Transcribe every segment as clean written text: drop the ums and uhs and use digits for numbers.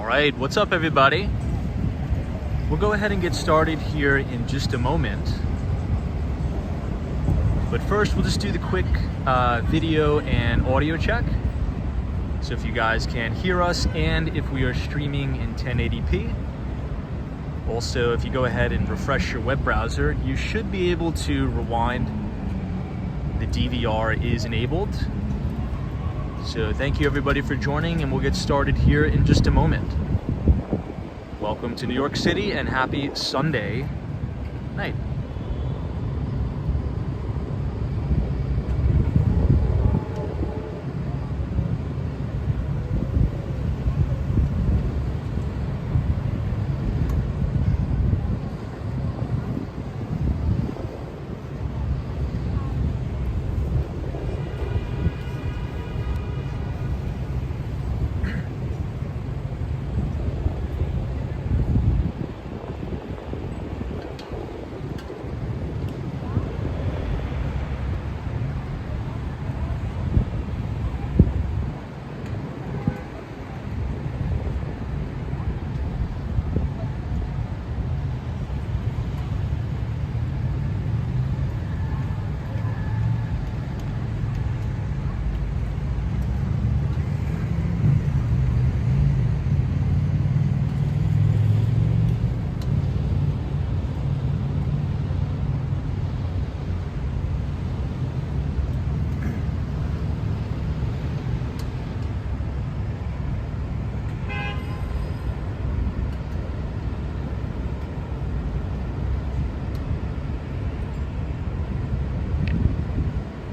right, what's up everybody? We'll go ahead and get started here in just a moment. But first, we'll just do the quick video and audio check. So if you guys can hear us and if we are streaming in 1080p. Also, if you go ahead and refresh your web browser, you should be able to rewind. The DVR is enabled. So thank you everybody for joining, and we'll get started here in just a moment. Welcome to New York City and happy Sunday night.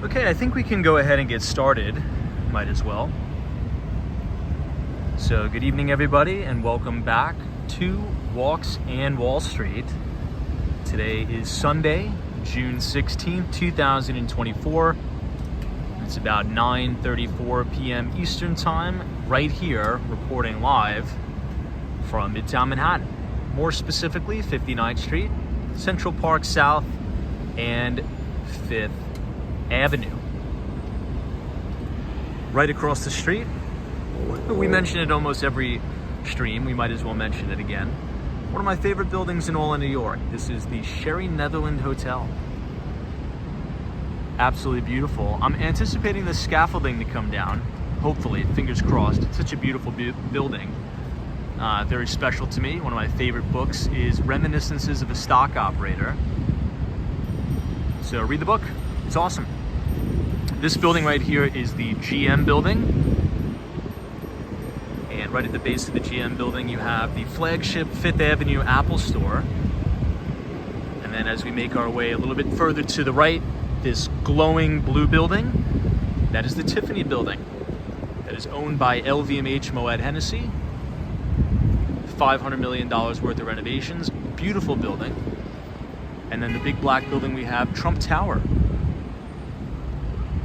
Okay, I think we can go ahead and get started. Might as well. So good evening everybody and welcome back to Walks and Wall Street. Today is Sunday, June 16th, 2024. It's about 9:34 p.m. Eastern Time, right here, reporting live from Midtown Manhattan. More specifically, 59th Street, Central Park South, and 5th Avenue. Right across the street, we mention it almost every stream, we might as well mention it again. One of my favorite buildings in all of New York. This is the Sherry Netherland Hotel. Absolutely beautiful. I'm anticipating the scaffolding to come down, hopefully, fingers crossed. It's such a beautiful building. Very special to me. One of my favorite books is Reminiscences of a Stock Operator. So read the book. It's awesome. This building right here is the GM building. And right at the base of the GM building, you have the flagship 5th Avenue Apple Store. And then as we make our way a little bit further to the right, this glowing blue building, that is the Tiffany building. That is owned by LVMH Moet Hennessy. $500 million worth of renovations. Beautiful building. And then the big black building we have, Trump Tower.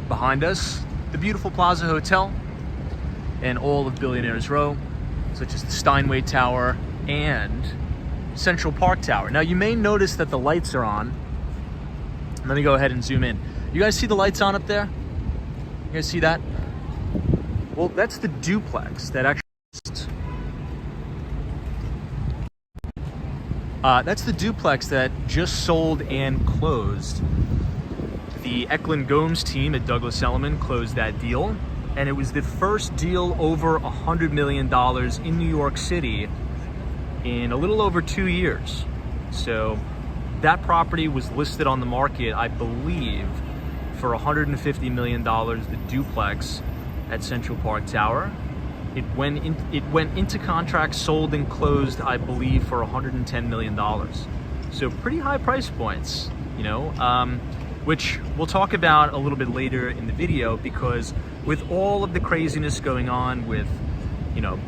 Behind us, the beautiful Plaza Hotel and all of Billionaires Row, such as the Steinway Tower and Central Park Tower. Now you may notice that the lights are on. Let me go ahead and zoom in. You guys see the lights on up there? You guys see that? Well, that's the duplex that actually that's the duplex that just sold and closed. The Eklund Gomes team at Douglas Elliman closed that deal, and it was the first deal over $100 million in New York City in a little over 2 years. So that property was listed on the market, I believe, for $150 million, the duplex at Central Park Tower. It went into contract, sold and closed, I believe, for $110 million. So pretty high price points, you know, which we'll talk about a little bit later in the video, because with all of the craziness going on with, you know,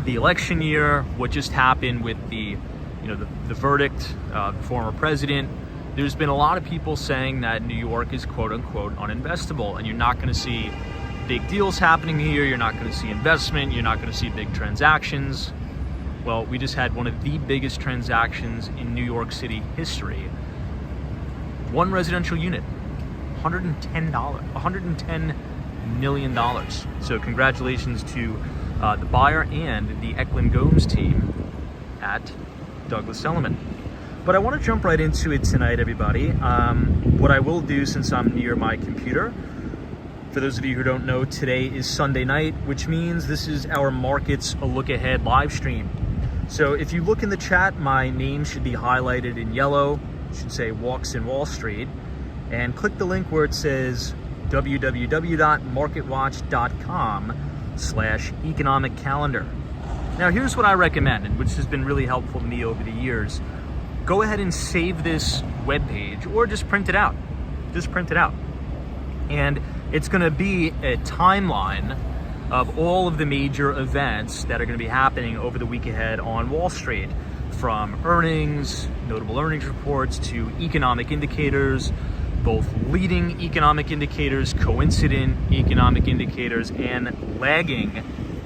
the election year, what just happened with the, you know, the verdict of the former president, there's been a lot of people saying that New York is quote unquote uninvestable, and you're not going to see big deals happening here, you're not going to see investment, you're not going to see big transactions. Well, we just had one of the biggest transactions in New York City history. One residential unit, $110 million. So congratulations to the buyer and the Eklund Gomes team at Douglas Elliman. But I want to jump right into it tonight, everybody. What I will do, since I'm near my computer, for those of you who don't know, today is Sunday night, which means this is our Markets A Look Ahead live stream. So if you look in the chat, my name should be highlighted in yellow. It should say Walks in Wall Street. And click the link where it says www.marketwatch.com/economic calendar. Now here's what I recommend, and which has been really helpful to me over the years. Go ahead and save this webpage or just print it out. Just print it out. And it's gonna be a timeline of all of the major events that are gonna be happening over the week ahead on Wall Street, from earnings, notable earnings reports, to economic indicators, both leading economic indicators, coincident economic indicators, and lagging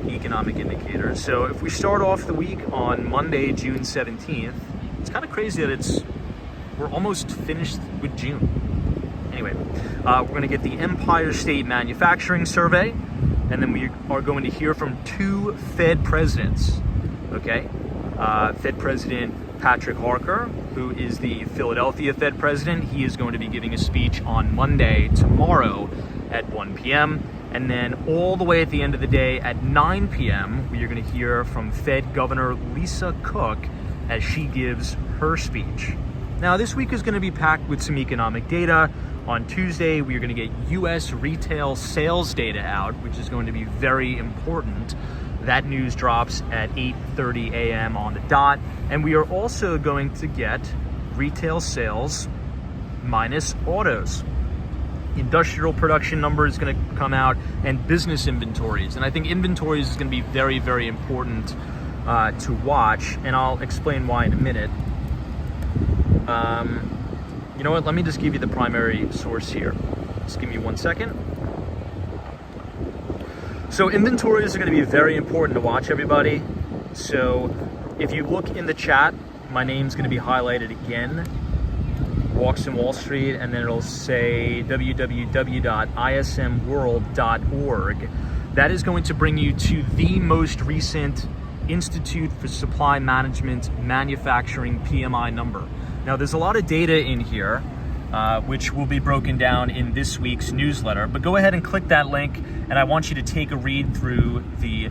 economic indicators. So if we start off the week on Monday, June 17th, it's kind of crazy that we're almost finished with June. Anyway, we're going to get the Empire State Manufacturing Survey, and then we are going to hear from two Fed presidents, okay? Fed President Patrick Harker, who is the Philadelphia Fed President. He is going to be giving a speech on Monday, tomorrow, at 1 p.m. And then all the way at the end of the day at 9 p.m., we are going to hear from Fed Governor Lisa Cook as she gives her speech. Now, this week is going to be packed with some economic data. On Tuesday, we are going to get U.S. retail sales data out, which is going to be very important. That news drops at 8:30 a.m. on the dot. And we are also going to get retail sales minus autos. Industrial production number is going to come out, and business inventories. And I think inventories is going to be very, very important to watch, and I'll explain why in a minute. You know what, let me just give you the primary source here. Just give me 1 second. So inventories are going to be very important to watch, everybody. So if you look in the chat, my name's going to be highlighted again, Walks in Wall Street, and then it'll say www.ismworld.org. That is going to bring you to the most recent Institute for Supply Management Manufacturing PMI number. Now, there's a lot of data in here, which will be broken down in this week's newsletter, but go ahead and click that link, and I want you to take a read through the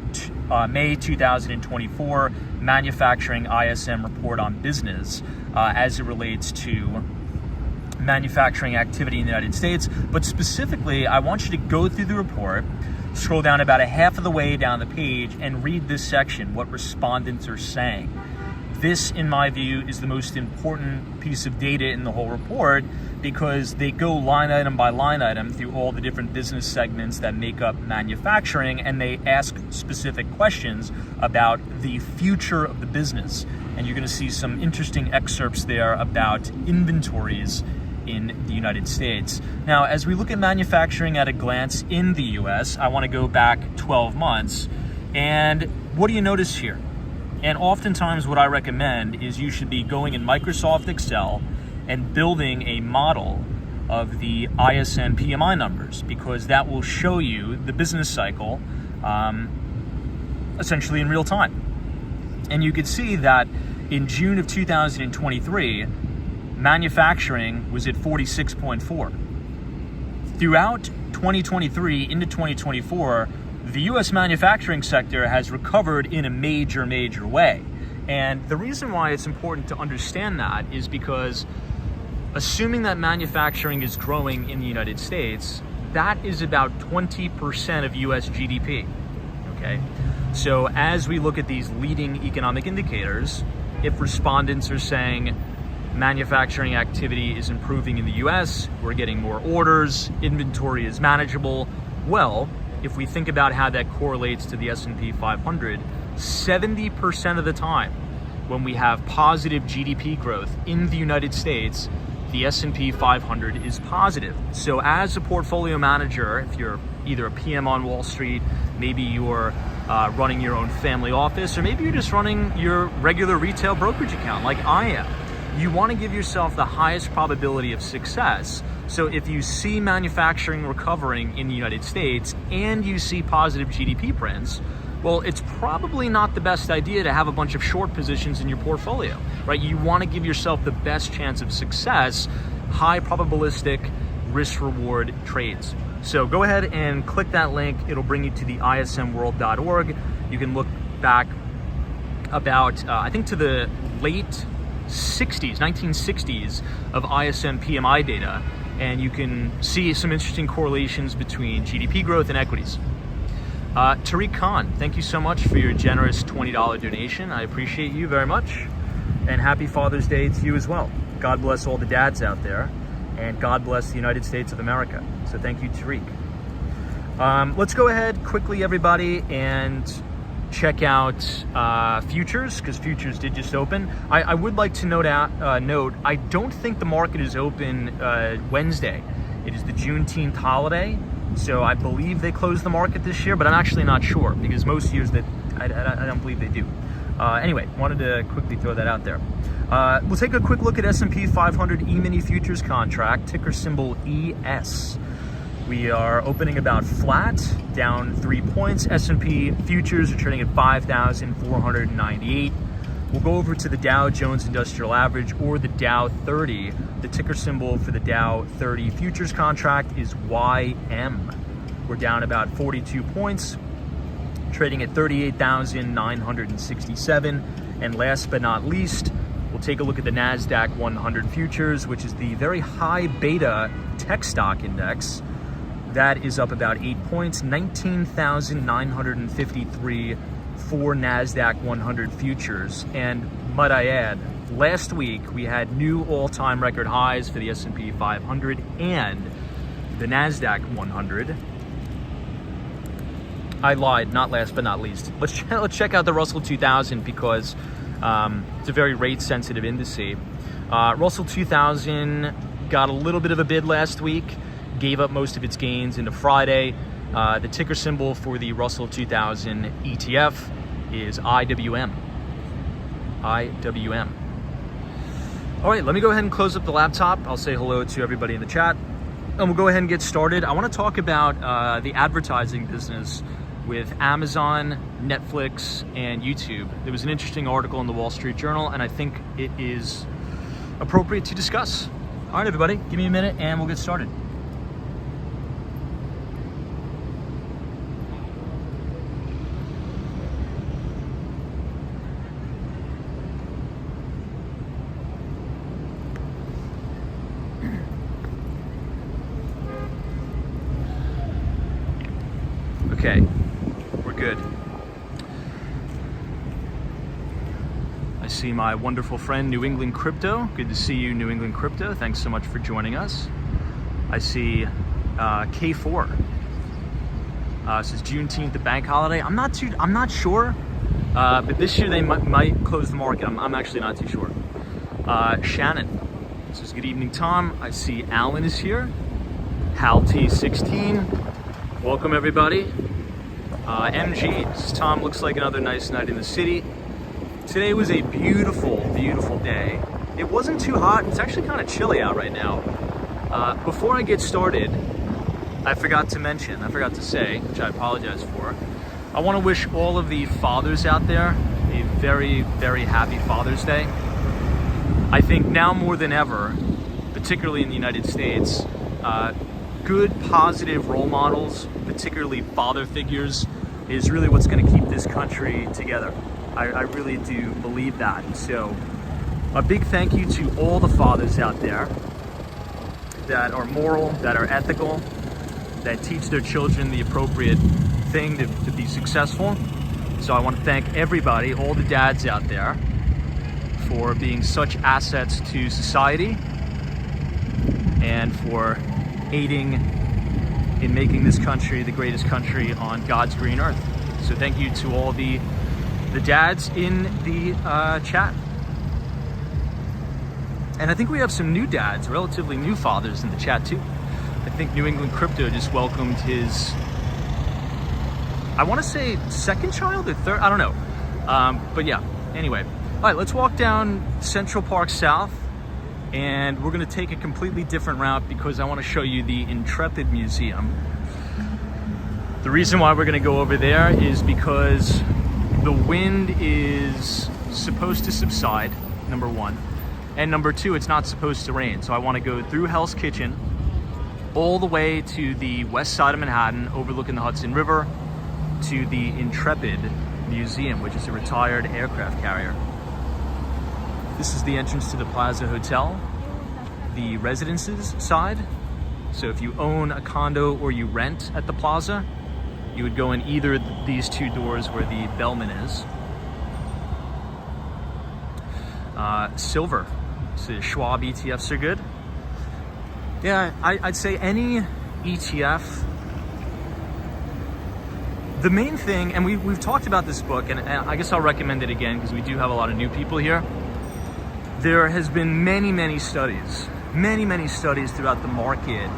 May 2024 Manufacturing ISM Report on Business as it relates to manufacturing activity in the United States. But specifically, I want you to go through the report, scroll down about a half of the way down the page, and read this section, what respondents are saying. This, in my view, is the most important piece of data in the whole report, because they go line item by line item through all the different business segments that make up manufacturing, and they ask specific questions about the future of the business. And you're going to see some interesting excerpts there about inventories in the United States. Now, as we look at manufacturing at a glance in the US, I want to go back 12 months. And what do you notice here? And oftentimes what I recommend is you should be going in Microsoft Excel and building a model of the ISM PMI numbers, because that will show you the business cycle essentially in real time. And you could see that in June of 2023, manufacturing was at 46.4. Throughout 2023 into 2024, the US manufacturing sector has recovered in a major, major way. And the reason why it's important to understand that is because assuming that manufacturing is growing in the United States, that is about 20% of US GDP, okay? So as we look at these leading economic indicators, if respondents are saying manufacturing activity is improving in the US, we're getting more orders, inventory is manageable, well, if we think about how that correlates to the S&P 500, 70% of the time when we have positive GDP growth in the United States, the S&P 500 is positive. So as a portfolio manager, if you're either a PM on Wall Street, maybe you're running your own family office, or maybe you're just running your regular retail brokerage account like I am, you want to give yourself the highest probability of success. So if you see manufacturing recovering in the United States and you see positive GDP prints, Well, it's probably not the best idea to have a bunch of short positions in your portfolio, right? You want to give yourself the best chance of success, high probabilistic risk-reward trades. So go ahead and click that link. It'll bring you to the ismworld.org. You can look back about, I think, to the late 60s, 1960s of ISM PMI data, and you can see some interesting correlations between GDP growth and equities. Tariq Khan, thank you so much for your generous $20 donation. I appreciate you very much. And happy Father's Day to you as well. God bless all the dads out there, and God bless the United States of America. So thank you, Tariq. Let's go ahead quickly, everybody, and check out futures, because futures did just open. I would like to note, I don't think the market is open Wednesday. It is the Juneteenth holiday. So I believe they closed the market this year, but I'm actually not sure, because most years that I don't believe they do. Anyway, wanted to quickly throw that out there. We'll take a quick look at S&P 500 E-mini futures contract, ticker symbol ES. We are opening about flat, down 3 points. S&P futures are trading at 5,498. We'll go over to the Dow Jones Industrial Average, or the Dow 30. The ticker symbol for the Dow 30 futures contract is YM. We're down about 42 points, trading at 38,967. And last but not least, we'll take a look at the NASDAQ 100 futures, which is the very high beta tech stock index. That is up about 8 points, 19,953 for NASDAQ 100 futures. And might I add, last week we had new all-time record highs for the S&P 500 and the NASDAQ 100. I lied, not last but not least. Let's check out the Russell 2000, because it's a very rate-sensitive indice. Russell 2000 got a little bit of a bid last week, gave up most of its gains into Friday. The ticker symbol for the Russell 2000 ETF is IWM. IWM. All right, let me go ahead and close up the laptop. I'll say hello to everybody in the chat, and we'll go ahead and get started. I want to talk about the advertising business with Amazon, Netflix, and YouTube. There was an interesting article in the Wall Street Journal, and I think it is appropriate to discuss. All right, everybody, give me a minute and we'll get started. Okay, we're good. I see my wonderful friend, New England Crypto. Good to see you, New England Crypto. Thanks so much for joining us. I see K4. This is Juneteenth, the bank holiday. I'm not sure, but this year they might close the market. I'm actually not too sure. Shannon, this is good evening, Tom. I see Alan is here. Hal T16. Welcome, everybody. MG, this is Tom. Looks like another nice night in the city. Today was a beautiful, beautiful day. It wasn't too hot. It's actually kind of chilly out right now. Before I get started, I forgot to say, which I apologize for, I want to wish all of the fathers out there a very, very happy Father's Day. I think now more than ever, particularly in the United States, good, positive role models, particularly father figures, is really what's going to keep this country together. I really do believe that. So a big thank you to all the fathers out there that are moral, that are ethical, that teach their children the appropriate thing to be successful. So I want to thank everybody, all the dads out there, for being such assets to society and for aiding in making this country the greatest country on God's green earth. So thank you to all the dads in the chat. And I think we have some new dads, relatively new fathers in the chat too. I think New England Crypto just welcomed his, I want to say second child or third, I don't know. But yeah, anyway. All right, let's walk down Central Park South, and we're gonna take a completely different route because I wanna show you the Intrepid Museum. The reason why we're going to go over there is because the wind is supposed to subside, number one. And number two, it's not supposed to rain. So I want to go through Hell's Kitchen all the way to the west side of Manhattan, overlooking the Hudson River, to the Intrepid Museum, which is a retired aircraft carrier. This is the entrance to the Plaza Hotel, the residences side. So if you own a condo or you rent at the Plaza, you would go in either of these two doors where the bellman is. Silver. So Schwab ETFs are good. Yeah, I'd say any ETF. The main thing, and we've talked about this book, and I guess I'll recommend it again because we do have a lot of new people here. There has been many studies throughout the market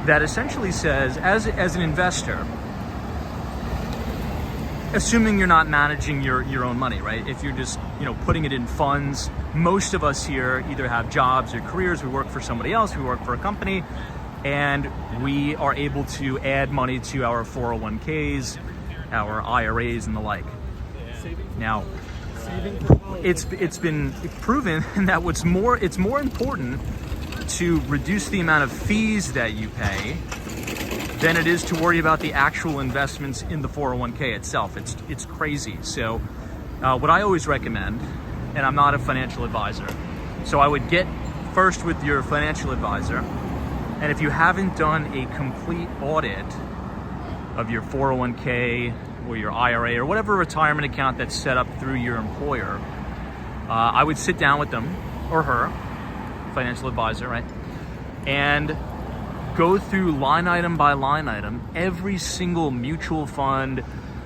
that essentially says, as an investor, assuming you're not managing your own money, right? If you're just, putting it in funds, most of us here either have jobs or careers, we work for somebody else, we work for a company, and we are able to add money to our 401ks, our IRAs and the like. Now, it's been proven that it's more important to reduce the amount of fees that you pay than it is to worry about the actual investments in the 401k itself. It's crazy. So what I always recommend, and I'm not a financial advisor, so I would get first with your financial advisor, and if you haven't done a complete audit of your 401k or your IRA or whatever retirement account that's set up through your employer, I would sit down with them or her, financial advisor, right, and go through line item by line item every single mutual fund,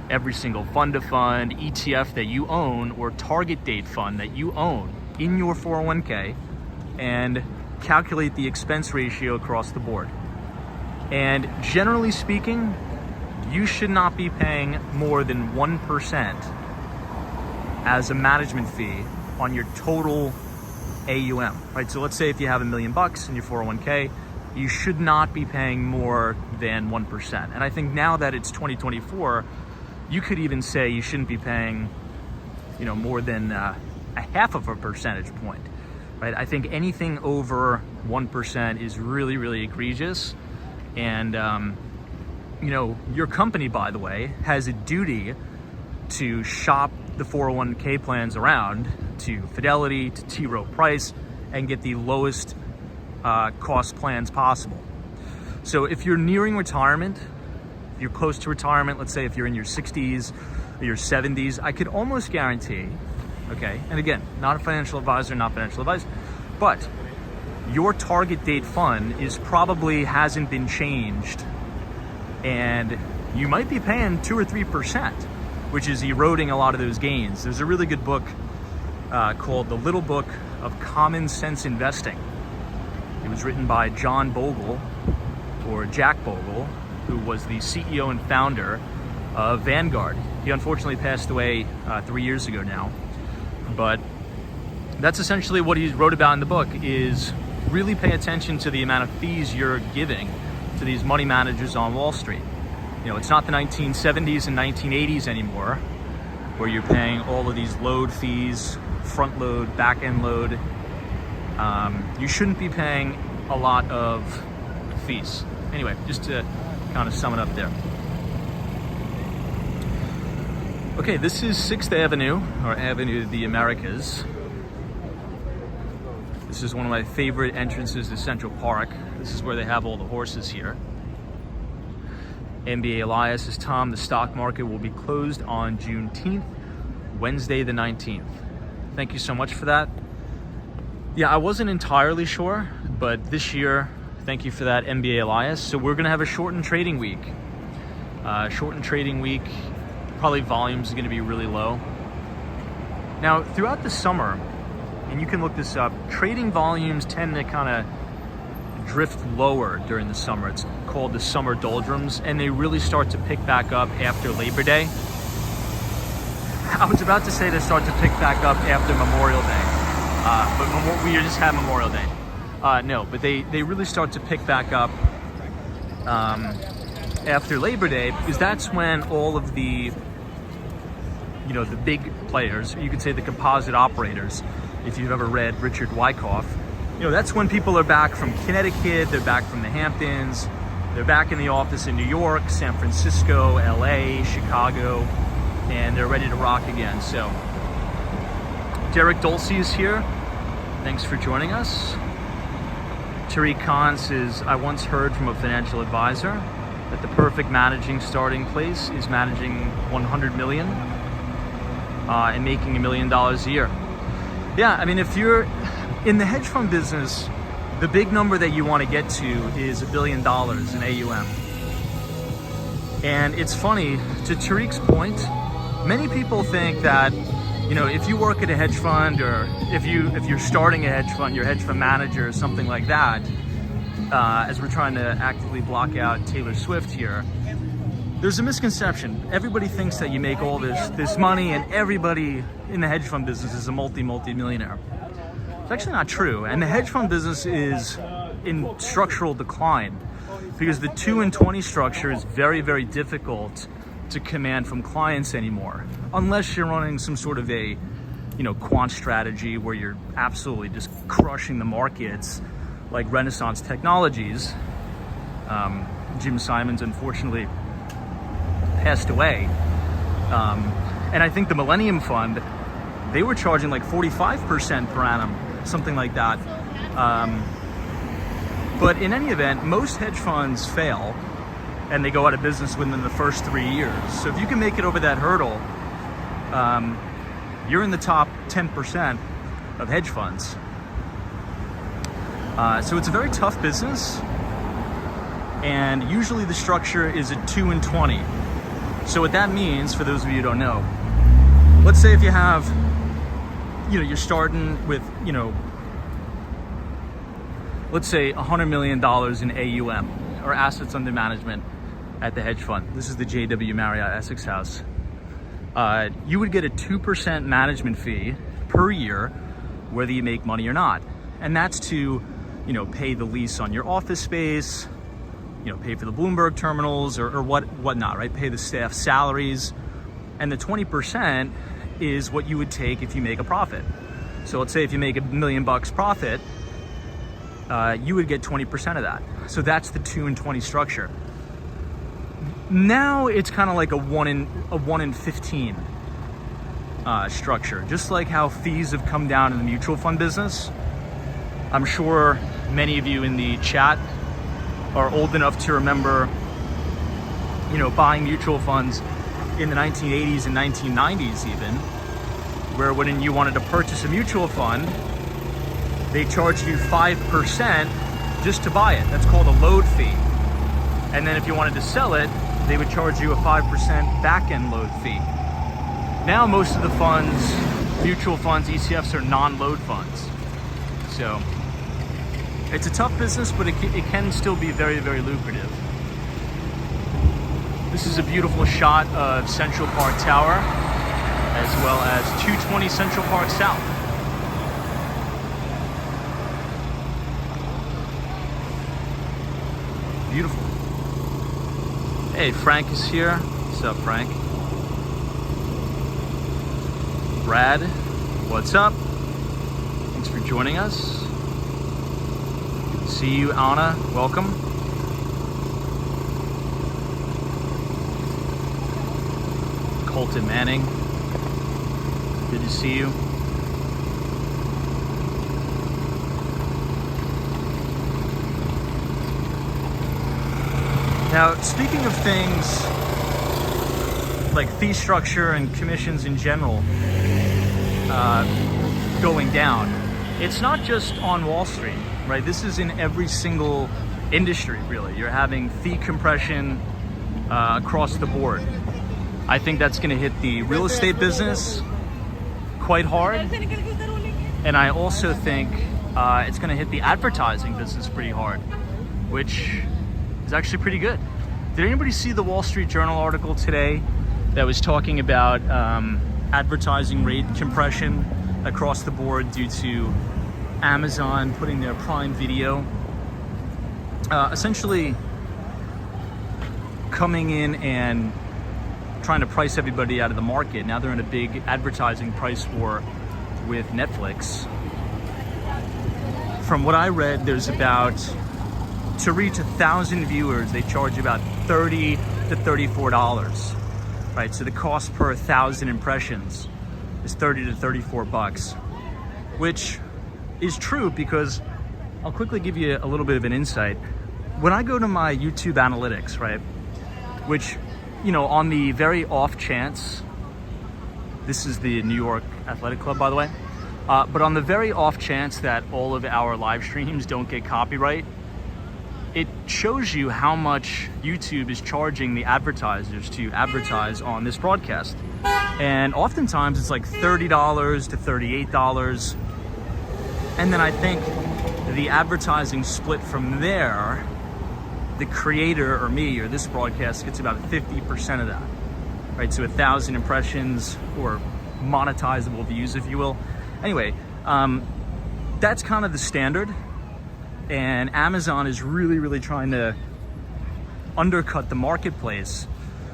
every single fund to fund, ETF that you own, or target date fund that you own in your 401k, and calculate the expense ratio across the board. And generally speaking, you should not be paying more than 1% as a management fee on your total AUM, right? So let's say if you have $1 million in your 401k, you should not be paying more than 1%. And I think now that it's 2024, you could even say you shouldn't be paying, more than a half of a percentage point, right? I think anything over 1% is really egregious. And, your company, by the way, has a duty to shop the 401k plans around to Fidelity, to T. Rowe Price, and get the lowest cost plans possible. So if you're nearing retirement, if you're close to retirement, let's say if you're in your 60s or your 70s, I could almost guarantee, okay, and again, not a financial advisor, not financial advice, but your target date fund probably hasn't been changed, and you might be paying 2 or 3%, which is eroding a lot of those gains. There's a really good book called The Little Book of Common Sense Investing. It was written by John Bogle, or Jack Bogle, who was the CEO and founder of Vanguard. He unfortunately passed away 3 years ago now. But that's essentially what he wrote about in the book, is really pay attention to the amount of fees you're giving to these money managers on Wall Street. It's not the 1970s and 1980s anymore, where you're paying all of these load fees, front load, back end load. You shouldn't be paying a lot of fees. Anyway, just to kind of sum it up there. Okay, this is 6th Avenue, or Avenue of the Americas. This is one of my favorite entrances to Central Park. This is where they have all the horses here. MBA Elias is Tom. The stock market will be closed on Juneteenth, Wednesday the 19th. Thank you so much for that. Yeah, I wasn't entirely sure, but this year, thank you for that, MBA Elias. So we're gonna have a shortened trading week. Probably volumes is gonna be really low. Now, throughout the summer, and you can look this up, trading volumes tend to kind of drift lower during the summer. It's called the summer doldrums, and they really start to pick back up after Labor Day. I was about to say they start to pick back up after Memorial Day, but we just had Memorial Day. No, but they really start to pick back up after Labor Day, because that's when all of the, you know, the big players, you could say the composite operators, if you've ever read Richard Wyckoff, you know, that's when people are back from Connecticut, they're back from the Hamptons, they're back in the office in New York, San Francisco, LA, Chicago, and they're ready to rock again. So Derek Dulce is here. Thanks for joining us. Tariq Khan says, I once heard from a financial advisor that the perfect managing starting place is managing 100 million and making $1 million a year. Yeah, I mean, if you're in the hedge fund business, the big number that you want to get to is $1 billion in AUM. And it's funny, to Tariq's point, many people think that, you know, if you work at a hedge fund, or if you're starting a hedge fund, you're a hedge fund manager or something like that, as we're trying to actively block out Taylor Swift here, there's a misconception. Everybody thinks that you make all this money and everybody in the hedge fund business is a multi-millionaire. It's actually not true. And the hedge fund business is in structural decline because the 2 and 20 structure is very, very difficult to command from clients anymore, unless you're running some sort of a, you know, quant strategy where you're absolutely just crushing the markets like Renaissance Technologies. Jim Simons unfortunately passed away. And I think the Millennium Fund, they were charging like 45% per annum, something like that. But in any event, most hedge funds fail and they go out of business within the first 3 years. So if you can make it over that hurdle, you're in the top 10% of hedge funds. So it's a very tough business, and usually the structure is a 2 and 20. So what that means, for those of you who don't know, let's say if you have, you know, you're starting with, you know, let's say $100 million in AUM, or assets under management, at the hedge fund. This is the JW Marriott Essex House. You would get a 2% management fee per year, whether you make money or not. And that's to, you know, pay the lease on your office space, you know, pay for the Bloomberg terminals or whatnot, right? Pay the staff salaries. And the 20% is what you would take if you make a profit. So let's say if you make $1 million profit, you would get 20% of that. So that's the 2 and 20 structure. Now it's kind of like a 1 in 15 structure, just like how fees have come down in the mutual fund business. I'm sure many of you in the chat are old enough to remember, you know, buying mutual funds in the 1980s and 1990s even, where when you wanted to purchase a mutual fund, they charged you 5% just to buy it. That's called a load fee. And then if you wanted to sell it, they would charge you a 5% back-end load fee. Now most of the funds, mutual funds, ETFs, are non-load funds. So it's a tough business, but it can still be very, very lucrative. This is a beautiful shot of Central Park Tower, as well as 220 Central Park South. Beautiful. Hey, Frank is here. What's up, Frank? Brad, what's up? Thanks for joining us. Good to see you, Anna. Welcome. Colton Manning. Good to see you. Now, speaking of things like fee structure and commissions in general going down, it's not just on Wall Street, right? This is in every single industry, really. You're having fee compression across the board. I think that's going to hit the real estate business quite hard. And I also think it's going to hit the advertising business pretty hard, which is actually pretty good. Did anybody see the Wall Street Journal article today that was talking about advertising rate compression across the board due to Amazon putting their Prime Video? Essentially, coming in and trying to price everybody out of the market. Now they're in a big advertising price war with Netflix. From what I read, there's about, to reach 1,000 viewers, they charge about $30 to $34, right? So the cost per 1,000 impressions is 30 to 34 bucks, which is true because I'll quickly give you a little bit of an insight. When I go to my YouTube analytics, right, which, you know, on the very off chance, this is the New York Athletic Club, by the way, but on the very off chance that all of our live streams don't get copyright, it shows you how much YouTube is charging the advertisers to advertise on this broadcast. And oftentimes it's like $30 to $38. And then I think the advertising split from there, the creator or me or this broadcast gets about 50% of that, right? So 1,000 impressions or monetizable views, if you will. Anyway, that's kind of the standard. And Amazon is really trying to undercut the marketplace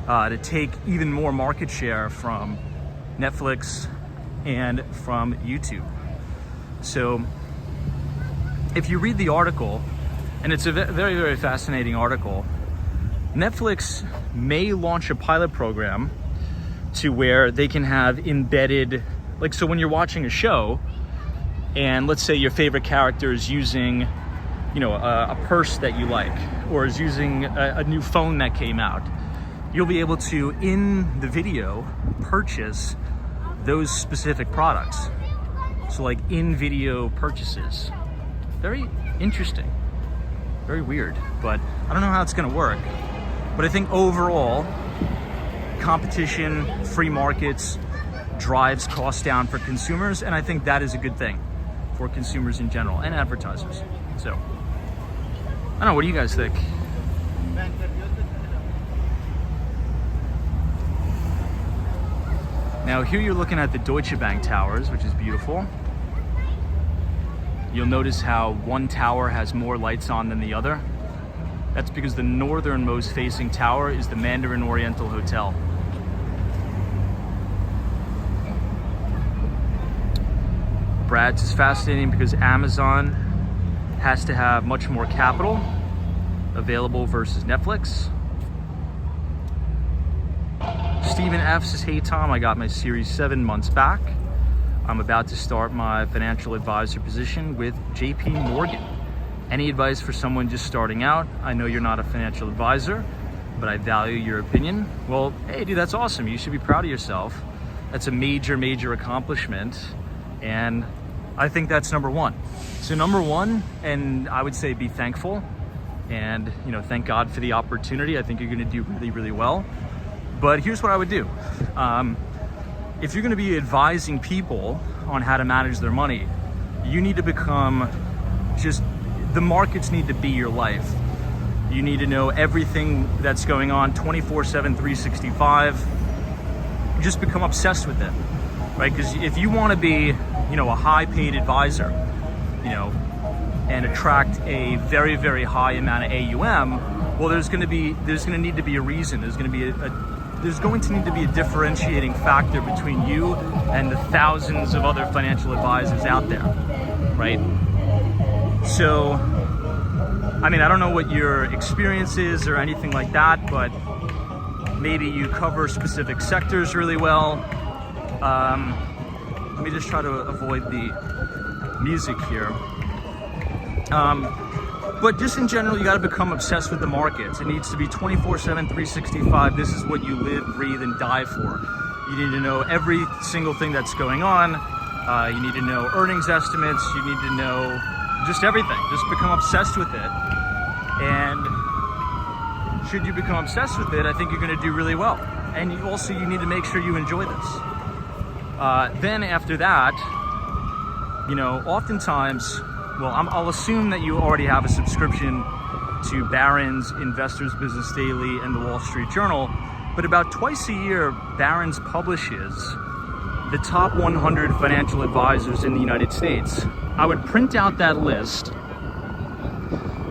to take even more market share from Netflix and from YouTube. So if you read the article, and it's a very fascinating article, Netflix may launch a pilot program to where they can have embedded, like, so when you're watching a show and let's say your favorite character is using, you know, a purse that you like, or is using a new phone that came out, you'll be able to, in the video, purchase those specific products. So like in video purchases. Very interesting. Very weird, but I don't know how it's gonna work. But I think overall, competition, free markets, drives costs down for consumers, and I think that is a good thing for consumers in general and advertisers. So, I don't know, what do you guys think? Now here you're looking at the Deutsche Bank towers, which is beautiful. You'll notice how one tower has more lights on than the other. That's because the northernmost facing tower is the Mandarin Oriental Hotel. Brad's is fascinating because Amazon has to have much more capital available versus Netflix. Stephen F says, hey Tom, I got my Series 7 months back. I'm about to start my financial advisor position with JP Morgan. Any advice for someone just starting out? I know you're not a financial advisor, but I value your opinion. Well, hey dude, that's awesome. You should be proud of yourself. That's a major accomplishment. And I think that's number one. So number one, and I would say be thankful and, you know, thank God for the opportunity. I think you're gonna do really well. But here's what I would do. If you're gonna be advising people on how to manage their money, you need to become the markets need to be your life. You need to know everything that's going on 24/7, 365. Just become obsessed with it, right? Because if you wanna be, you know, a high paid advisor, you know, and attract a very high amount of AUM, well, there's gonna need to be a reason. There's going to need to be a differentiating factor between you and the thousands of other financial advisors out there, right? So, I mean, I don't know what your experience is or anything like that, but maybe you cover specific sectors really well. Let me just try to avoid the music here. But just in general, you got to become obsessed with the markets. It needs to be 24/7, 365. This is what you live, breathe, and die for. You need to know every single thing that's going on. You need to know earnings estimates. You need to know just everything. Just become obsessed with it. And should you become obsessed with it, I think you're going to do really well. And you need to make sure you enjoy this. Then after that, you know, oftentimes, well, I'll assume that you already have a subscription to Barron's, Investors Business Daily, and the Wall Street Journal, but about twice a year, Barron's publishes the top 100 financial advisors in the United States. I would print out that list,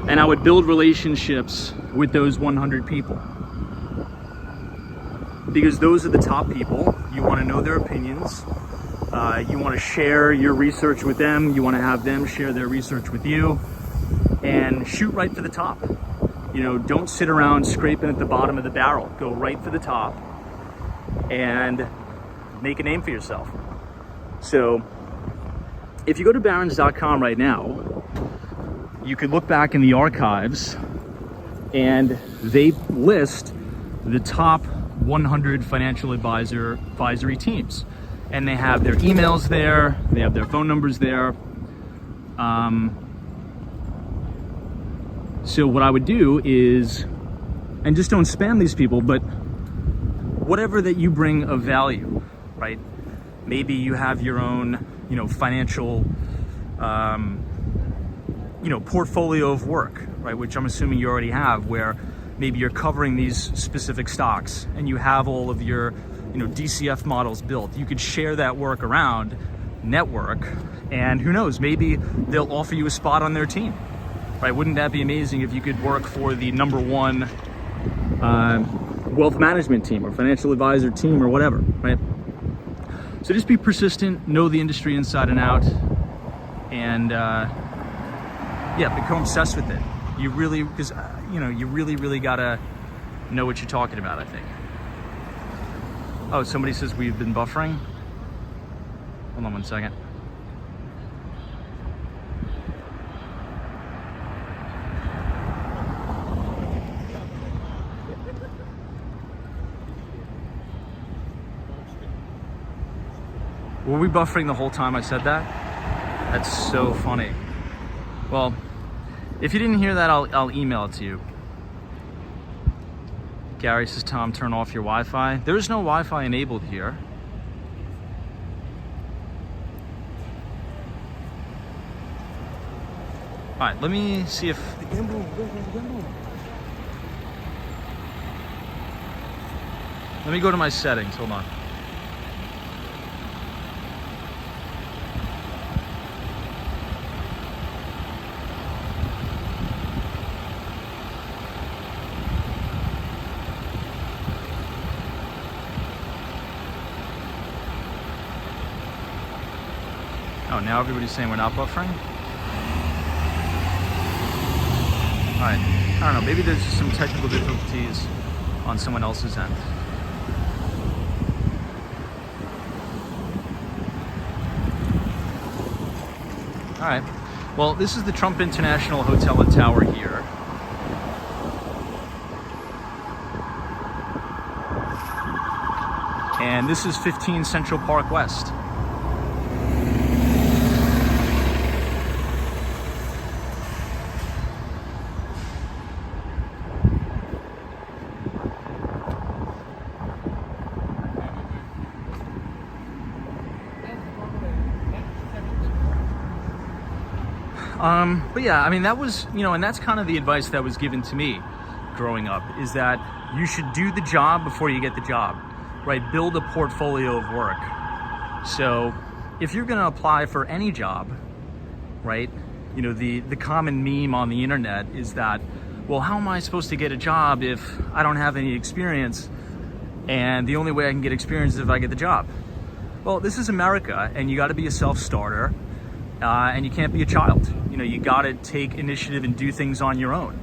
and I would build relationships with those 100 people. because those are the top people. You want to know their opinions. You want to share your research with them. You want to have them share their research with you, and shoot right for the top. Don't sit around scraping at the bottom of the barrel. Go right for the top and make a name for yourself. So if you go to barons.com right now, you could look back in the archives, and they list the top 100 financial advisory teams. And they have their emails there, they have their phone numbers there. So what I would do is, and just don't spam these people, but whatever that you bring of value, right? Maybe you have your own, financial, portfolio of work, right? Which I'm assuming you already have, where maybe you're covering these specific stocks and you have all of your, DCF models built. You could share that work around, network, and who knows, maybe they'll offer you a spot on their team, right? Wouldn't that be amazing if you could work for the #1 wealth management team or financial advisor team or whatever, right? So just be persistent, know the industry inside and out, and become obsessed with it. You really, because you really gotta know what you're talking about, I think. Oh, somebody says we've been buffering. Hold on one second. Were we buffering the whole time I said that? That's so funny. Well, if you didn't hear that, I'll email it to you. Gary says, Tom, turn off your Wi-Fi. There is no Wi-Fi enabled here. All right, let me see if the gimbal. Let me go to my settings. Hold on. Oh, now everybody's saying we're not buffering? All right, I don't know, maybe there's just some technical difficulties on someone else's end. All right, well, this is the Trump International Hotel and Tower here. And this is 15 Central Park West. But yeah, I mean, that was, and that's kind of the advice that was given to me growing up, is that you should do the job before you get the job, right? Build a portfolio of work. So if you're going to apply for any job, right, the common meme on the internet is that, well, how am I supposed to get a job if I don't have any experience? And the only way I can get experience is if I get the job. Well, this is America, and you got to be a self-starter. And you can't be a child. You got to take initiative and do things on your own.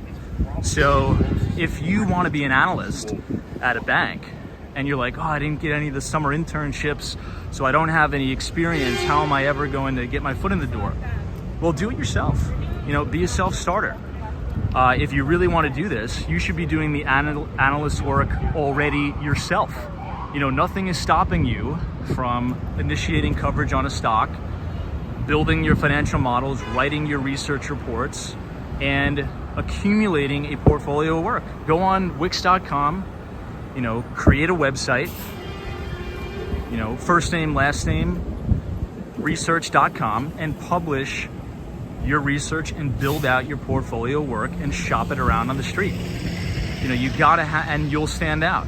So if you want to be an analyst at a bank and you're like, oh, I didn't get any of the summer internships, so I don't have any experience, how am I ever going to get my foot in the door? Well, do it yourself. Be a self-starter. If you really want to do this, you should be doing the analyst work already yourself. Nothing is stopping you from initiating coverage on a stock, building your financial models, writing your research reports, and accumulating a portfolio of work. Go on Wix.com, create a website, first name, last name, research.com, and publish your research and build out your portfolio of work and shop it around on the street. You gotta and you'll stand out.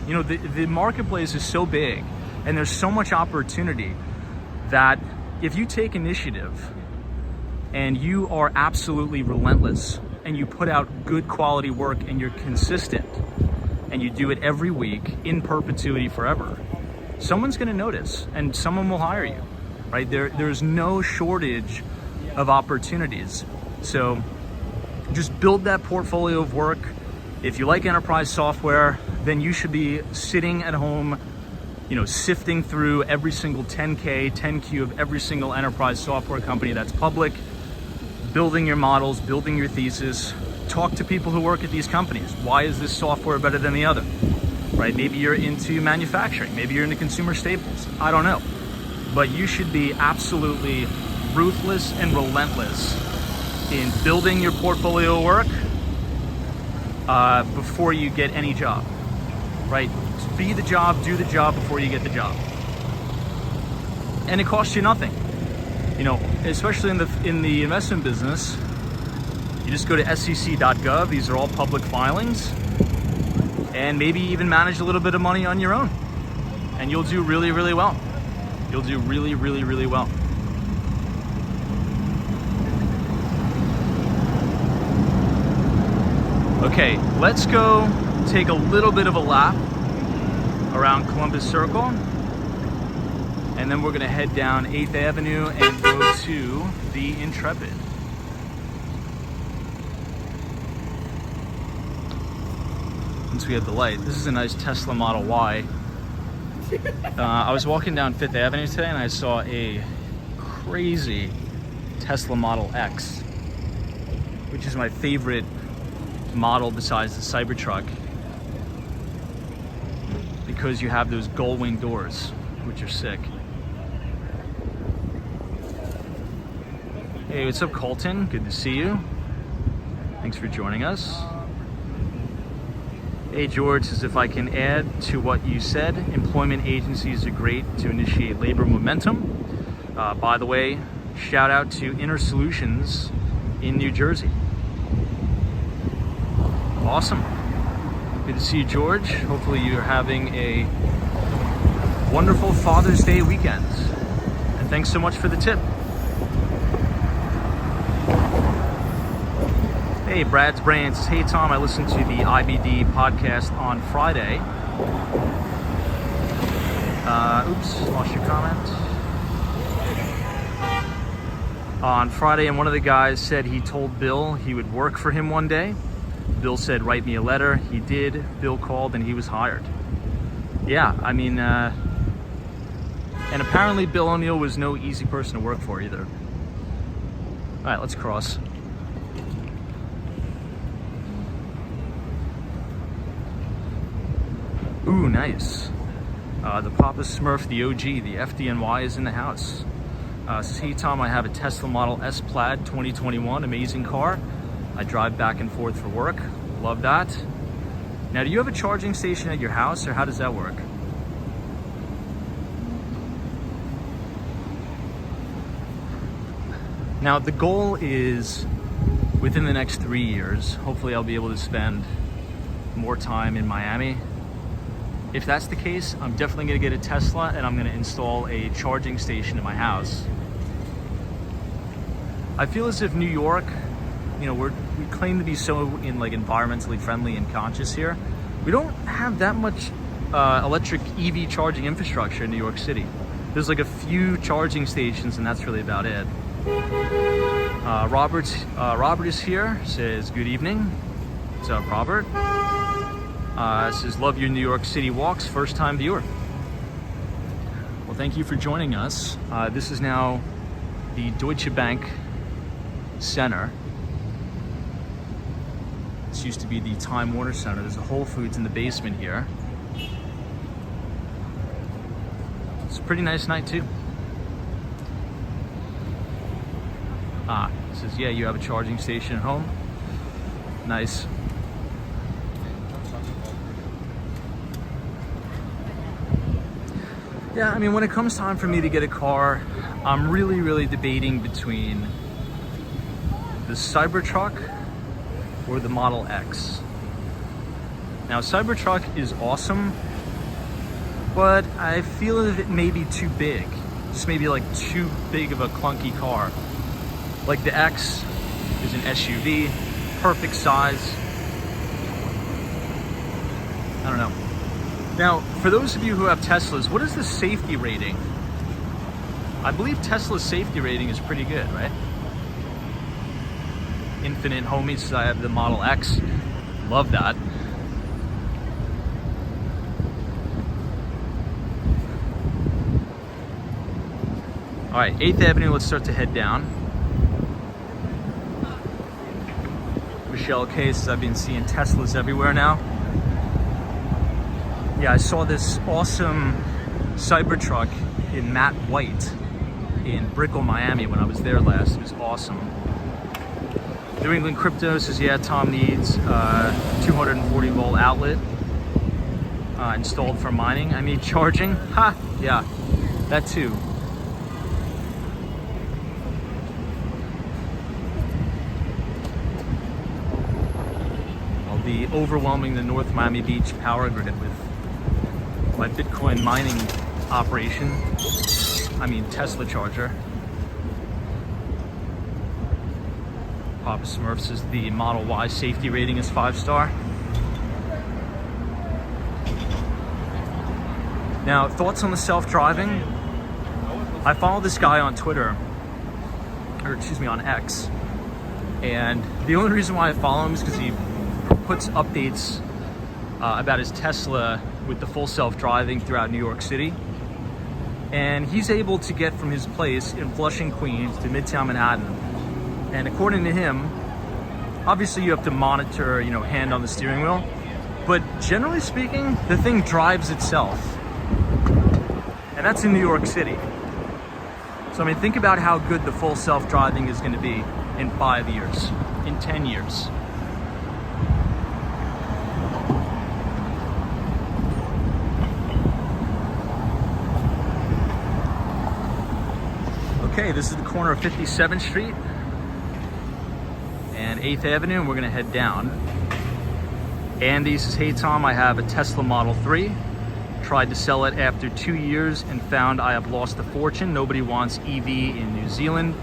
The marketplace is so big and there's so much opportunity that if you take initiative and you are absolutely relentless and you put out good quality work and you're consistent, and you do it every week in perpetuity forever, someone's going to notice and someone will hire you, right? There's no shortage of opportunities. So just build that portfolio of work. If you like enterprise software, then you should be sitting at home, sifting through every single 10K, 10Q of every single enterprise software company that's public, building your models, building your thesis. Talk to people who work at these companies. Why is this software better than the other? Right? Maybe you're into manufacturing. Maybe you're into consumer staples. I don't know. But you should be absolutely ruthless and relentless in building your portfolio of work before you get any job. Right? Be the job, do the job before you get the job. And it costs you nothing. Especially in the investment business, you just go to sec.gov. These are all public filings, and maybe even manage a little bit of money on your own, and you'll do really, really well. You'll do really, really, really well. Okay, let's go take a little bit of a lap around Columbus Circle, and then we're gonna head down 8th Avenue and go to the Intrepid. Once we have the light, this is a nice Tesla Model Y. I was walking down 5th Avenue today and I saw a crazy Tesla Model X, which is my favorite model besides the Cybertruck, because you have those gull wing doors, which are sick. Hey, what's up, Colton? Good to see you. Thanks for joining us. Hey, George says, if I can add to what you said, employment agencies are great to initiate labor momentum. By the way, shout out to Inner Solutions in New Jersey. Awesome. Good to see you, George. Hopefully you're having a wonderful Father's Day weekend. And thanks so much for the tip. Hey, Brad's Brain says, hey Tom, I listened to the IBD podcast on Friday. Oops, lost your comment. On Friday, and one of the guys said he told Bill he would work for him one day. Bill said, write me a letter. He did. Bill called and he was hired. Yeah, I mean, and apparently Bill O'Neill was no easy person to work for either. All right, let's cross. Ooh, nice. The Papa Smurf, the OG, the FDNY is in the house. Says, hey Tom, I have a Tesla Model S Plaid 2021, amazing car. I drive back and forth for work. Love that. Now, do you have a charging station at your house, or how does that work? Now, the goal is within the next 3 years, hopefully I'll be able to spend more time in Miami. If that's the case, I'm definitely gonna get a Tesla and I'm gonna install a charging station in my house. I feel as if New York, we claim to be so environmentally friendly and conscious here. We don't have that much electric EV charging infrastructure in New York City. There's like a few charging stations and that's really about it. Robert is here, says good evening. What's up, Robert? Says love your New York City walks, first time viewer. Well, thank you for joining us. This is now the Deutsche Bank Center. This used to be the Time Warner Center. There's a Whole Foods in the basement here. It's a pretty nice night too. It says, yeah, you have a charging station at home. Nice. Yeah, I mean, when it comes time for me to get a car, I'm really debating between the Cybertruck or the Model X. Now, Cybertruck is awesome, but I feel that it may be too big. Just maybe like too big of a clunky car. Like the X is an SUV, perfect size. I don't know. Now, for those of you who have Teslas, what is the safety rating? I believe Tesla's safety rating is pretty good, right? Infinite homies, I have the Model X. Love that. All right, 8th Avenue, let's start to head down. Michelle Case, I've been seeing Teslas everywhere now. Yeah, I saw this awesome Cybertruck in matte white in Brickell, Miami when I was there last. It was awesome. New England Crypto says, yeah, Tom needs 240 volt outlet installed for mining. I need charging. Ha, yeah, that too. I'll be overwhelming the North Miami Beach power grid with my Bitcoin mining operation. I mean, Tesla charger. Papa Smurf says the Model Y safety rating is 5-star. Now, thoughts on the self-driving? I follow this guy on Twitter, or excuse me, on X. And the only reason why I follow him is because he puts updates about his Tesla with the full self-driving throughout New York City. And he's able to get from his place in Flushing, Queens to Midtown Manhattan. And according to him, obviously you have to monitor, you know, hand on the steering wheel, but generally speaking, the thing drives itself. And that's in New York City. So I mean, think about how good the full self-driving is going to be in 5 years, in 10 years. Okay, this is the corner of 57th Street and 8th Avenue, and we're gonna head down. Andy says, hey Tom, I have a Tesla Model 3. Tried to sell it after 2 years and found I have lost a fortune. Nobody wants EV in New Zealand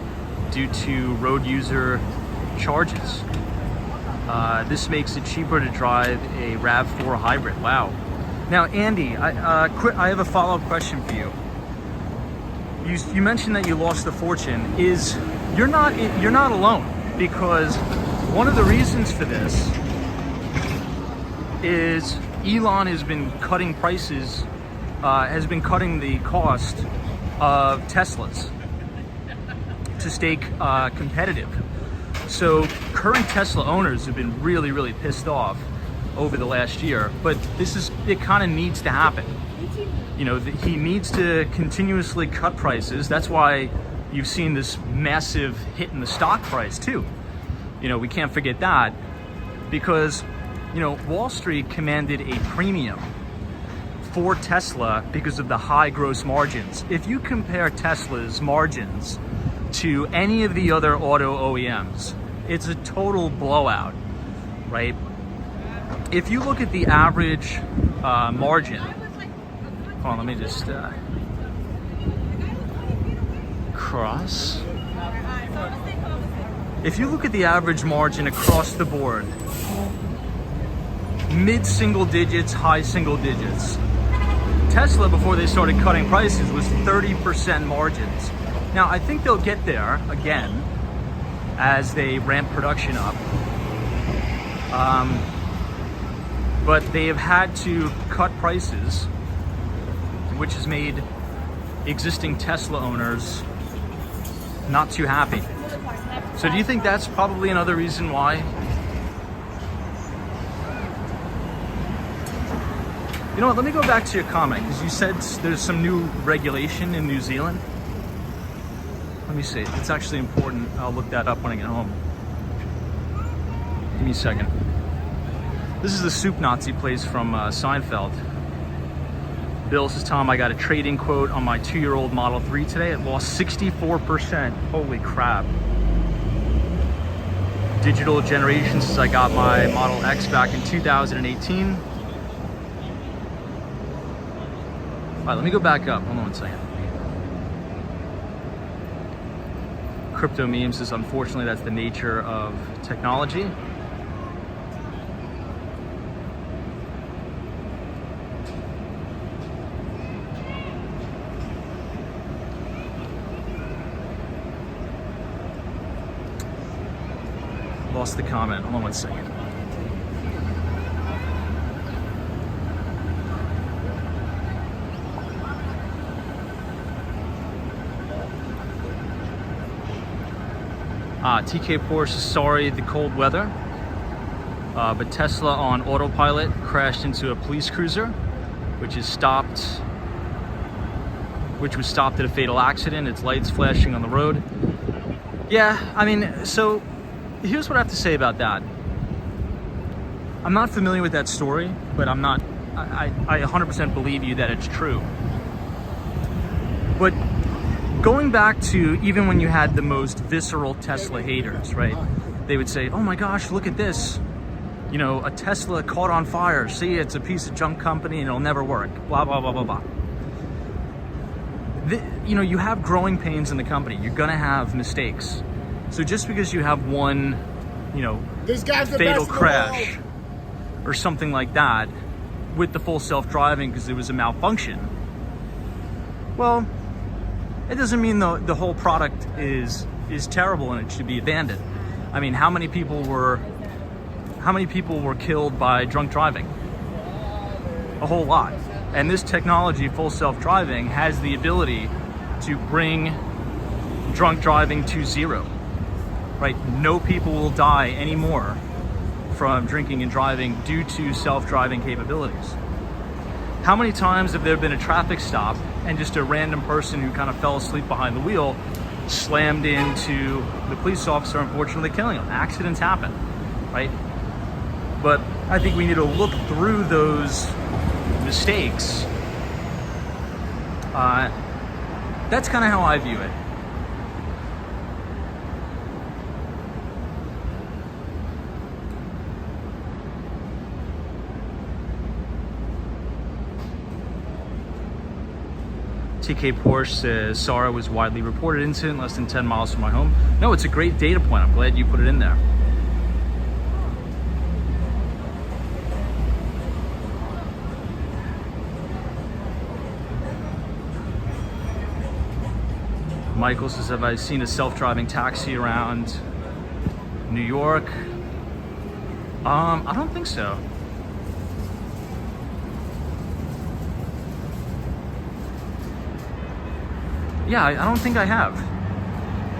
due to road user charges. This makes it cheaper to drive a RAV4 hybrid. Wow. Now, Andy, I have a follow-up question for you. You mentioned that you lost a fortune. You're not alone, because one of the reasons for this is Elon has been cutting prices, has been cutting the cost of Teslas to stay competitive. So current Tesla owners have been really, really pissed off over the last year, but it kind of needs to happen. You know, he needs to continuously cut prices. That's why you've seen this massive hit in the stock price too. You know, we can't forget that, because, you know, Wall Street commanded a premium for Tesla because of the high gross margins. If you compare Tesla's margins to any of the other auto OEMs, it's a total blowout, right? If you look at the average margin, hold on, let me just cross. If you look at the average margin across the board, mid-single digits, high single digits. Tesla, before they started cutting prices, was 30% margins. Now, I think they'll get there again as they ramp production up. But they have had to cut prices, which has made existing Tesla owners not too happy. So do you think that's probably another reason why? You know what, let me go back to your comment, because you said there's some new regulation in New Zealand. Let me see, it's actually important. I'll look that up when I get home. Give me a second. This is the Soup Nazi place from Seinfeld. Bill says, Tom, I got a trade-in quote on my 2-year-old Model 3 today. It lost 64%. Holy crap. Digital Generation says, I got my Model X back in 2018. All right, let me go back up. Hold on one second. Crypto Meme says, unfortunately, that's the nature of technology. lost the comment. Hold on one second. TK Porsche is sorry the cold weather, but Tesla on autopilot crashed into a police cruiser, which was stopped at a fatal accident. Its lights flashing on the road. Yeah, I mean, so here's what I have to say about that. I'm not familiar with that story, but I 100% believe you that it's true. But going back to even when you had the most visceral Tesla haters, right? They would say, oh my gosh, look at this. You know, a Tesla caught on fire. See, it's a piece of junk company and it'll never work. Blah, blah, blah, blah, blah. You know, you have growing pains in the company. You're gonna have mistakes. So just because you have one, you know, fatal crash or something like that with the full self-driving because it was a malfunction, well, it doesn't mean the whole product is terrible and it should be abandoned. I mean, how many people were killed by drunk driving? A whole lot. And this technology, full self-driving, has the ability to bring drunk driving to zero, right? No people will die anymore from drinking and driving due to self-driving capabilities. How many times have there been a traffic stop and just a random person who kind of fell asleep behind the wheel slammed into the police officer, unfortunately killing him? Accidents happen, right? But I think we need to look through those mistakes. That's kind of how I view it. TK Porsche says Sara was widely reported incident less than 10 miles from my home. No, it's a great data point. I'm glad you put it in there. Michael says, have I seen a self-driving taxi around New York? I don't think so. Yeah, I don't think I have.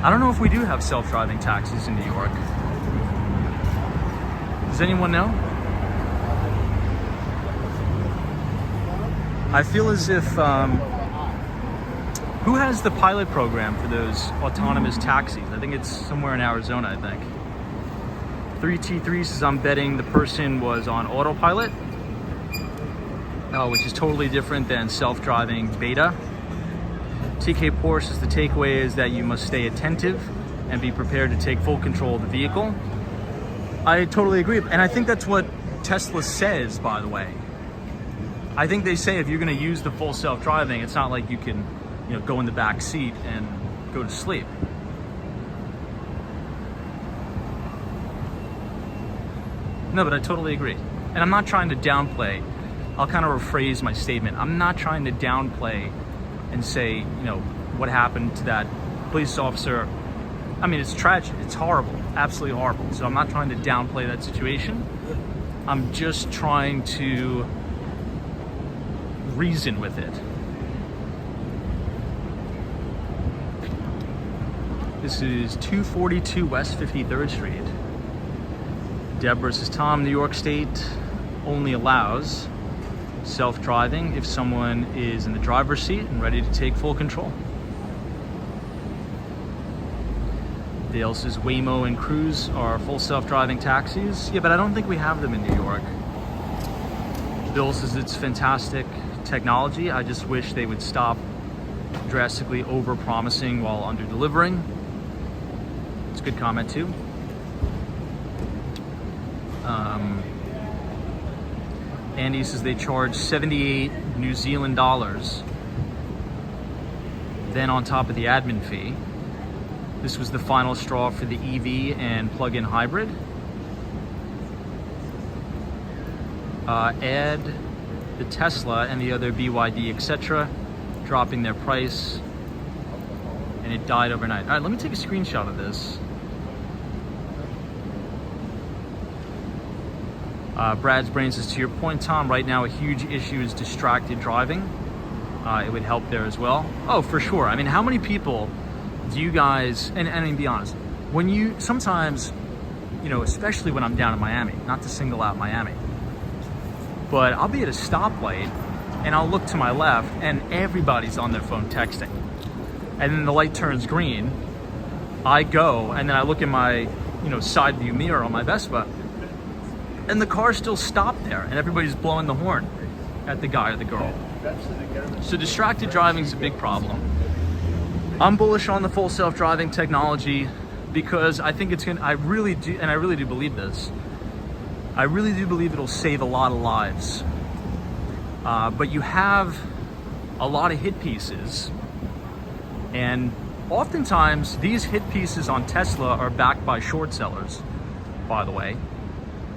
I don't know if we do have self-driving taxis in New York. Does anyone know? I feel as if, who has the pilot program for those autonomous taxis? I think it's somewhere in Arizona, I think. 3T3 says, I'm betting the person was on autopilot, which is totally different than self-driving beta. TK Porsche says the takeaway is that you must stay attentive and be prepared to take full control of the vehicle. I totally agree. And I think that's what Tesla says, by the way. I think they say if you're going to use the full self-driving, it's not like you can, you know, go in the back seat and go to sleep. No, but I totally agree. And I'm not trying to downplay. I'll kind of rephrase my statement. I'm not trying to downplay and say, you know, what happened to that police officer. I mean, it's tragic. It's horrible. Absolutely horrible. So I'm not trying to downplay that situation. I'm just trying to reason with it. This is 242 West 53rd Street. Deb versus Tom. New York State only allows self-driving if someone is in the driver's seat and ready to take full control. Dale says Waymo and Cruise are full self-driving taxis. Yeah, but I don't think we have them in New York. Bill says it's fantastic technology. I just wish they would stop drastically over-promising while under-delivering. It's a good comment too. Andy says they charge 78 New Zealand dollars, then on top of the admin fee. This was the final straw for the EV and plug-in hybrid. Add the Tesla and the other BYD, etc., dropping their price, and it died overnight. All right, let me take a screenshot of this. Brad's brain says, to your point, Tom, right now a huge issue is distracted driving. It would help there as well. Oh, for sure. I mean, how many people do you guys, and I mean, be honest, when you, sometimes, you know, especially when I'm down in Miami, not to single out Miami, but I'll be at a stoplight and I'll look to my left and everybody's on their phone texting. And then the light turns green, I go, and then I look in my, you know, side view mirror on my Vespa, and the car's still stopped there, and everybody's blowing the horn at the guy or the girl. So distracted driving is a big problem. I'm bullish on the full self-driving technology because I think it's gonna, I really do believe this. I really do believe it'll save a lot of lives. But you have a lot of hit pieces, and oftentimes these hit pieces on Tesla are backed by short sellers, by the way,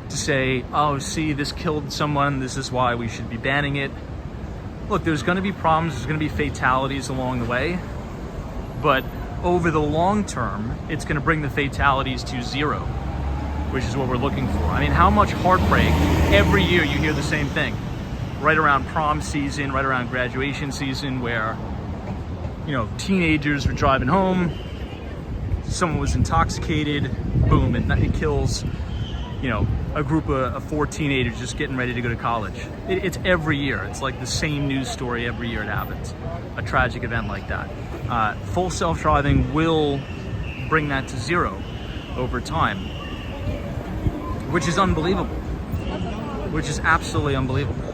to say, oh, see, this killed someone, this is why we should be banning it. Look, there's gonna be problems, there's gonna be fatalities along the way, but over the long term, it's gonna bring the fatalities to zero, which is what we're looking for. I mean, how much heartbreak, every year you hear the same thing, right around prom season, right around graduation season, where, you know, teenagers were driving home, someone was intoxicated, boom, and it kills, you know, a group of 4 teenagers just getting ready to go to college. It's every year. It's like the same news story every year it happens. A tragic event like that. Full self-driving will bring that to zero over time, which is unbelievable, which is absolutely unbelievable.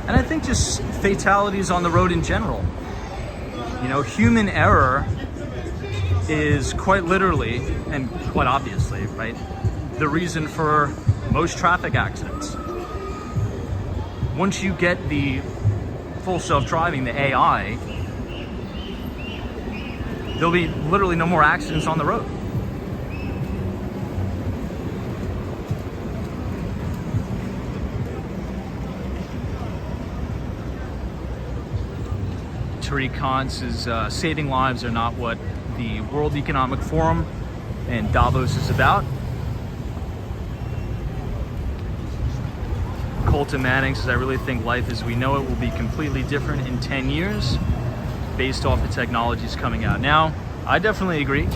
And I think just fatalities on the road in general. You know, human error is quite literally and quite obviously, right, the reason for most traffic accidents. Once you get the full self-driving, the AI, there'll be literally no more accidents on the road. Tariq Khan says, saving lives are not what the World Economic Forum and Davos is about. Colton Manning says, I really think life as we know it will be completely different in 10 years based off the technologies coming out now. I definitely agree.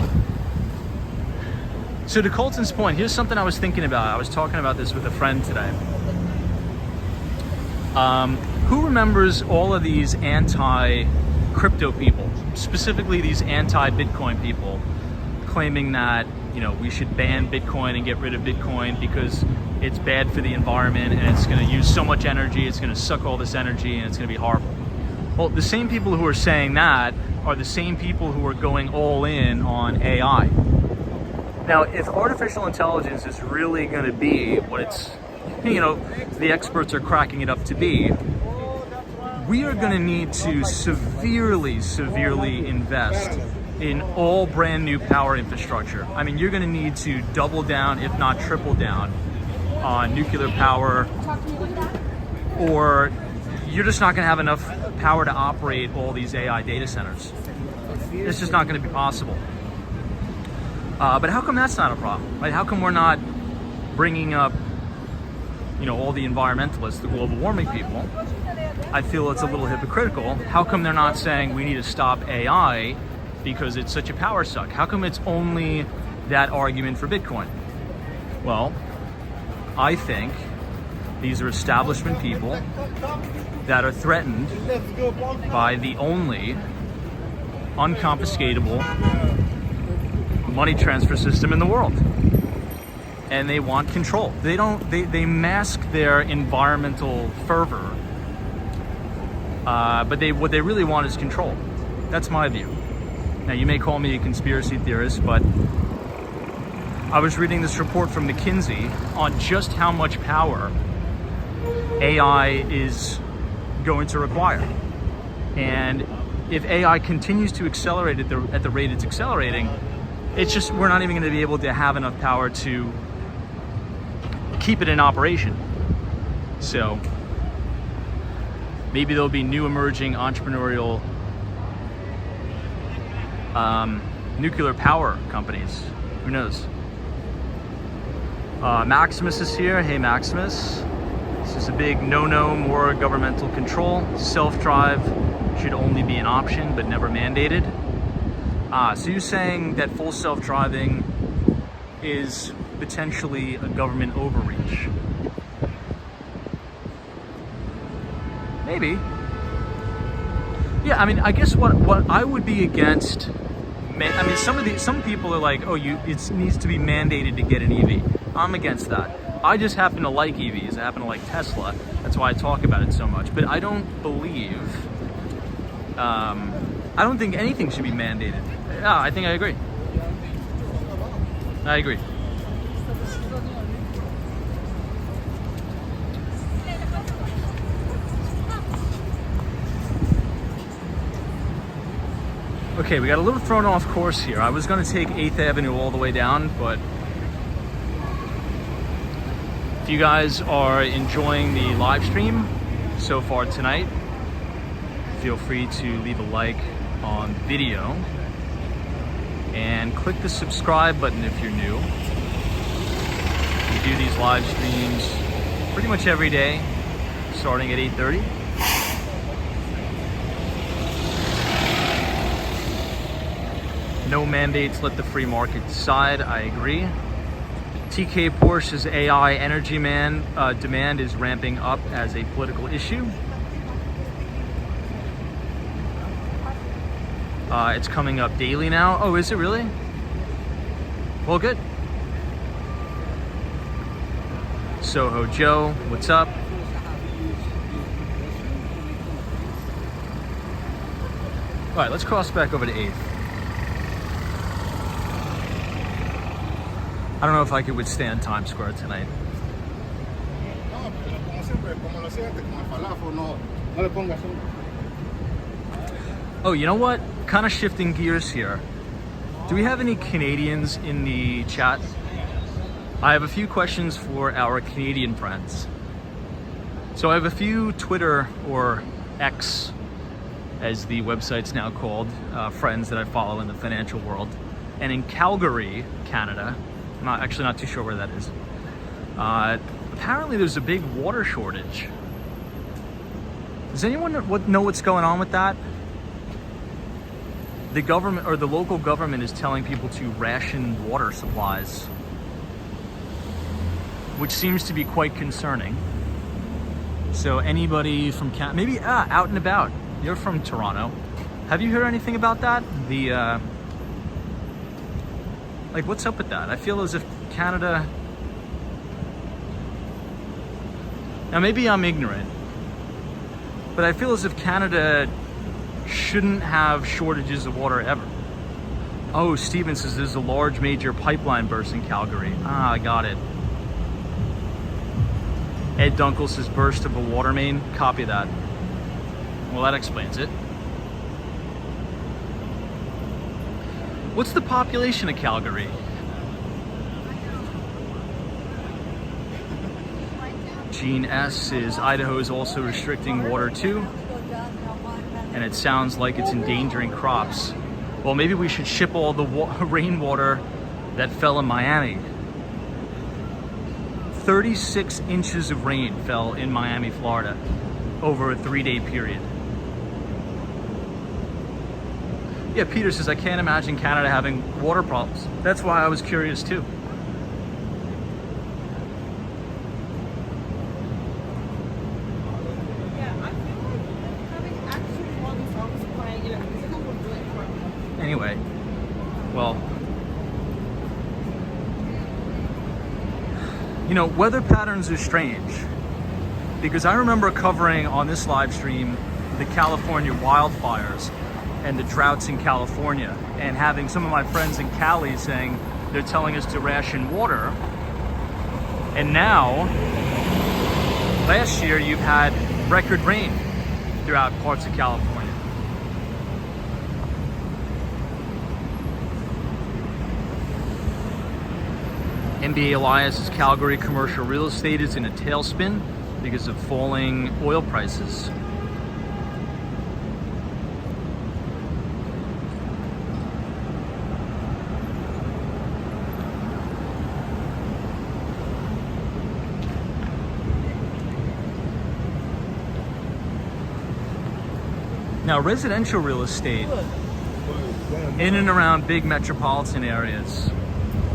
So to Colton's point, here's something I was thinking about. I was talking about this with a friend today. Who remembers all of these anti-crypto people, specifically these anti-Bitcoin people, claiming that, you know, we should ban Bitcoin and get rid of Bitcoin because it's bad for the environment and it's going to use so much energy, it's going to suck all this energy and it's going to be horrible. Well, the same people who are saying that are the same people who are going all in on AI. Now, if artificial intelligence is really going to be what it's, you know, the experts are cracking it up to be, we are going to need to severely invest in all brand new power infrastructure. I mean, you're going to need to double down, if not triple down, on nuclear power, or you're just not going to have enough power to operate all these AI data centers. It's just not going to be possible. But how come that's not a problem, right? How come we're not bringing up, you know, all the environmentalists, the global warming people? I feel it's a little hypocritical. How come they're not saying we need to stop AI because it's such a power suck? How come it's only that argument for Bitcoin? Well, I think these are establishment people that are threatened by the only unconfiscatable money transfer system in the world. And they want control. They mask their environmental fervor, but what they really want is control. That's my view. Now, you may call me a conspiracy theorist, but I was reading this report from McKinsey on just how much power AI is going to require. And if AI continues to accelerate at the rate it's accelerating, it's just, we're not even going to be able to have enough power to keep it in operation. So maybe there'll be new emerging entrepreneurial nuclear power companies. Who knows? Maximus is here. Hey, Maximus. This is a big no-no, more governmental control. Self-drive should only be an option, but never mandated. So you're saying that full self-driving is potentially a government overreach? Maybe. Yeah, I mean, I guess what I would be against, I mean, some people are like, oh, it needs to be mandated to get an EV. I'm against that. I just happen to like EVs. I happen to like Tesla. That's why I talk about it so much. But I don't think anything should be mandated. Yeah, I think I agree. I agree. Okay, we got a little thrown off course here. I was going to take 8th Avenue all the way down, but if you guys are enjoying the live stream so far tonight, feel free to leave a like on video and click the subscribe button if you're new. We do these live streams pretty much every day, starting at 8:30. No mandates, let the free market decide. I agree. TK Porsche's AI energy demand is ramping up as a political issue. It's coming up daily now. Oh, is it really? Well, good. Soho Joe, what's up? All right, let's cross back over to 8th. I don't know if I could withstand Times Square tonight. Oh, you know what? Kind of shifting gears here. Do we have any Canadians in the chat? I have a few questions for our Canadian friends. So I have a few Twitter or X, as the website's now called, friends that I follow in the financial world. And in Calgary, Canada, I'm actually not too sure where that is. Apparently there's a big water shortage. Does anyone know what's going on with that? The government or the local government is telling people to ration water supplies, which seems to be quite concerning. So anybody from maybe out and about, you're from Toronto. Have you heard anything about that? Like, what's up with that? I feel as if Canada, now maybe I'm ignorant, but I feel as if Canada shouldn't have shortages of water ever. Oh, Steven says there's a large major pipeline burst in Calgary. I got it. Ed Dunkel says burst of a water main. Copy that. Well, that explains it. What's the population of Calgary? Gene S says Idaho is also restricting water too, and it sounds like it's endangering crops. Well, maybe we should ship all the rainwater that fell in Miami. 36 inches of rain fell in Miami, Florida over a 3-day period. Yeah, Peter says, I can't imagine Canada having water problems. That's why I was curious too. Anyway, well, you know, weather patterns are strange, because I remember covering on this live stream the California wildfires and the droughts in California, and having some of my friends in Cali saying they're telling us to ration water. And now, last year you've had record rain throughout parts of California. NBA Elias's Calgary commercial real estate is in a tailspin because of falling oil prices. Now, residential real estate in and around big metropolitan areas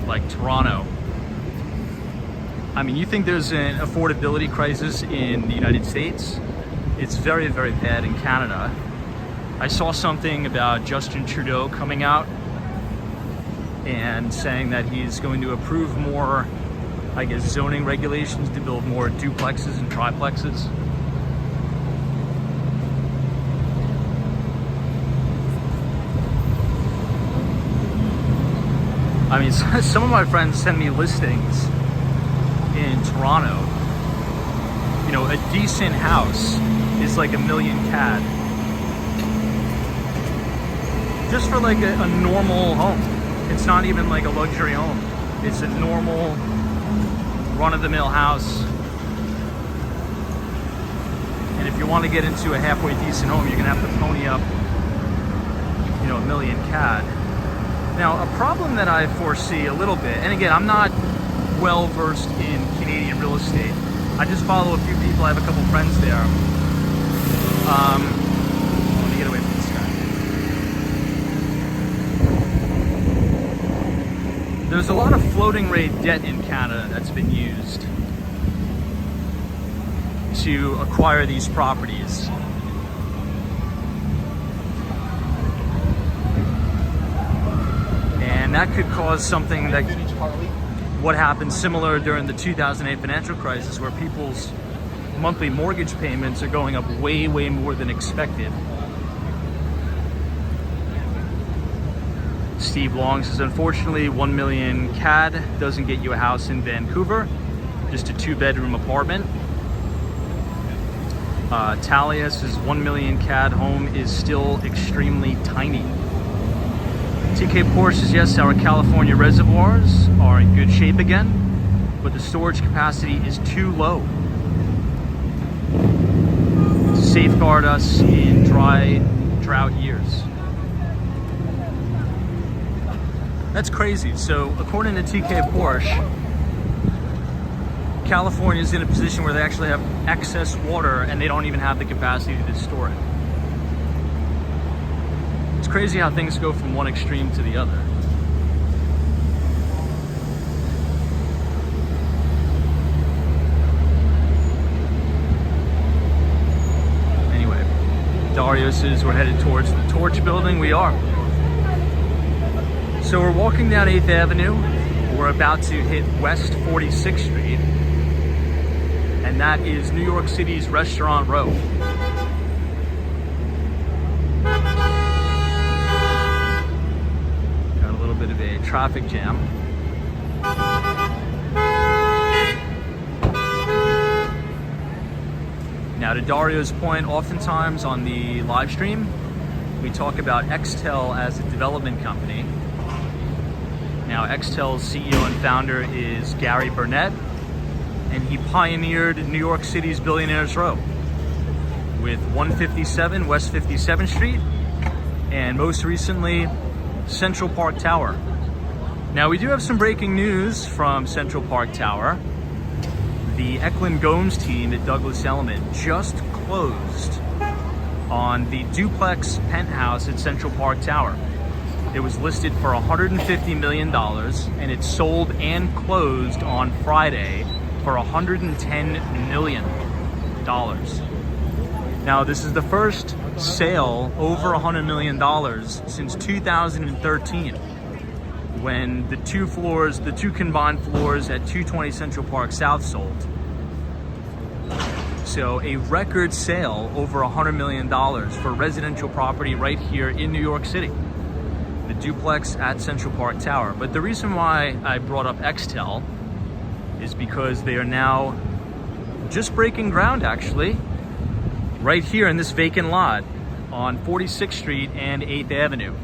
like Toronto, I mean, you think there's an affordability crisis in the United States? It's very, very bad in Canada. I saw something about Justin Trudeau coming out and saying that he's going to approve more, I guess, zoning regulations to build more duplexes and triplexes. I mean, some of my friends send me listings in Toronto. You know, a decent house is like $1 million CAD. Just for like a normal home. It's not even like a luxury home. It's a normal, run-of-the-mill house. And if you want to get into a halfway decent home, you're gonna have to pony up, you know, $1 million CAD. Now, a problem that I foresee a little bit, and again, I'm not well versed in Canadian real estate. I just follow a few people. I have a couple friends there. Let me get away from this guy. There's a lot of floating rate debt in Canada that's been used to acquire these properties. And that could cause something that what happened similar during the 2008 financial crisis, where people's monthly mortgage payments are going up way, way more than expected. Steve Long says, unfortunately, 1 million CAD doesn't get you a house in Vancouver, just a 2-bedroom apartment. Talia says 1 million CAD home is still extremely tiny. TK Porsche says, yes, our California reservoirs are in good shape again, but the storage capacity is too low to safeguard us in drought years. That's crazy. So according to TK Porsche, California is in a position where they actually have excess water and they don't even have the capacity to store it. It's crazy how things go from one extreme to the other. Anyway, Dario says we're headed towards the Torch building. We are. So we're walking down 8th Avenue. We're about to hit West 46th Street. And that is New York City's Restaurant Row. Bit of a traffic jam. Now, to Dario's point, oftentimes on the live stream, we talk about Xtel as a development company. Now, Xtel's CEO and founder is Gary Burnett, and he pioneered New York City's Billionaires Row with 157 West 57th Street, and most recently, Central Park Tower. Now, we do have some breaking news from Central Park Tower. The Eklund Gomes team at Douglas Elliman just closed on the duplex penthouse at Central Park Tower. It was listed for $150 million and it sold and closed on Friday for $110 million. Now, this is the first sale over $100 million since 2013, when the two combined floors at 220 Central Park South sold. So a record sale over $100 million for residential property right here in New York City, the duplex at Central Park Tower. But the reason why I brought up Xtel is because they are now just breaking ground, actually, right here in this vacant lot on 46th Street and 8th Avenue.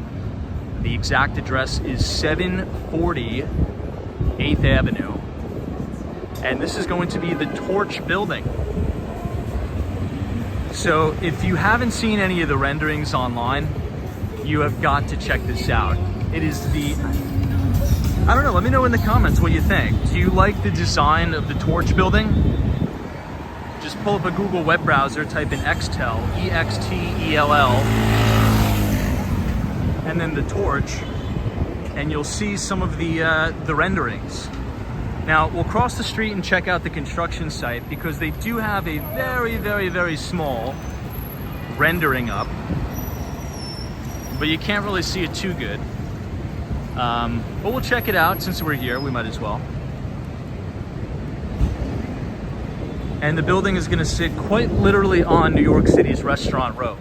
The exact address is 740 8th Avenue. And this is going to be the Torch building. So if you haven't seen any of the renderings online, you have got to check this out. It is I don't know, let me know in the comments what you think. Do you like the design of the Torch building? Just pull up a Google web browser, type in Xtell, E-X-T-E-L-L, and then the torch, and you'll see some of the renderings. Now, we'll cross the street and check out the construction site because they do have a very, very, very small rendering up, but you can't really see it too good. But we'll check it out since we're here, we might as well. And the building is gonna sit quite literally on New York City's Restaurant Row.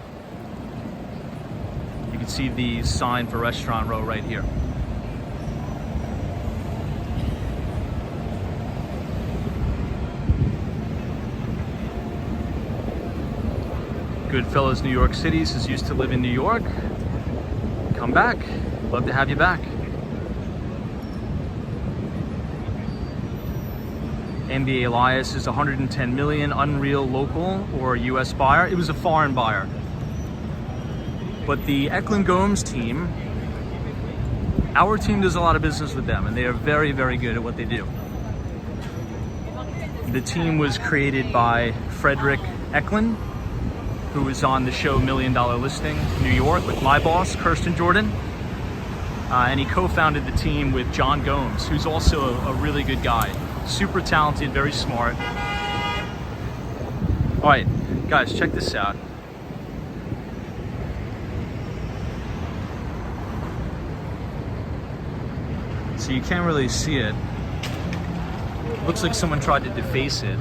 You can see the sign for Restaurant Row right here. Goodfellas New York City says used to live in New York. Come back, love to have you back. NBA Elias is 110 million, Unreal local or US buyer. It was a foreign buyer. But the Eklund Gomes team, our team does a lot of business with them and they are very, very good at what they do. The team was created by Frederick Eklund, who was on the show $1 Million Listing New York with my boss, Kirsten Jordan. And he co-founded the team with John Gomes, who's also a really good guy. Super talented, very smart. All right, guys, check this out. So you can't really see it. Looks like someone tried to deface it,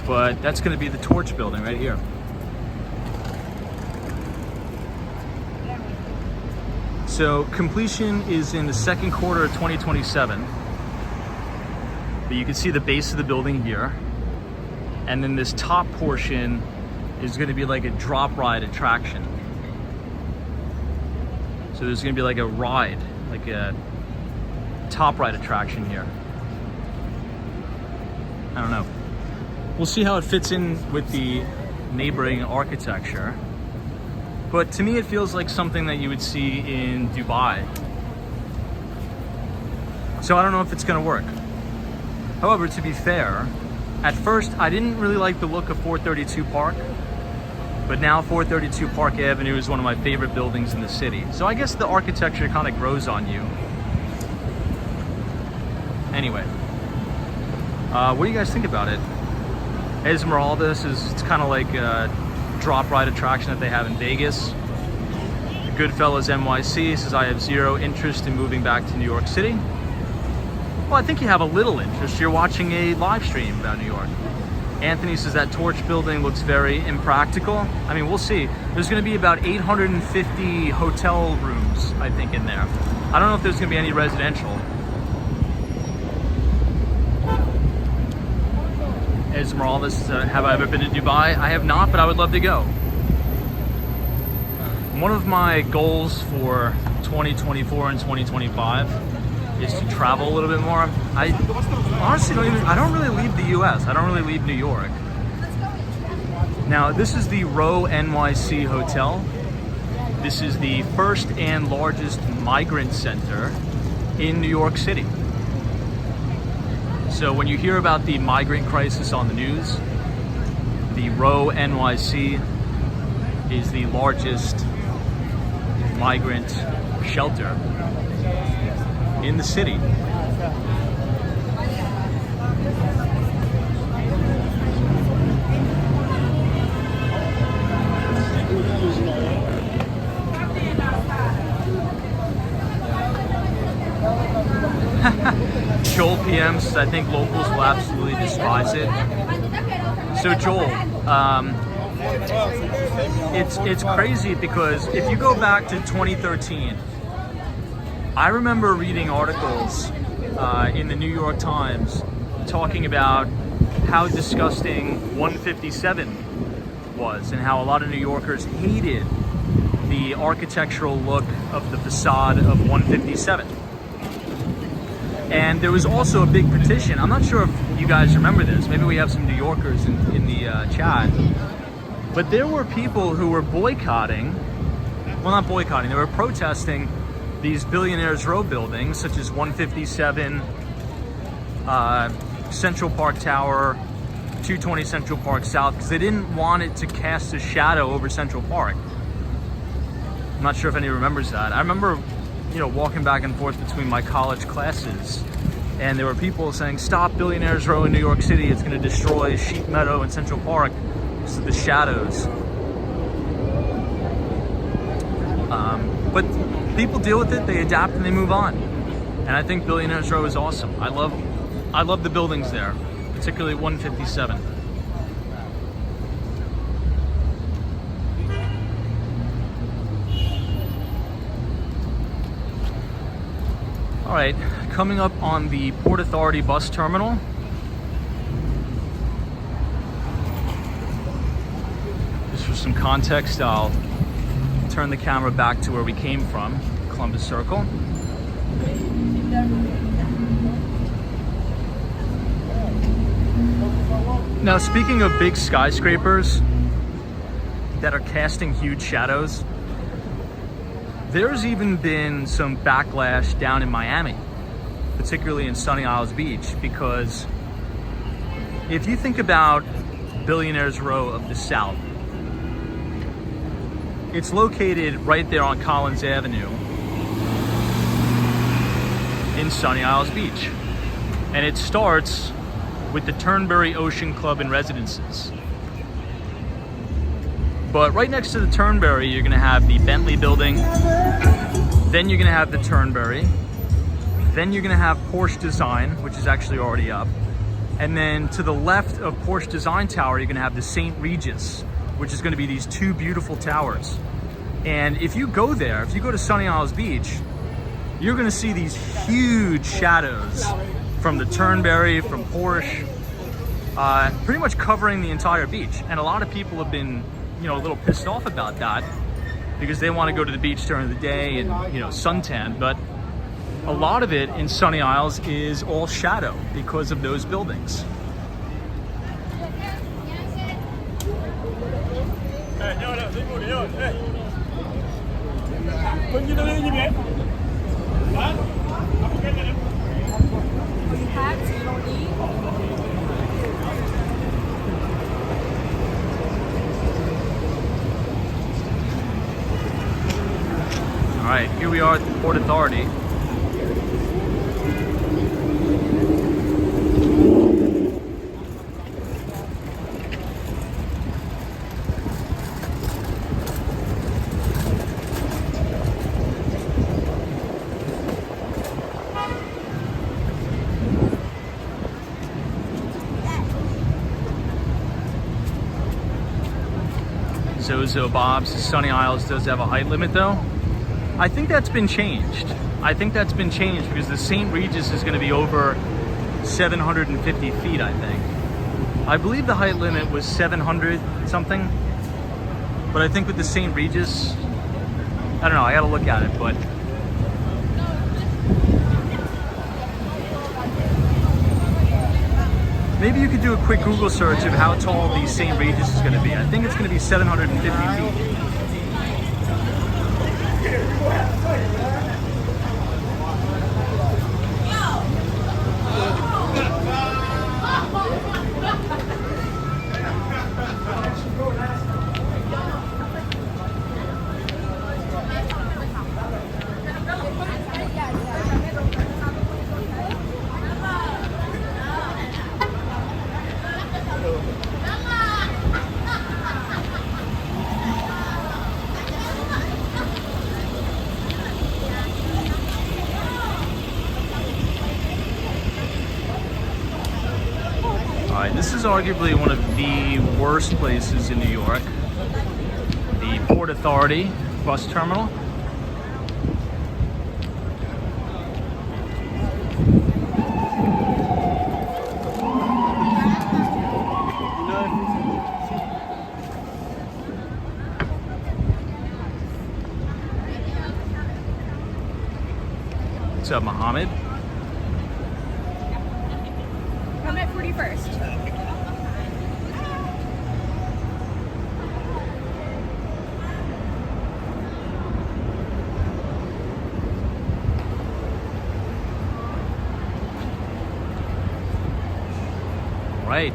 but that's gonna be the Torch building right here. So completion is in the second quarter of 2027. But you can see the base of the building here. And then this top portion is gonna be like a drop ride attraction. So there's gonna be like a ride, like a top ride attraction here. I don't know. We'll see how it fits in with the neighboring architecture. But to me, it feels like something that you would see in Dubai. So I don't know if it's gonna work. However, to be fair, at first I didn't really like the look of 432 Park, but now 432 Park Avenue is one of my favorite buildings in the city. So I guess the architecture kind of grows on you. Anyway, what do you guys think about it? Esmeralda it's kind of like a drop ride attraction that they have in Vegas. Goodfellas NYC says I have zero interest in moving back to New York City. Well, I think you have a little interest. You're watching a live stream about New York. Anthony says that Torch building looks very impractical. I mean, we'll see. There's gonna be about 850 hotel rooms, I think, in there. I don't know if there's gonna be any residential. Esmeralda says, have I ever been to Dubai? I have not, but I would love to go. One of my goals for 2024 and 2025 is to travel a little bit more. I honestly don't really leave the US. I don't really leave New York. Now, this is the Row NYC Hotel. This is the first and largest migrant center in New York City. So when you hear about the migrant crisis on the news, the Row NYC is the largest migrant shelter in the city. Joel PM says, I think locals will absolutely despise it. So Joel, it's crazy because if you go back to 2013, I remember reading articles in the New York Times talking about how disgusting 157 was and how a lot of New Yorkers hated the architectural look of the facade of 157. And there was also a big petition. I'm not sure if you guys remember this. Maybe we have some New Yorkers in the chat. But there were people who were boycotting, well, not boycotting, they were protesting these Billionaires Row buildings, such as 157, Central Park Tower, 220 Central Park South because they didn't want it to cast a shadow over Central Park. I'm not sure if anyone remembers that. I remember, you know, walking back and forth between my college classes, and there were people saying, stop Billionaires Row in New York City, it's going to destroy Sheep Meadow and Central Park because of the shadows. But people deal with it, they adapt and they move on. And I think Billionaires Row is awesome. I love the buildings there, particularly 157. All right, coming up on the Port Authority bus terminal. Just for some context, I'll turn the camera back to where we came from, Columbus Circle. Now, speaking of big skyscrapers that are casting huge shadows, there's even been some backlash down in Miami, particularly in Sunny Isles Beach, because if you think about Billionaires Row of the South, it's located right there on Collins Avenue in Sunny Isles Beach. And it starts with the Turnberry Ocean Club and Residences. But right next to the Turnberry, you're gonna have the Bentley building, then you're gonna have the Turnberry, then you're gonna have Porsche Design, which is actually already up. And then to the left of Porsche Design Tower, you're gonna have the St. Regis, which is gonna be these two beautiful towers. And if you go there, if you go to Sunny Isles Beach, you're gonna see these huge shadows from the Turnberry, from Porsche, pretty much covering the entire beach. And a lot of people have been, you know, a little pissed off about that because they want to go to the beach during the day and, you know, suntan. But a lot of it in Sunny Isles is all shadow because of those buildings. All right, here we are at the Port Authority. Zozo Bob's Sunny Isles does have a height limit though. I think that's been changed. I think that's been changed because the St. Regis is going to be over 750 feet, I think. I believe the height limit was 700 something, but I think with the St. Regis, I don't know, I gotta look at it, but maybe you could do a quick Google search of how tall the St. Regis is going to be. I think it's going to be 750 feet. This is arguably one of the worst places in New York, the Port Authority bus terminal. What's up, Mohammed? Come at 41st. Right.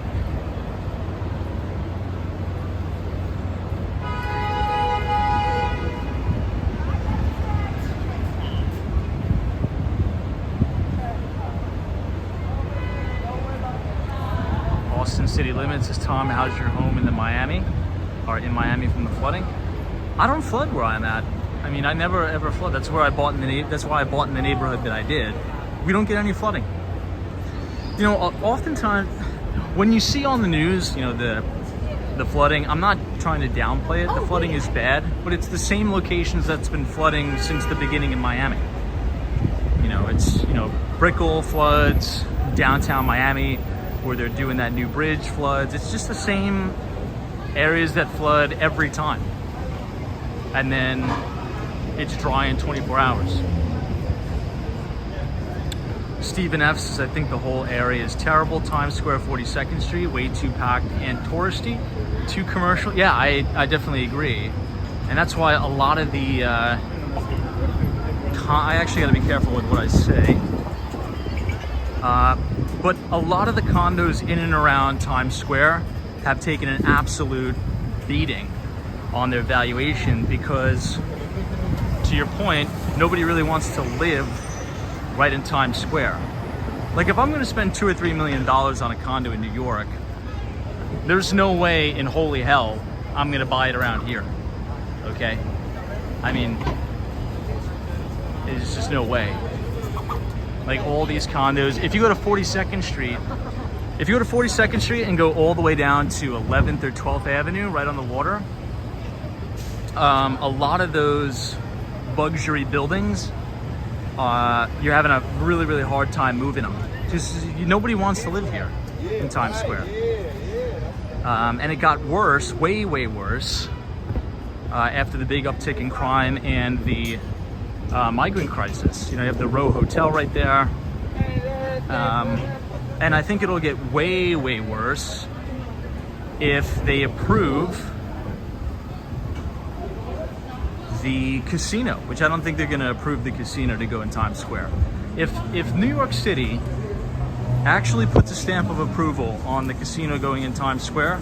city limits. Says Tom, how's your home in Miami from the flooding? I don't flood where I'm at. I mean, I never ever flood. That's where I bought that's why I bought in the neighborhood that I did. We don't get any flooding. You know, oftentimes when you see on the news, you know, the flooding, I'm not trying to downplay it. The flooding is bad, but it's the same locations that's been flooding since the beginning in Miami. You know, it's, you know, Brickell floods, downtown Miami, where they're doing that new bridge floods. It's just the same areas that flood every time. And then it's dry in 24 hours. Stephen F says, I think the whole area is terrible. Times Square, 42nd Street, way too packed and touristy, too commercial. Yeah, I definitely agree. And that's why a lot of the, I actually gotta be careful with what I say. But a lot of the condos in and around Times Square have taken an absolute beating on their valuation because, to your point, nobody really wants to live right in Times Square. Like, if I'm going to spend $2 or $3 million on a condo in New York, there's no way in holy hell I'm going to buy it around here. Okay? I mean, there's just no way. Like, all these condos, if you go to 42nd Street and go all the way down to 11th or 12th Avenue, right on the water, a lot of those luxury buildings, you're having a really, really hard time moving them. Just nobody wants to live here in Times Square. And it got worse, way, way worse, after the big uptick in crime and the migrant crisis. You know, you have the Row Hotel right there. And I think it'll get way, way worse if they approve the casino, which I don't think they're going to approve the casino to go in Times Square. If New York City actually puts a stamp of approval on the casino going in Times Square,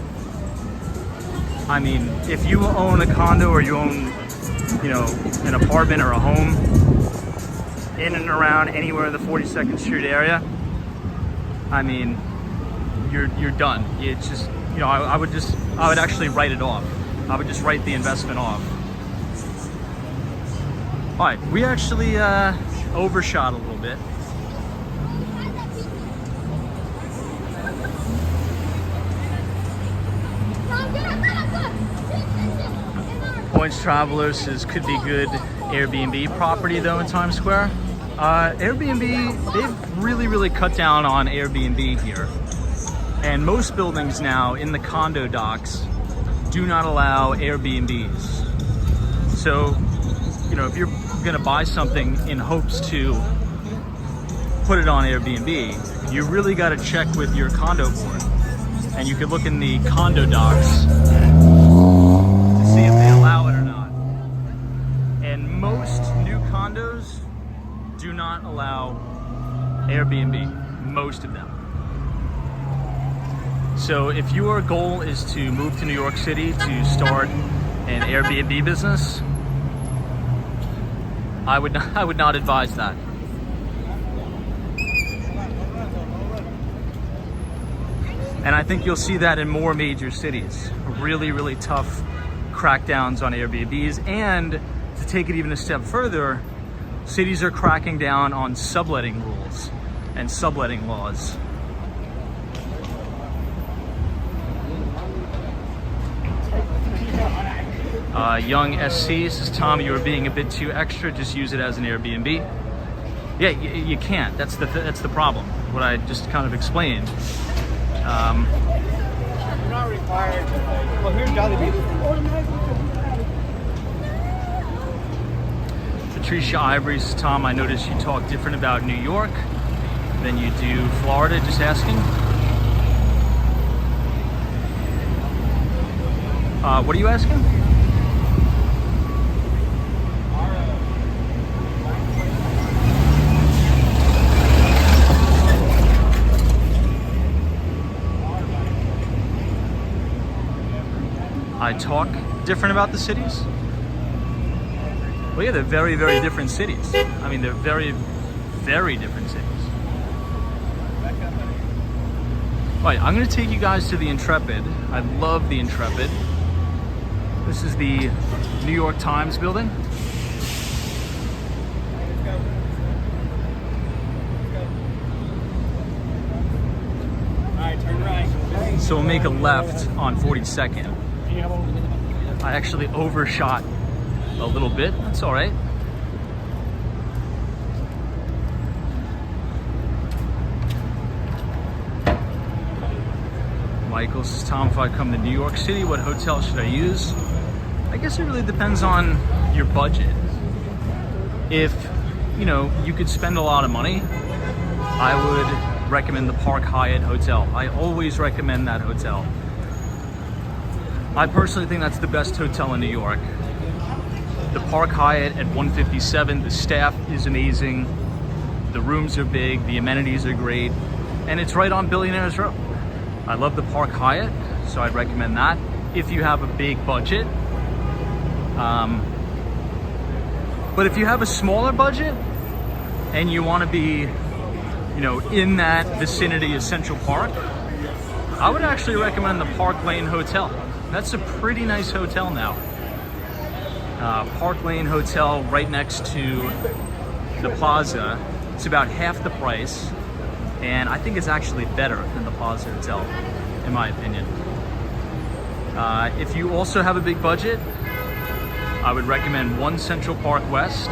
I mean, if you own a condo or you own, you know, an apartment or a home in and around anywhere in the 42nd Street area, I mean, you're done. It's just, you know, I would actually write it off. I would just write the investment off. All right, we actually overshot a little bit. Points Traveler says could be good Airbnb property though in Times Square. Airbnb, they've really, really cut down on Airbnb here. And most buildings now in the condo docks do not allow Airbnbs. So, you know, if you're gonna buy something in hopes to put it on Airbnb, you really gotta check with your condo board. And you could look in the condo docs to see if they allow it or not. And most new condos do not allow Airbnb, most of them. So if your goal is to move to New York City to start an Airbnb business, I would not advise that. And I think you'll see that in more major cities. Really, really tough crackdowns on Airbnbs. And to take it even a step further, cities are cracking down on subletting rules and subletting laws. Young SC says, Tom, you are being a bit too extra. Just use it as an Airbnb. Yeah, you can't. That's the problem. What I just kind of explained. You're not required. Well, here's gotta be. Patricia Ivory says, Tom, I noticed you talk different about New York than you do Florida. Just asking. What are you asking? I talk different about the cities? Well, yeah, they're very, very different cities. I mean, they're very, very different cities. All right, I'm gonna take you guys to the Intrepid. I love the Intrepid. This is the New York Times building. All right, turn right. So we'll make a left on 42nd. I actually overshot a little bit. That's all right. Michael says, Tom, if I come to New York City, what hotel should I use? I guess it really depends on your budget. If, you know, you could spend a lot of money, I would recommend the Park Hyatt Hotel. I always recommend that hotel. I personally think that's the best hotel in New York. The Park Hyatt at 157, the staff is amazing, the rooms are big, the amenities are great, and it's right on Billionaires Row. I love the Park Hyatt, so I'd recommend that if you have a big budget. But if you have a smaller budget and you want to be, you know, in that vicinity of Central Park, I would actually recommend the Park Lane Hotel. That's a pretty nice hotel now. Park Lane Hotel right next to the Plaza. It's about half the price, and I think it's actually better than the Plaza Hotel, in my opinion. If you also have a big budget, I would recommend One Central Park West,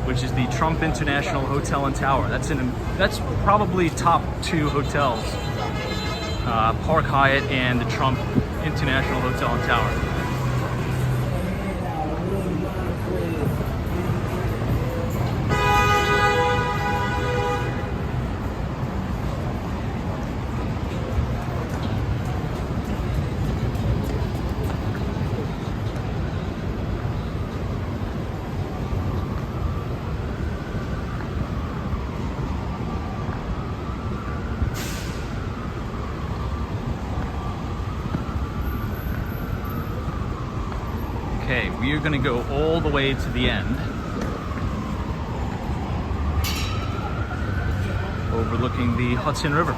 which is the Trump International Hotel and Tower. That's probably top 2 hotels. Park Hyatt and the Trump International Hotel and Tower. Okay, we are going to go all the way to the end, overlooking the Hudson River.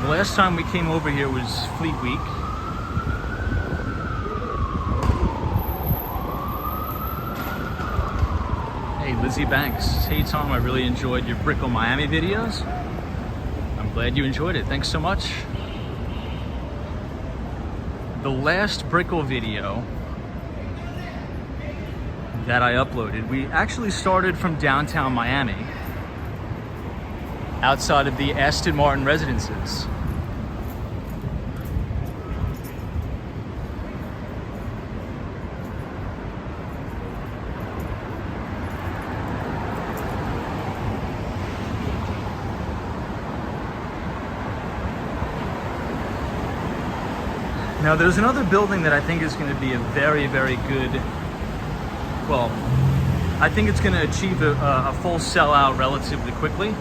The last time we came over here was Fleet Week. Hey, Lizzie Banks. Hey, Tom, I really enjoyed your Brickell Miami videos. I'm glad you enjoyed it. Thanks so much. The last Brickell video that I uploaded, we actually started from downtown Miami, outside of the Aston Martin residences. Now there's another building that I think is going to be a very, very good, well, I think it's going to achieve a full sellout relatively quickly.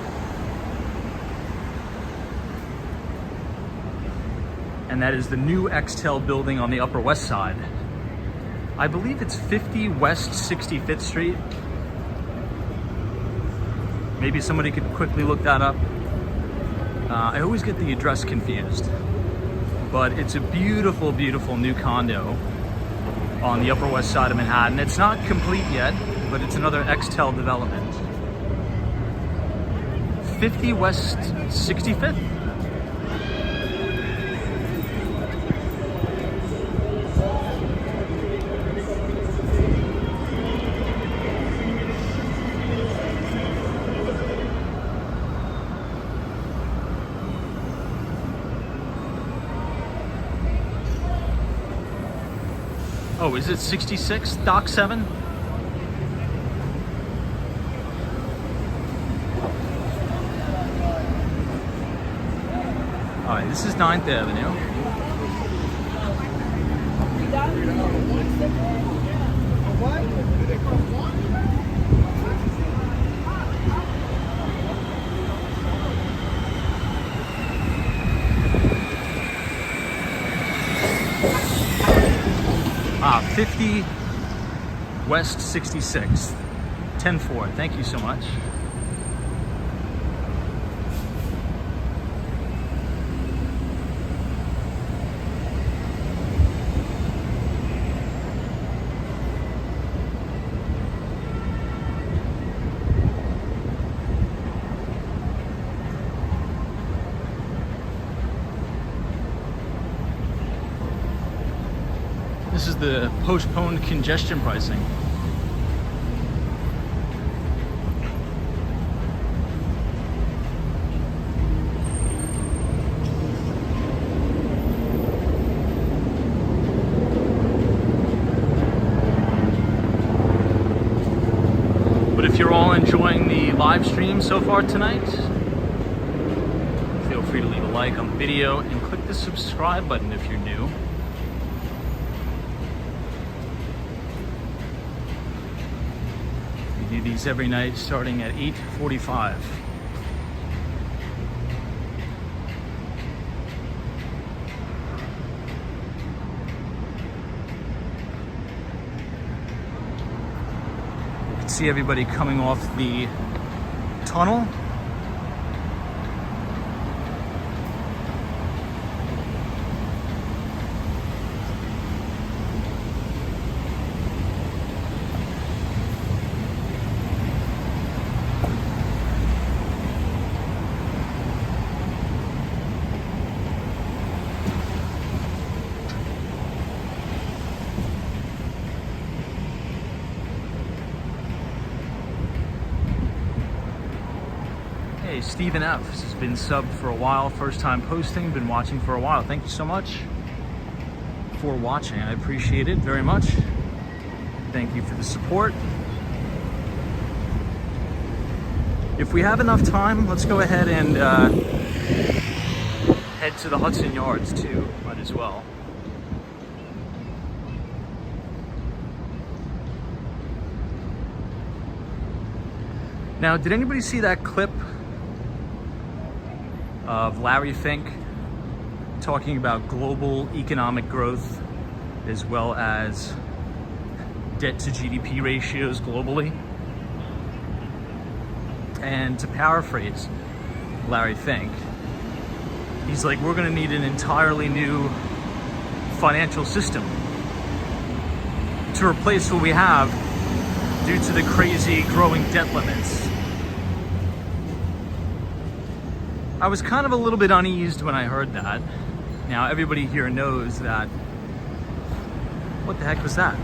And that is the new Extel building on the Upper West Side. I believe it's 50 West 65th Street. Maybe somebody could quickly look that up. I always get the address confused. But it's a beautiful, beautiful new condo on the Upper West Side of Manhattan. It's not complete yet, but it's another Extel development. 50 West 65th? Oh, is it 66, Dock 7? All right, this is 9th Avenue. Ah, 50 West 66th, 10-4. Thank you so much. this is the postponed congestion pricing. But if you're all enjoying the live stream so far tonight, feel free to leave a like on the video and click the subscribe button if you're new. We do these every night starting at 8:45. You can see everybody coming off the tunnel. Hey, Stephen F. This has been subbed for a while, first time posting, been watching for a while. Thank you so much for watching. I appreciate it very much. Thank you for the support. If we have enough time, let's go ahead and head to the Hudson Yards too, might as well. Now, did anybody see that clip of Larry Fink talking about global economic growth as well as debt to GDP ratios globally? And to paraphrase Larry Fink, he's like, we're gonna need an entirely new financial system to replace what we have due to the crazy growing debt limits. I was kind of a little bit uneased when I heard that. Now everybody here knows that. What the heck was that?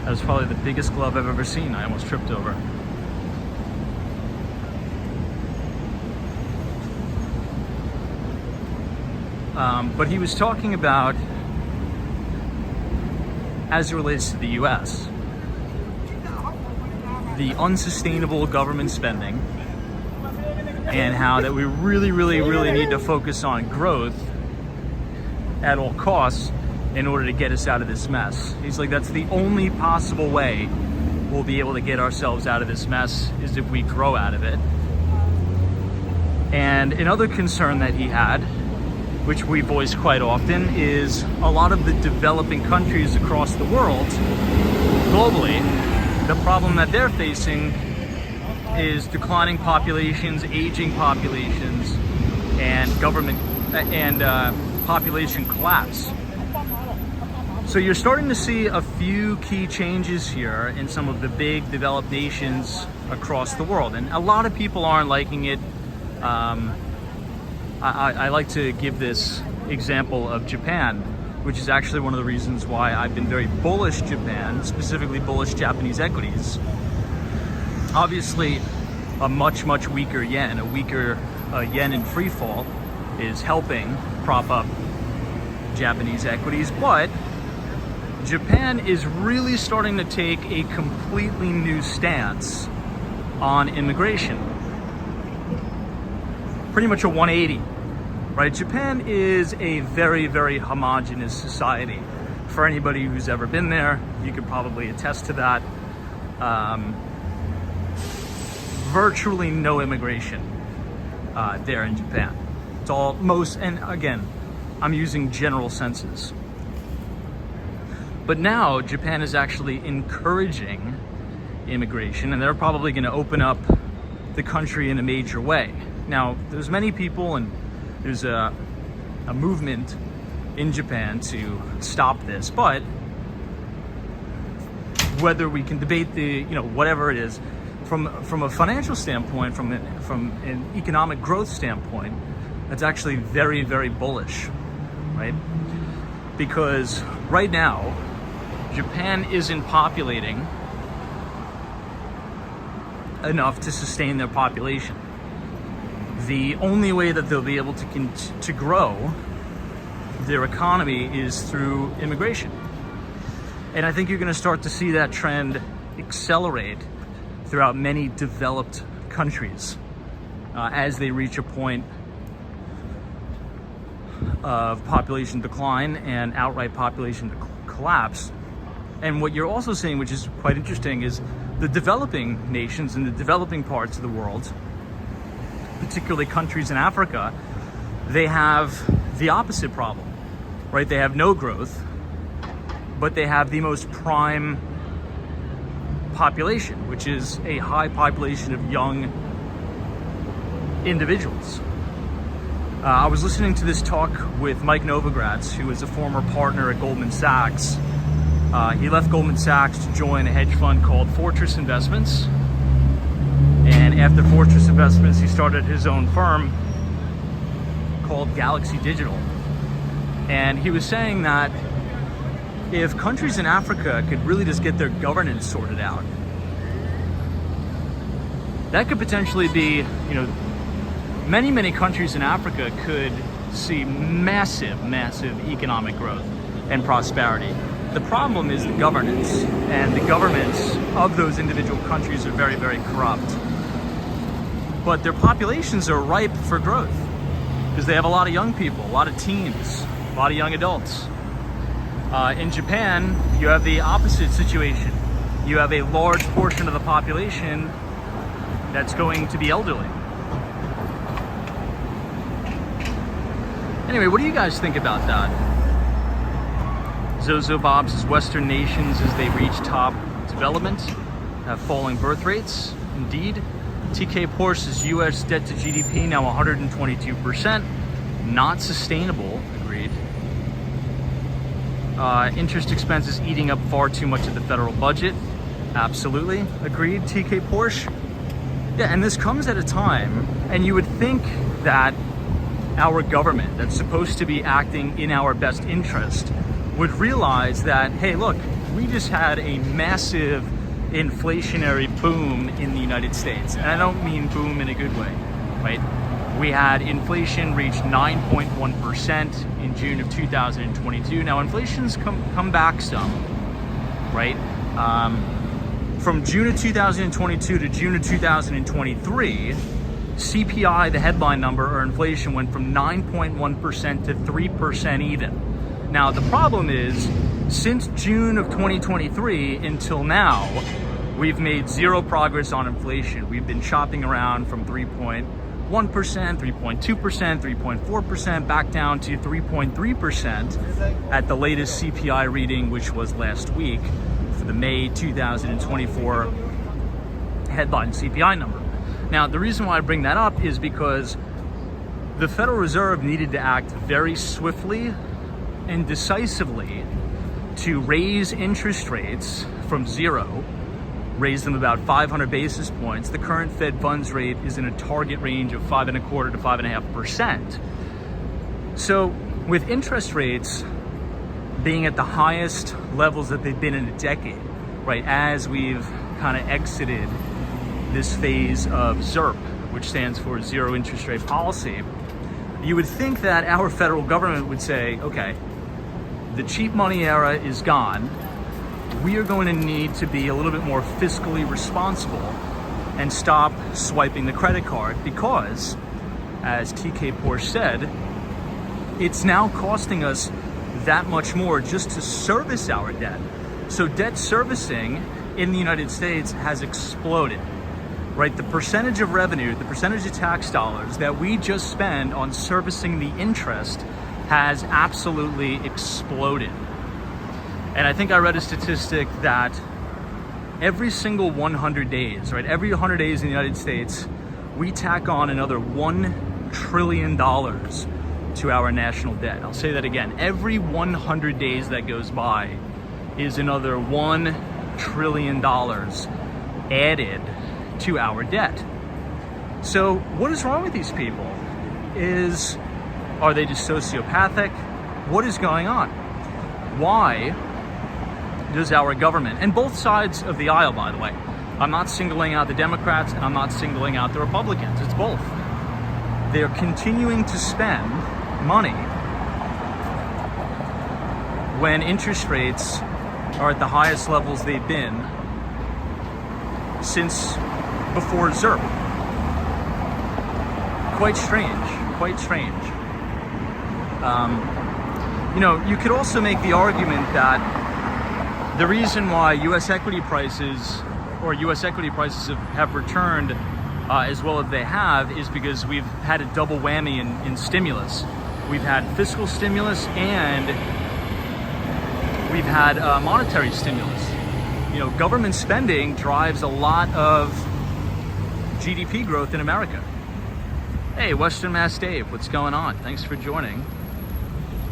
That was probably the biggest glove I've ever seen. I almost tripped over. But he was talking about, as it relates to the US, the unsustainable government spending and how that we really need to focus on growth at all costs in order to get us out of this mess. He's like, that's the only possible way we'll be able to get ourselves out of this mess is if we grow out of it. And another concern that he had, which we voice quite often, is a lot of the developing countries across the world, globally, the problem that they're facing is declining populations, aging populations, and government and population collapse. So you're starting to see a few key changes here in some of the big developed nations across the world, and a lot of people aren't liking it. I like to give this example of Japan, which is actually one of the reasons why I've been very bullish Japan, specifically bullish Japanese equities. Obviously, a much weaker yen, a weaker yen in free fall is helping prop up Japanese equities, but Japan is really starting to take a completely new stance on immigration. Pretty much a 180, right? Japan is a very homogenous society. For anybody who's ever been there, you could probably attest to that. Virtually no immigration there in Japan. It's all and again, I'm using general senses. But now Japan is actually encouraging immigration, and they're probably going to open up the country in a major way. Now, there's many people, and there's a movement in Japan to stop this, but whether we can debate the, whatever it is, from a financial standpoint, from an economic growth standpoint, that's actually very, very bullish, right? Because right now, Japan isn't populating enough to sustain their population. The only way that they'll be able to grow their economy is through immigration. And I think you're going to start to see that trend accelerate throughout many developed countries as they reach a point of population decline and outright population collapse. And what you're also seeing, which is quite interesting, is the developing nations in the developing parts of the world, particularly countries in Africa, they have the opposite problem, right? They have no growth, but they have the most prime population, which is a high population of young individuals. I was listening to this talk with Mike Novogratz, who is a former partner at Goldman Sachs. He left Goldman Sachs to join a hedge fund called Fortress Investments. And after Fortress Investments, he started his own firm called Galaxy Digital. And he was saying that if countries in Africa could really just get their governance sorted out, that could potentially be, many countries in Africa could see massive economic growth and prosperity. The problem is the governance, and the governments of those individual countries are very, very corrupt. But their populations are ripe for growth because they have a lot of young people, a lot of teens, a lot of young adults. In Japan, you have the opposite situation. You have a large portion of the population that's going to be elderly. Anyway, what do you guys think about that? Zozo Bob says Western nations, as they reach top development, have falling birth rates. Indeed. TK Porsche says US debt to GDP now 122%. Not sustainable. Agreed. Interest expenses eating up far too much of the federal budget. Absolutely. Agreed. TK Porsche. Yeah, and this comes at a time, and you would think that our government, that's supposed to be acting in our best interest, would realize that, hey, look, we just had a massive inflationary boom in the United States. And I don't mean boom in a good way, right? We had inflation reach 9.1% in June of 2022. Now, inflation's come back some, right? From June of 2022 to June of 2023, CPI, the headline number, or inflation, went from 9.1% to 3% even. Now, the problem is, since June of 2023 until now, we've made zero progress on inflation. We've been chopping around from 3.1%, 3.2%, 3.4%, back down to 3.3% at the latest CPI reading, which was last week for the May 2024 headline CPI number. Now, the reason why I bring that up is because the Federal Reserve needed to act very swiftly and decisively to raise interest rates from zero, raise them about 500 basis points. The current Fed funds rate is in a target range of 5.25% to 5.5%. So with interest rates being at the highest levels that they've been in a decade, right, as we've kind of exited this phase of ZIRP, which stands for zero interest rate policy, you would think that our federal government would say, okay, the cheap money era is gone. We are going to need to be a little bit more fiscally responsible and stop swiping the credit card because, as TK Porsche said, it's now costing us that much more just to service our debt. So debt servicing in the United States has exploded, right? The percentage of revenue, the percentage of tax dollars that we just spend on servicing the interest has absolutely exploded. And I think I read a statistic that every single 100 days, right? Every 100 days in the United States, we tack on another $1 trillion to our national debt. I'll say that again. Every 100 days that goes by is another $1 trillion added to our debt. So what is wrong with these people? Are they just sociopathic? What is going on? Why does our government, and both sides of the aisle, by the way, I'm not singling out the Democrats and I'm not singling out the Republicans, it's both. They're continuing to spend money when interest rates are at the highest levels they've been since before ZIRP. Quite strange, quite strange. You could also make the argument that the reason why U.S. equity prices have returned as well as they have is because we've had a double whammy in stimulus. We've had fiscal stimulus and we've had monetary stimulus. Government spending drives a lot of GDP growth in America. Hey, Western Mass Dave, what's going on? Thanks for joining.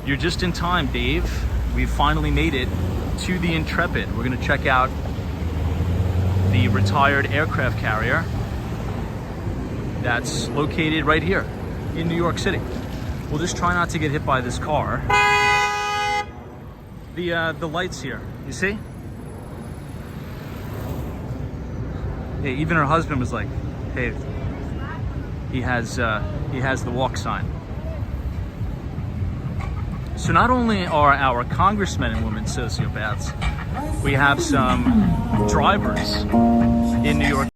You're just in time, Dave. We've finally made it to the Intrepid. We're gonna check out the retired aircraft carrier that's located right here in New York City. We'll just try not to get hit by this car. The lights here, you see? Hey, even her husband was like, hey, he has the walk sign. So not only are our congressmen and women sociopaths, we have some drivers in New York.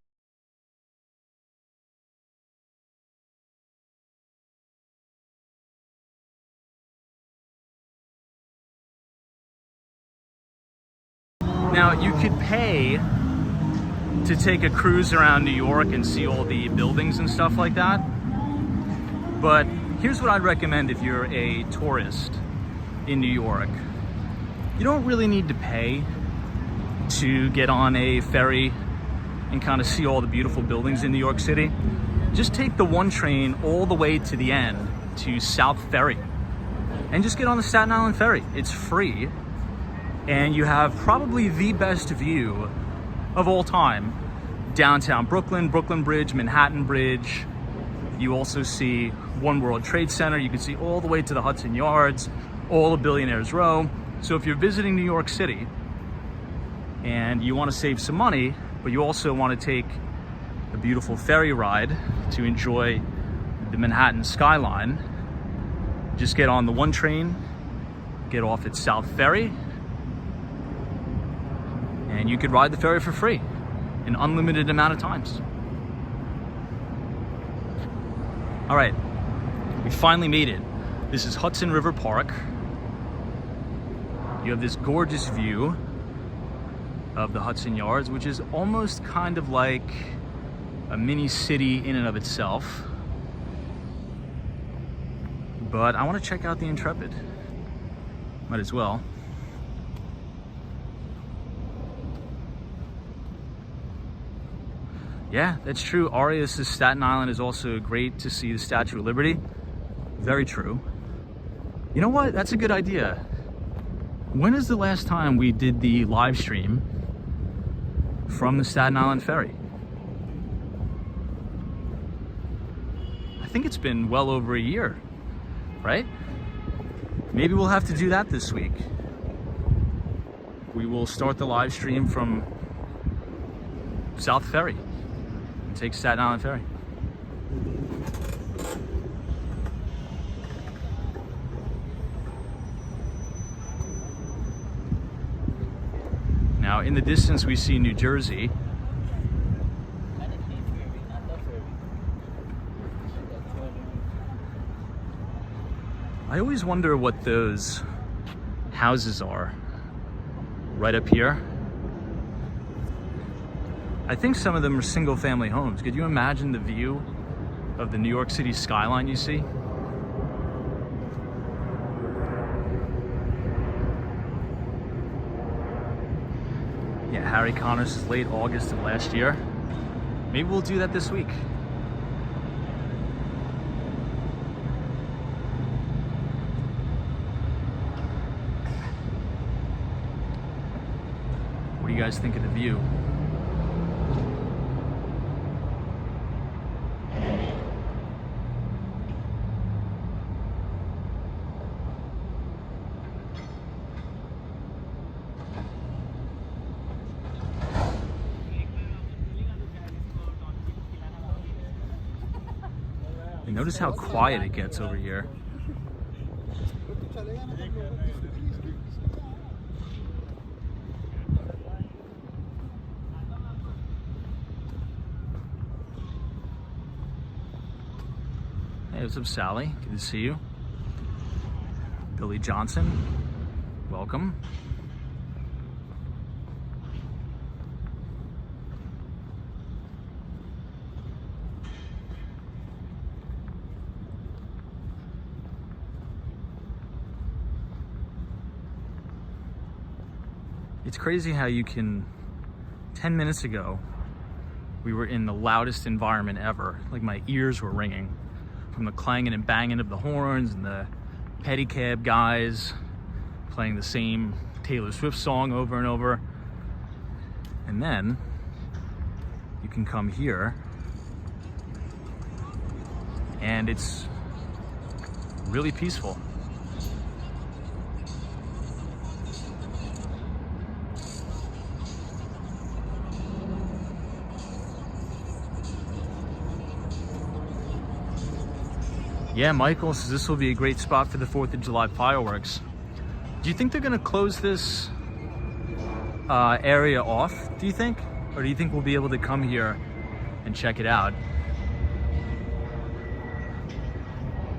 Now, you could pay to take a cruise around New York and see all the buildings and stuff like that. But here's what I'd recommend if you're a tourist in New York. You don't really need to pay to get on a ferry and kind of see all the beautiful buildings in New York City. Just take the one train all the way to the end to South Ferry and just get on the Staten Island ferry. It's free and you have probably the best view of all time. Downtown Brooklyn, Brooklyn Bridge, Manhattan Bridge. You also see One World Trade Center. You can see all the way to the Hudson Yards, all of Billionaires Row. So if you're visiting New York City and you want to save some money, but you also want to take a beautiful ferry ride to enjoy the Manhattan skyline, just get on the one train, get off at South Ferry, and you could ride the ferry for free an unlimited amount of times. All right, we finally made it. This is Hudson River Park. You have this gorgeous view of the Hudson Yards, which is almost kind of like a mini city in and of itself. But I want to check out the Intrepid. Might as well. Yeah, that's true. Arias' Staten Island is also great to see the Statue of Liberty. Very true. You know what? That's a good idea. When is the last time we did the live stream from the Staten Island ferry? I think it's been well over a year, right? Maybe we'll have to do that this week. We will start the live stream from South Ferry. Take Staten Island Ferry. Now, in the distance, we see New Jersey. I always wonder what those houses are right up here. I think some of them are single family homes. Could you imagine the view of the New York City skyline you see? Yeah, Harry Connors is late August of last year. Maybe we'll do that this week. What do you guys think of the view? And notice how quiet it gets over here. Hey, what's up, Sally? Good to see you. Billy Johnson, welcome. It's crazy how you can, 10 minutes ago, we were in the loudest environment ever. Like my ears were ringing from the clanging and banging of the horns and the pedicab guys playing the same Taylor Swift song over and over. And then you can come here and it's really peaceful. Yeah, Michael says this will be a great spot for the 4th of July fireworks. Do you think they're gonna close this area off, do you think? Or do you think we'll be able to come here and check it out?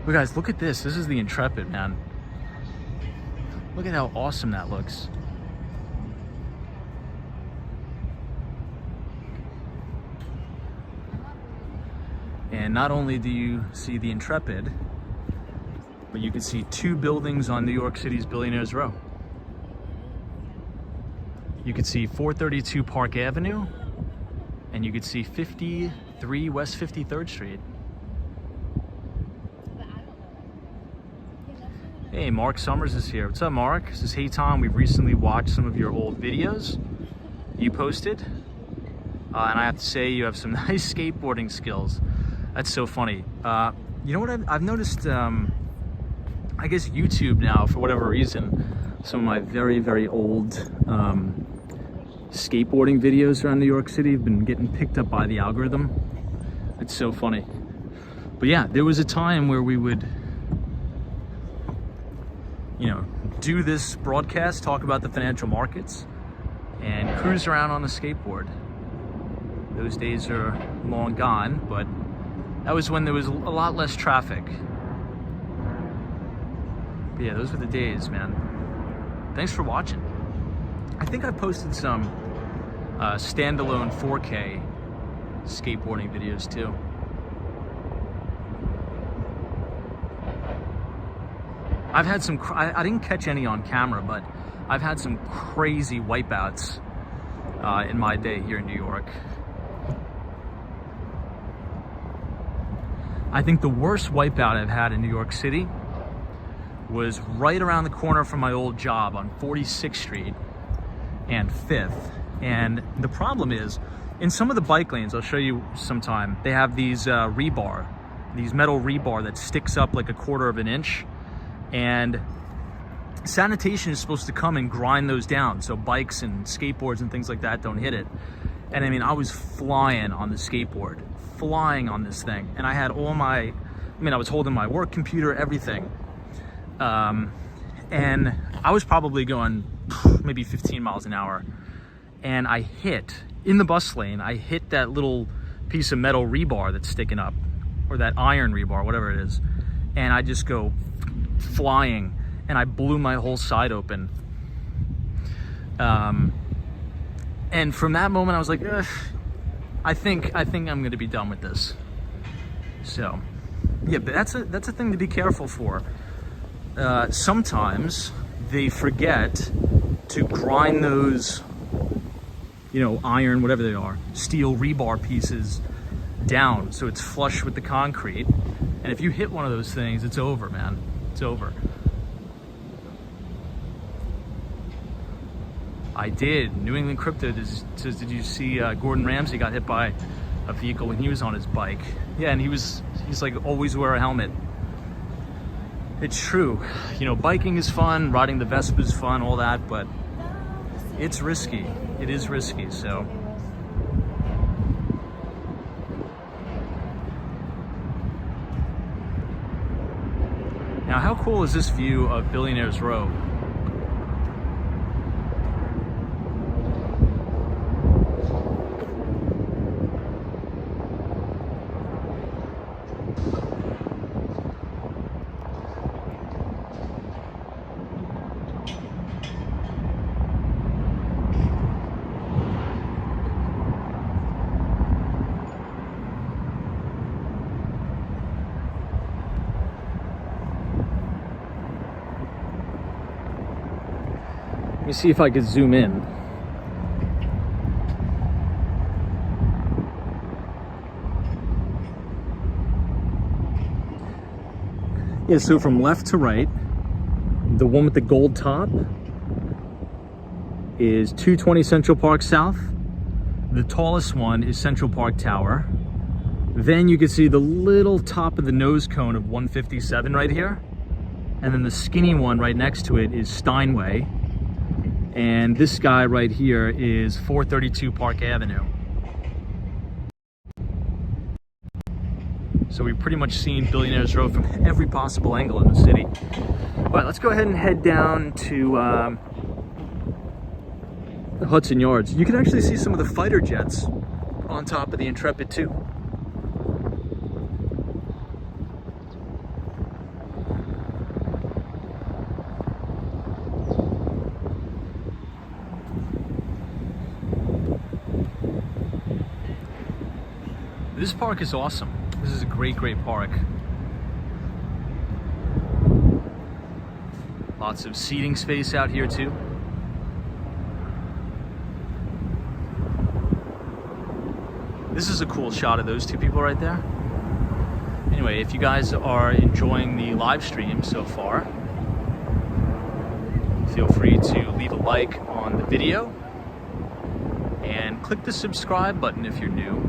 But guys, look at this. This is the Intrepid, man. Look at how awesome that looks. And not only do you see the Intrepid, but you can see 2 buildings on New York City's Billionaires Row. You could see 432 Park Avenue, and you could see 53 West 53rd Street. Hey, Mark Summers is here. What's up, Mark? This is Hey Tom. We've recently watched some of your old videos you posted. And I have to say, you have some nice skateboarding skills. That's so funny. You know what I've noticed, I guess YouTube now, for whatever reason, some of my very, very old skateboarding videos around New York City have been getting picked up by the algorithm. It's so funny. But yeah, there was a time where we would, you know, do this broadcast, talk about the financial markets, and cruise around on a skateboard. Those days are long gone, but that was when there was a lot less traffic. But yeah, those were the days, man. Thanks for watching. I think I posted some standalone 4K skateboarding videos too. I've had some, I didn't catch any on camera, but I've had some crazy wipeouts in my day here in New York. I think the worst wipeout I've had in New York City was right around the corner from my old job on 46th Street and 5th. And the problem is, in some of the bike lanes, I'll show you sometime, they have these rebar, these metal rebar that sticks up like 1/4 of an inch. And sanitation is supposed to come and grind those down so bikes and skateboards and things like that don't hit it. And I mean, I was flying on the skateboard, flying on this thing. And I had all my, I was holding my work computer, everything. And I was probably going maybe 15 miles an hour. And I hit, in the bus lane, I hit that little piece of metal rebar that's sticking up, or that iron rebar, whatever it is. And I just go flying, and I blew my whole side open. And from that moment, I was like, ugh, I think I'm gonna be done with this. So, yeah, but that's a thing to be careful for. Sometimes they forget to grind those, you know, iron, whatever they are, steel rebar pieces down so it's flush with the concrete. And if you hit one of those things, it's over, man. It's over. I did. New England Crypto says, did you see Gordon Ramsay got hit by a vehicle when he was on his bike? Yeah, and he's like, always wear a helmet. It's true. You know, biking is fun, riding the Vespa is fun, all that, but it's risky. It is risky, so. Now, how cool is this view of Billionaires Row? Let me see if I could zoom in. Yeah, so from left to right, the one with the gold top is 220 Central Park South. The tallest one is Central Park Tower. Then you can see the little top of the nose cone of 157 right here. And then the skinny one right next to it is Steinway. And this guy right here is 432 Park Avenue. So we've pretty much seen Billionaires Row from every possible angle in the city. All right, let's go ahead and head down to the Hudson Yards. You can actually see some of the fighter jets on top of the Intrepid too. This park is awesome. This is a great, great park. Lots of seating space out here too. This is a cool shot of those two people right there. Anyway, if you guys are enjoying the live stream so far, feel free to leave a like on the video and click the subscribe button if you're new.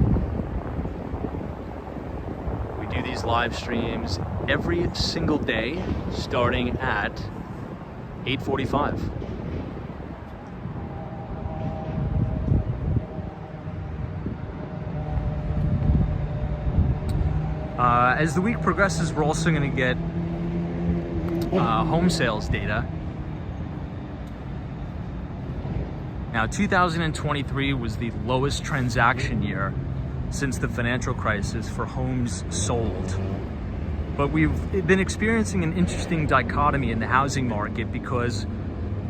Do these live streams every single day starting at 8:45. As the week progresses, we're also going to get home sales data. Now, 2023 was the lowest transaction year since the financial crisis for homes sold. But we've been experiencing an interesting dichotomy in the housing market because,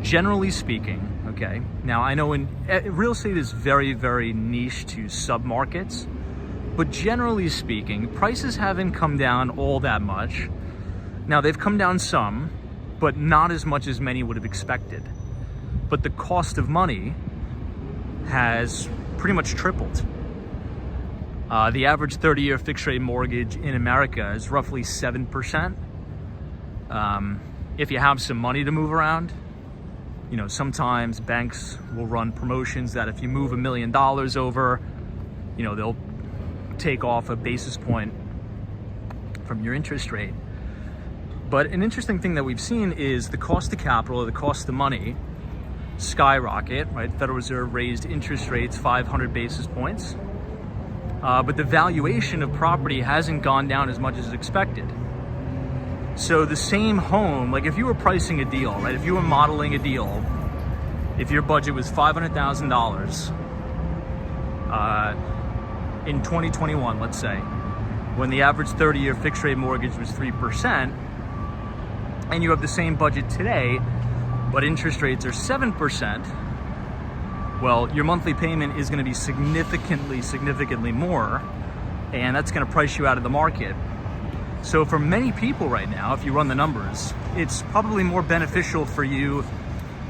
generally speaking, okay, now I know real estate is very, very niche to submarkets, but generally speaking, prices haven't come down all that much. Now, they've come down some, but not as much as many would have expected. But the cost of money has pretty much tripled. The average 30-year fixed rate mortgage in America is roughly 7%. If you have some money to move around, you know, sometimes banks will run promotions that if you move $1 million over, you know, they'll take off a basis point from your interest rate. But an interesting thing that we've seen is the cost of capital, or the cost of money, skyrocket, right? Federal Reserve raised interest rates 500 basis points. But the valuation of property hasn't gone down as much as expected. So the same home, like if you were pricing a deal, right? If you were modeling a deal, if your budget was $500,000 in 2021, let's say, when the average 30-year fixed rate mortgage was 3%, and you have the same budget today, but interest rates are 7%, well, your monthly payment is going to be significantly more, and that's going to price you out of the market. So for many people right now, if you run the numbers, it's probably more beneficial for you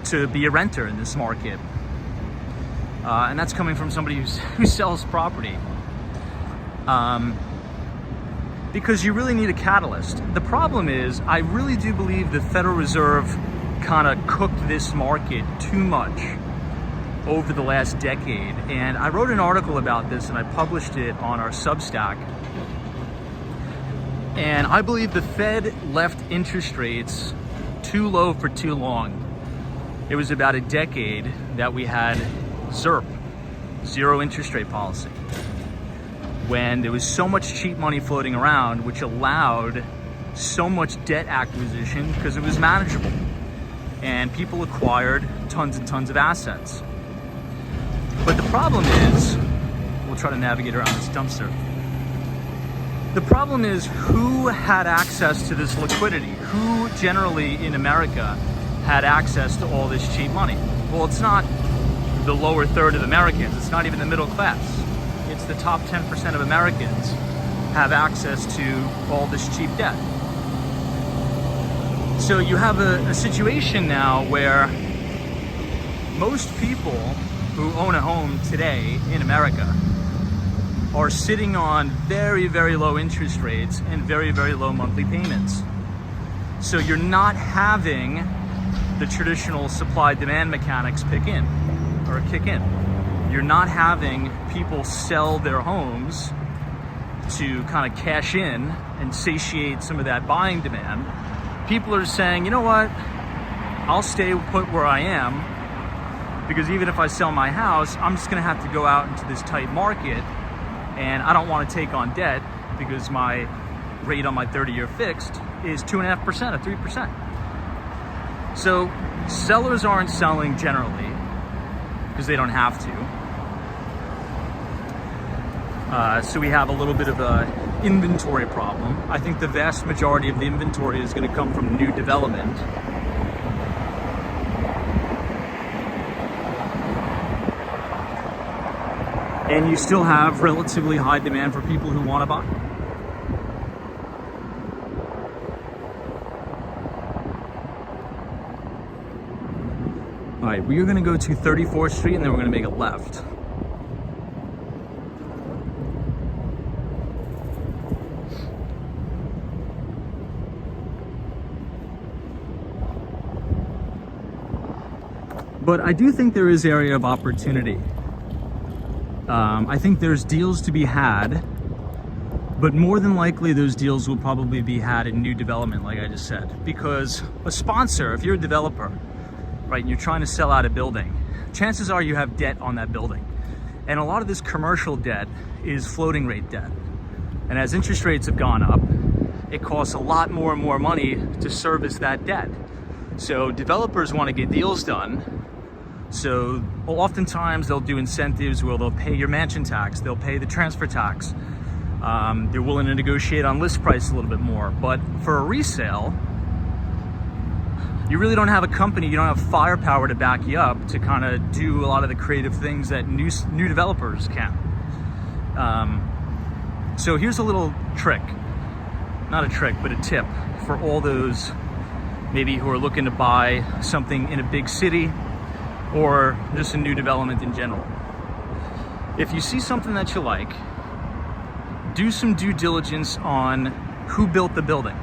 to be a renter in this market. And that's coming from somebody who sells property. Because you really need a catalyst. The problem is, I really do believe the Federal Reserve kind of cooked this market too much over the last decade. And I wrote an article about this and I published it on our Substack. And I believe the Fed left interest rates too low for too long. It was about a decade that we had ZIRP, zero interest rate policy, when there was so much cheap money floating around, which allowed so much debt acquisition because it was manageable. And people acquired tons and tons of assets. But the problem is, we'll try to navigate around this dumpster. The problem is, who had access to this liquidity? Who generally in America had access to all this cheap money? Well, it's not the lower third of Americans. It's not even the middle class. It's the top 10% of Americans have access to all this cheap debt. So you have a situation now where most people who own a home today in America are sitting on very, very low interest rates and very, very low monthly payments. So you're not having the traditional supply-demand mechanics kick in. You're not having people sell their homes to kind of cash in and satiate some of that buying demand. People are saying, you know what, I'll stay put where I am, because even if I sell my house, I'm just gonna have to go out into this tight market, and I don't want to take on debt because my rate on my 30-year fixed is 2.5% or 3%. So sellers aren't selling generally because they don't have to. So we have a little bit of a inventory problem. I think the vast majority of the inventory is going to come from new development. And you still have relatively high demand for people who want to buy. All right, we are going to go to 34th Street and then we're going to make a left. But I do think there is area of opportunity. I think there's deals to be had, but more than likely those deals will probably be had in new development, like I just said. Because a sponsor, if you're a developer, right, and you're trying to sell out a building, chances are you have debt on that building. And a lot of this commercial debt is floating rate debt. And as interest rates have gone up, it costs a lot more and more money to service that debt. So developers want to get deals done. So oftentimes they'll do incentives where they'll pay your mansion tax, they'll pay the transfer tax. They're willing to negotiate on list price a little bit more. But for a resale, you really don't have a company, you don't have firepower to back you up to kind of do a lot of the creative things that new developers can. So here's a little trick, not a trick, but a tip for all those maybe who are looking to buy something in a big city or just a new development in general. If you see something that you like, do some due diligence on who built the building.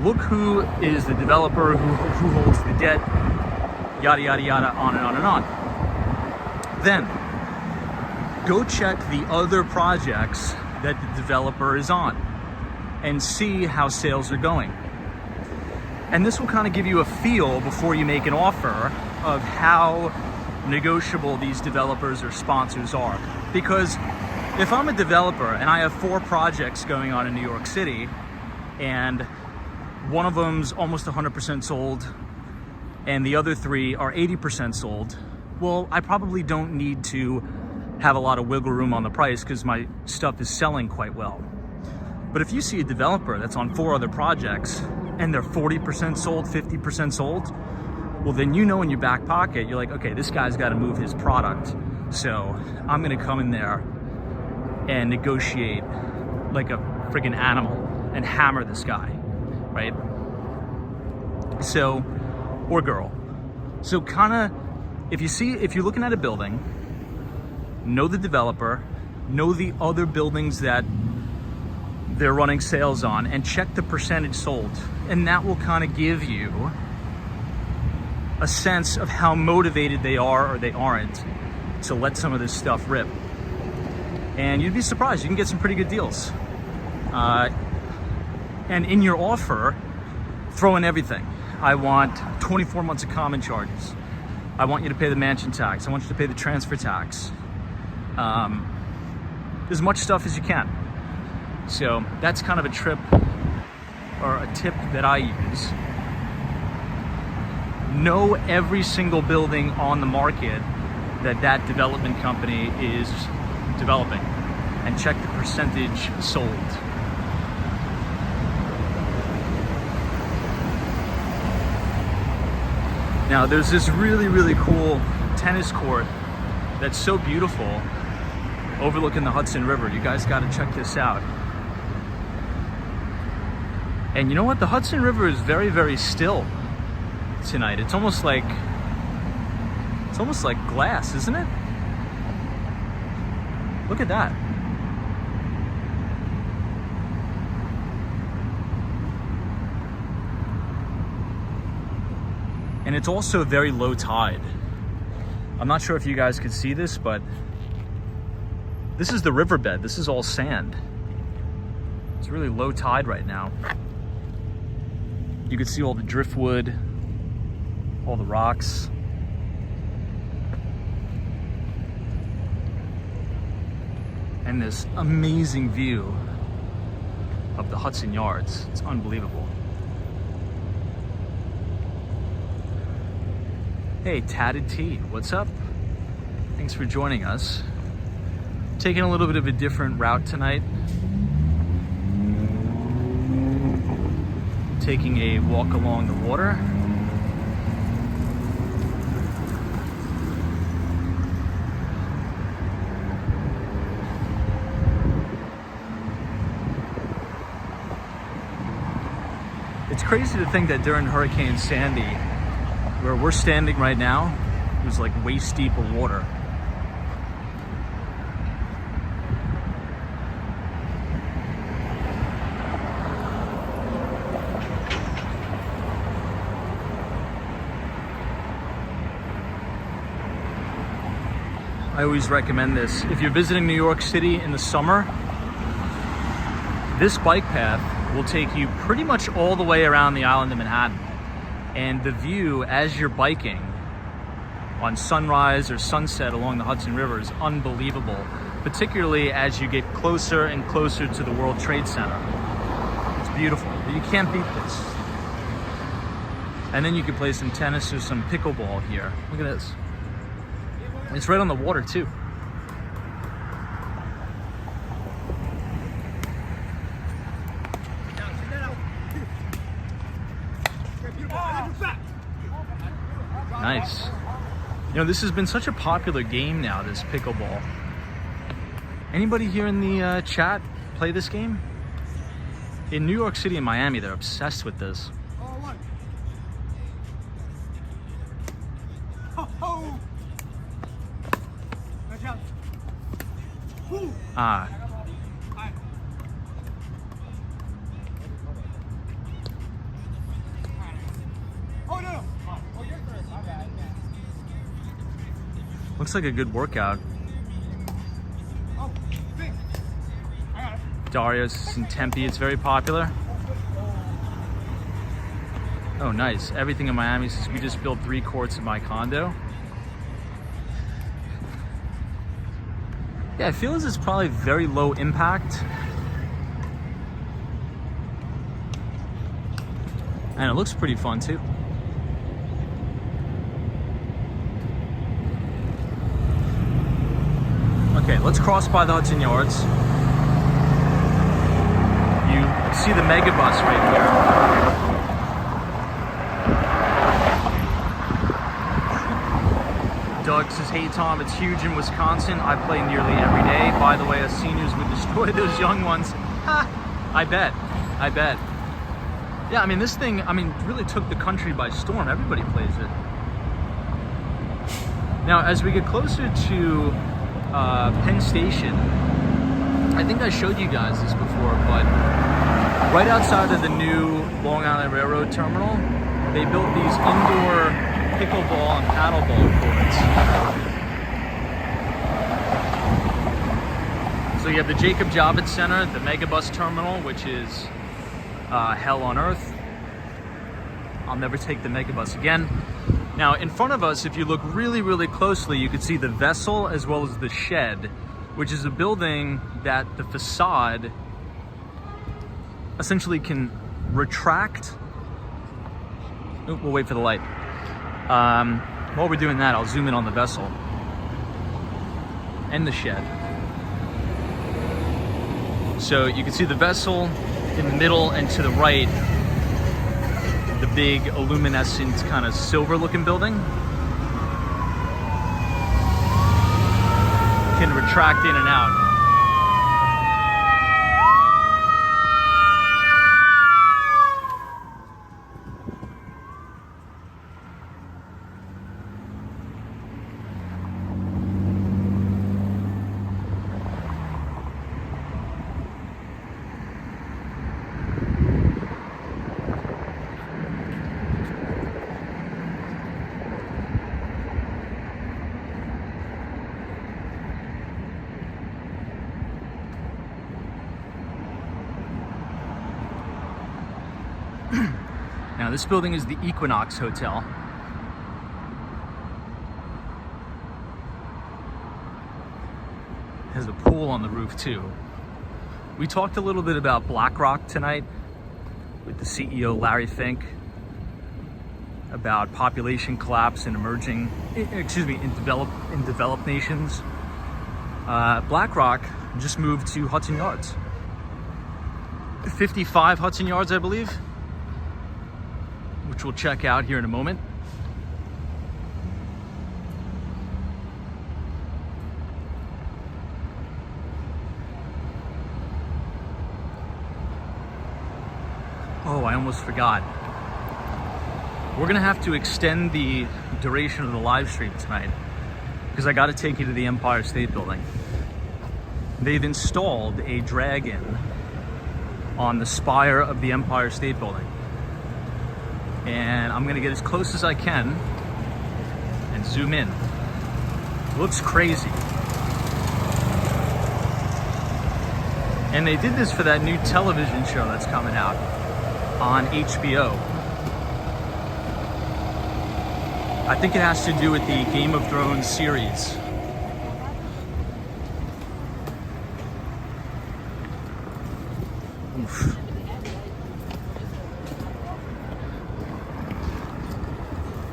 Look who is the developer, who holds the debt, yada, yada, yada, on and on and on. Then, go check the other projects that the developer is on and see how sales are going. And this will kind of give you a feel before you make an offer of how negotiable these developers or sponsors are. Because if I'm a developer and I have 4 projects going on in New York City and one of them's almost 100% sold and the other 3 are 80% sold, well, I probably don't need to have a lot of wiggle room on the price because my stuff is selling quite well. But if you see a developer that's on 4 other projects and they're 40% sold, 50% sold, well, then you know in your back pocket, you're like, okay, this guy's got to move his product. So I'm going to come in there and negotiate like a freaking animal and hammer this guy, right? So, or girl. So kind of, if you're looking at a building, know the developer, know the other buildings that they're running sales on, and check the percentage sold. And that will kind of give you a sense of how motivated they are or they aren't to let some of this stuff rip. And you'd be surprised, you can get some pretty good deals. And in your offer, throw in everything. I want 24 months of common charges. I want you to pay the mansion tax. I want you to pay the transfer tax. As much stuff as you can. So that's kind of a or a tip that I use, know every single building on the market that development company is developing and check the percentage sold. Now there's this really, really cool tennis court that's so beautiful overlooking the Hudson River. You guys got to check this out. And you know what? The Hudson River is very, very still tonight. It's almost like glass, isn't it? Look at that. And it's also very low tide. I'm not sure if you guys can see this, but this is the riverbed. This is all sand. It's really low tide right now. You can see all the driftwood, all the rocks. And this amazing view of the Hudson Yards. It's unbelievable. Hey, Tatted T, what's up? Thanks for joining us. Taking a little bit of a different route tonight. Taking a walk along the water. It's crazy to think that during Hurricane Sandy, where we're standing right now, it was like waist deep of water. I always recommend this. If you're visiting New York City in the summer, this bike path will take you pretty much all the way around the island of Manhattan. And the view as you're biking on sunrise or sunset along the Hudson River is unbelievable, particularly as you get closer and closer to the World Trade Center. It's beautiful. You can't beat this. And then you can play some tennis or some pickleball here. Look at this. It's right on the water too. Nice. You know, this has been such a popular game now, this pickleball. Anybody here in the chat play this game? In New York City and Miami, they're obsessed with this. Ah. Looks like a good workout. Darius in Tempe, it's very popular. Oh, nice. Everything in Miami says we just built 3 courts in my condo. Yeah, I feel as it's probably very low impact. And it looks pretty fun too. Okay, let's cross by the Hudson Yards. You see the megabus right here. Doug says, hey Tom, it's huge in Wisconsin. I play nearly every day. By the way, us seniors would destroy those young ones. Ha! I bet. Yeah, I mean, this thing, really took the country by storm. Everybody plays it. Now, as we get closer to Penn Station, I think I showed you guys this before, but right outside of the new Long Island Railroad Terminal, they built these indoor pickleball and paddleball courts. So you have the Jacob Javits Center, the Megabus Terminal, which is hell on earth. I'll never take the Megabus again. Now, in front of us, if you look really, really closely, you can see the vessel as well as the shed, which is a building that the facade essentially can retract. Oop, we'll wait for the light. While we're doing that, I'll zoom in on the vessel and the shed. So you can see the vessel in the middle, and to the right, the big luminescent kind of silver looking building can retract in and out. Now this building is the Equinox Hotel. It has a pool on the roof too. We talked a little bit about BlackRock tonight with the CEO Larry Fink about population collapse in developed nations. BlackRock just moved to Hudson Yards. 55 Hudson Yards, I believe, which we'll check out here in a moment. Oh, I almost forgot. We're gonna have to extend the duration of the live stream tonight because I gotta take you to the Empire State Building. They've installed a dragon on the spire of the Empire State Building. And I'm gonna get as close as I can and zoom in. Looks crazy. And they did this for that new television show that's coming out on HBO. I think it has to do with the Game of Thrones series. Oof.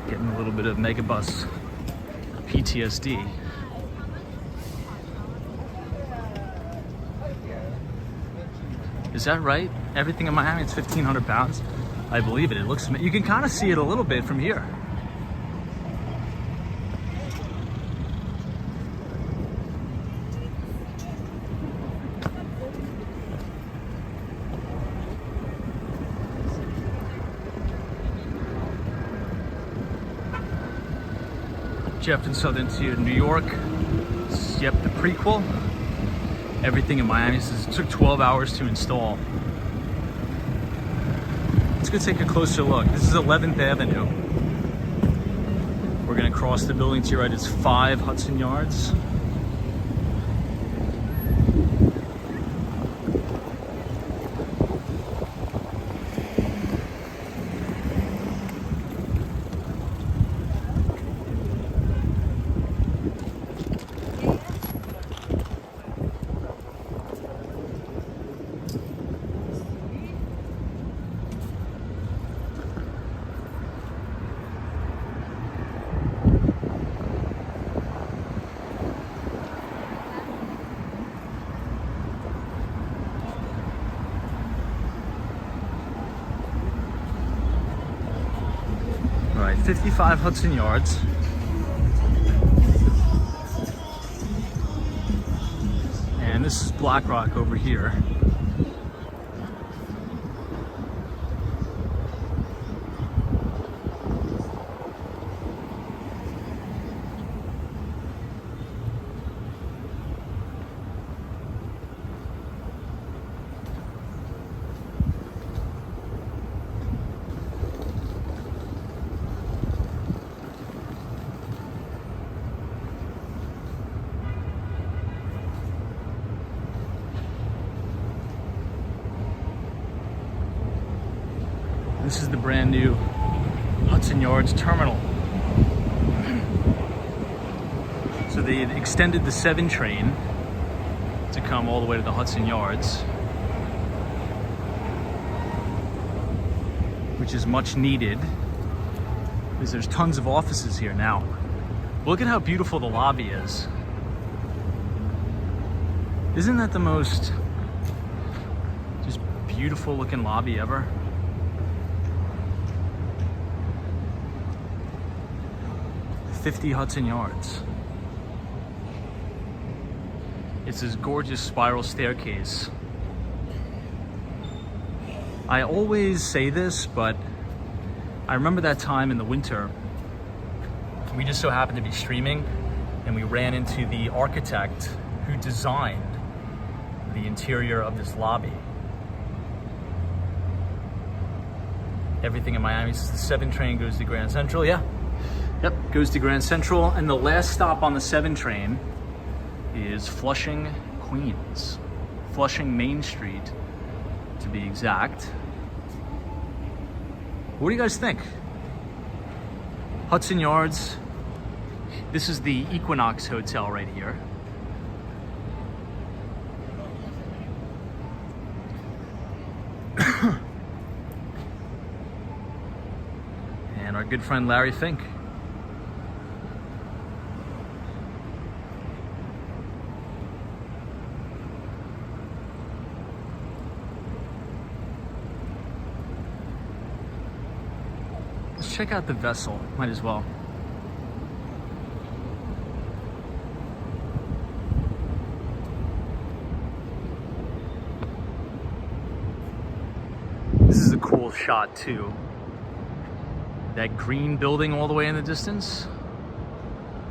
Getting a little bit of megabus PTSD. Is that right? Everything in Miami, it's 1,500 pounds. I believe it. It looks, you can kind of see it a little bit from here. Jefferson Southern to New York. Yep, the prequel. Everything in Miami says it took 12 hours to install. Let's go take a closer look. This is 11th Avenue. We're gonna cross the building to your right. It's 5 Hudson Yards. All right, 55 Hudson Yards. And this is BlackRock over here. This is the brand new Hudson Yards terminal. So they had extended the 7 train to come all the way to the Hudson Yards. which is much needed because there's tons of offices here now. Look at how beautiful the lobby is. Isn't that the most just beautiful looking lobby ever? $50 Hudson Yards. It's this gorgeous spiral staircase. I always say this, but I remember that time in the winter, we just so happened to be streaming and we ran into the architect who designed the interior of this lobby. Everything in Miami, the 7 train goes to Grand Central, yeah. Yep, goes to Grand Central, and the last stop on the 7 train is Flushing, Queens. Flushing Main Street, to be exact. What do you guys think? Hudson Yards. This is the Equinox Hotel right here. And our good friend Larry Fink. Let's check out the vessel, might as well. This is a cool shot too. That green building all the way in the distance,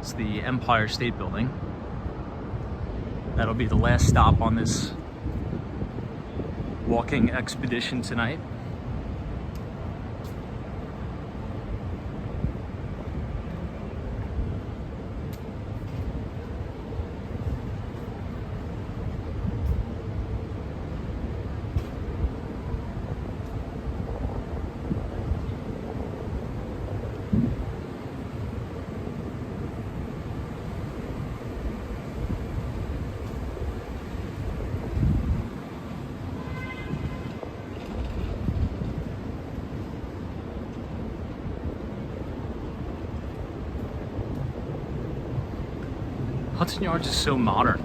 it's the Empire State Building. That'll be the last stop on this walking expedition tonight. Hudson Yards is so modern,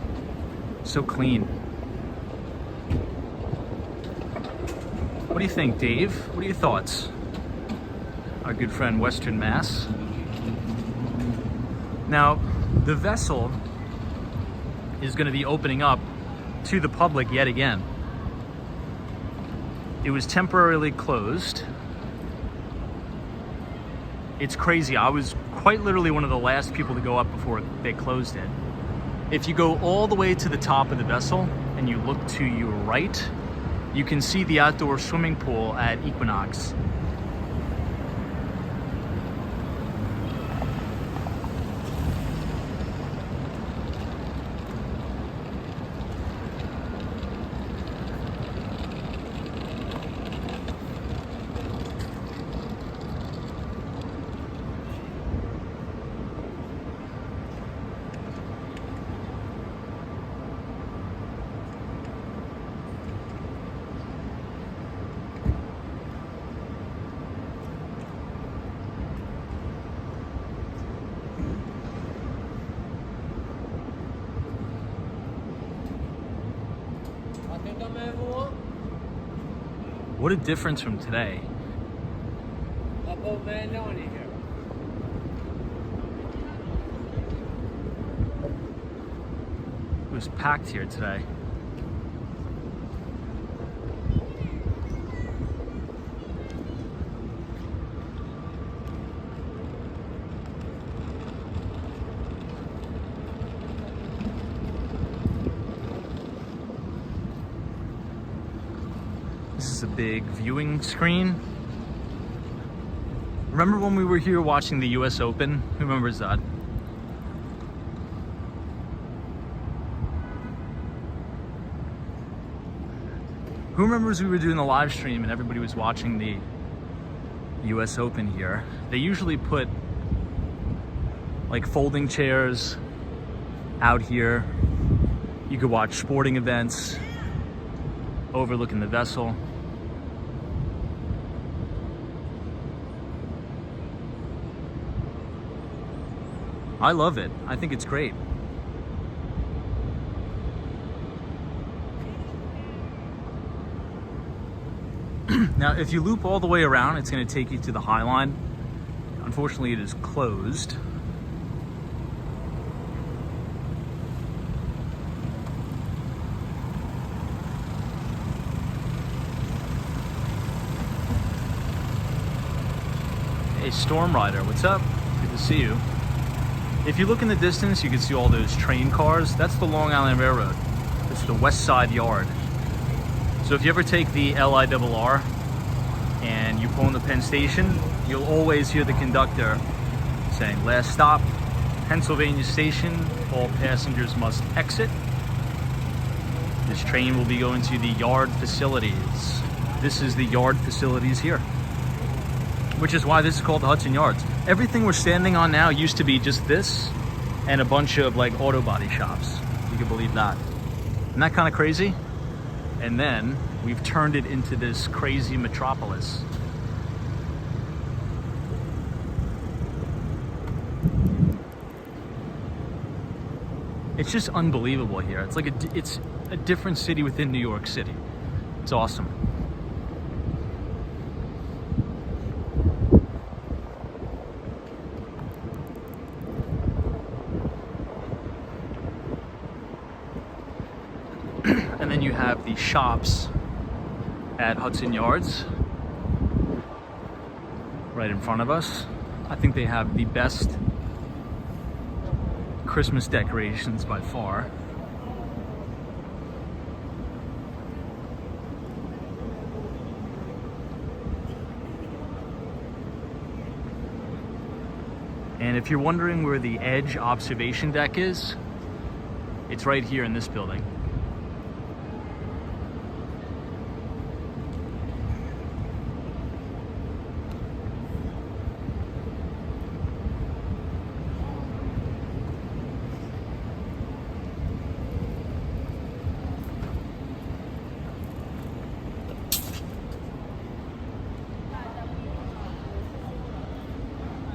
so clean. What do you think, Dave? What are your thoughts? Our good friend Western Mass. Now, the vessel is going to be opening up to the public yet again. It was temporarily closed. It's crazy. I was quite literally one of the last people to go up before they closed it. If you go all the way to the top of the vessel and you look to your right, you can see the outdoor swimming pool at Equinox. What a difference from today. It was packed here today. This is a big viewing screen. Remember when we were here watching the US Open? Who remembers that? Who remembers we were doing the live stream and everybody was watching the US Open here? They usually put like folding chairs out here. You could watch sporting events overlooking the vessel. I love it. I think it's great. Now, if you loop all the way around, it's going to take you to the High Line. Unfortunately, it is closed. Hey, Storm Rider, what's up? Good to see you. If you look in the distance, you can see all those train cars. That's the Long Island Railroad. This is the West Side Yard. So if you ever take the LIRR and you pull into Penn Station, you'll always hear the conductor saying, "Last stop, Pennsylvania Station, all passengers must exit." This train will be going to the Yard facilities. This is the Yard facilities here, which is why this is called the Hudson Yards. Everything we're standing on now used to be just this and a bunch of like auto body shops. You can believe that. Isn't that kind of crazy? And then we've turned it into this crazy metropolis. It's just unbelievable here. It's like it's a different city within New York City. It's awesome. And then you have the shops at Hudson Yards right in front of us. I think they have the best Christmas decorations by far. And if you're wondering where the Edge observation deck is, it's right here in this building.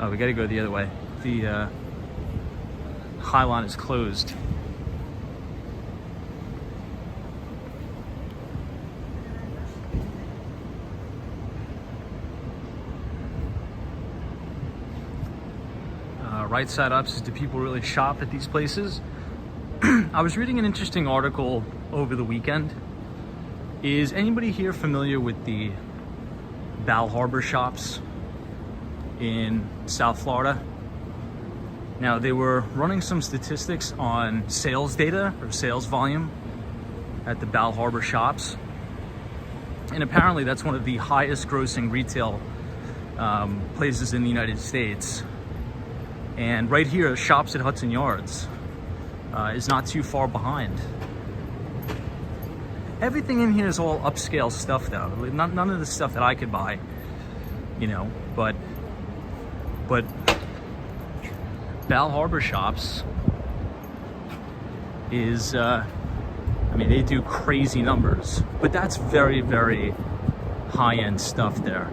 Oh, we gotta go the other way. The High Line is closed. Right side up says, do people really shop at these places? I was reading an interesting article over the weekend. Is anybody here familiar with the Bal Harbour shops in South Florida? Now, they were running some statistics on sales data or sales volume at the Bal Harbour shops. And apparently that's one of the highest grossing retail places in the United States. And right here, shops at Hudson Yards is not too far behind. Everything in here is all upscale stuff though. None of the stuff that I could buy, you know, but Bal Harbour shops is, I mean, they do crazy numbers, but that's very, very high-end stuff there.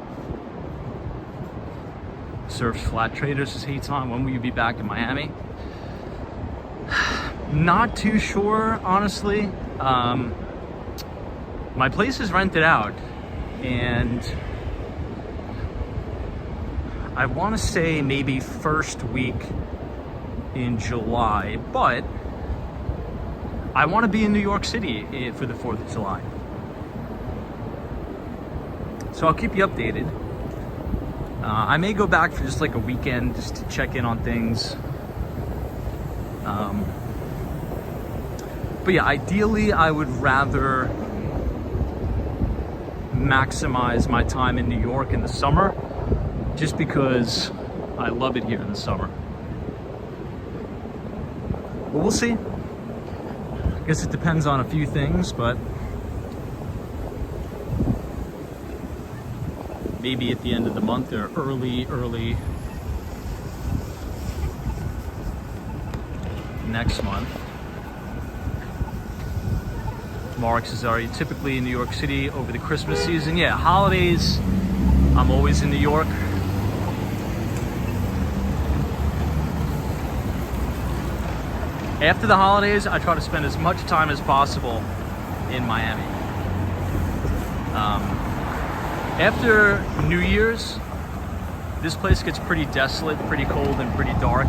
Surfs Flat Traders says, "Hey Tom, when will you be back in Miami?" Not too sure, honestly. My place is rented out, and I want to say maybe first week in July, but I want to be in New York City for the 4th of July. So I'll keep you updated. I may go back for just like a weekend just to check in on things. But yeah, ideally I would rather maximize my time in New York in the summer, just because I love it here in the summer. But we'll see. I guess it depends on a few things, but maybe at the end of the month or early next month. Mark says, "Are you typically in New York City over the Christmas season?" Yeah, holidays, I'm always in New York. After the holidays, I try to spend as much time as possible in Miami. After New Year's, this place gets pretty desolate, pretty cold, and pretty dark.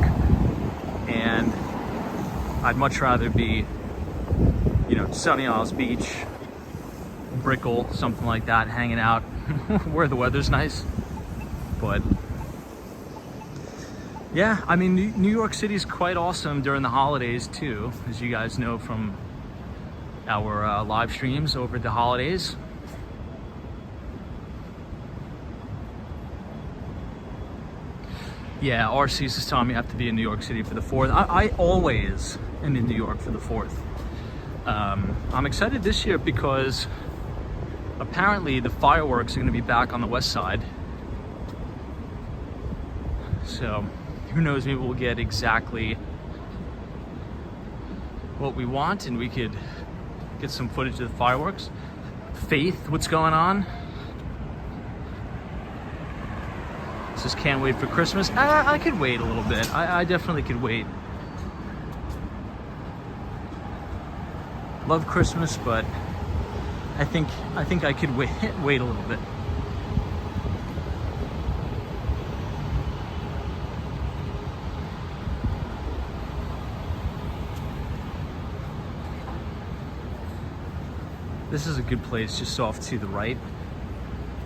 And I'd much rather be, you know, Sunny Isles Beach, Brickell, something like that, hanging out where the weather's nice. But yeah, I mean, New York City's quite awesome during the holidays too, as you guys know from our live streams over the holidays. Yeah, RC is telling me I have to be in New York City for the 4th. I always am in New York for the 4th. I'm excited this year because apparently the fireworks are going to be back on the west side. So who knows, maybe we'll get exactly what we want and we could get some footage of the fireworks. Faith, what's going on? Just can't wait for Christmas. I could wait a little bit. I definitely could wait. Love Christmas, but I think I could wait a little bit. This is a good place just off to the right.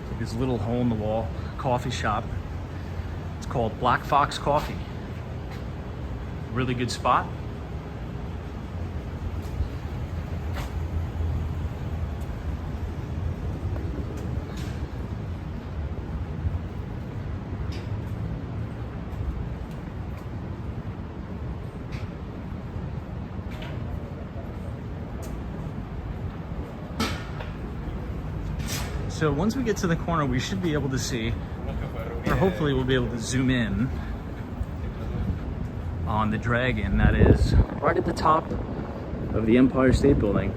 Like this little hole in the wall coffee shop. It's called Black Fox Coffee. Really good spot. So once we get to the corner, we should be able to see, or hopefully we'll be able to zoom in on the dragon that is right at the top of the Empire State Building.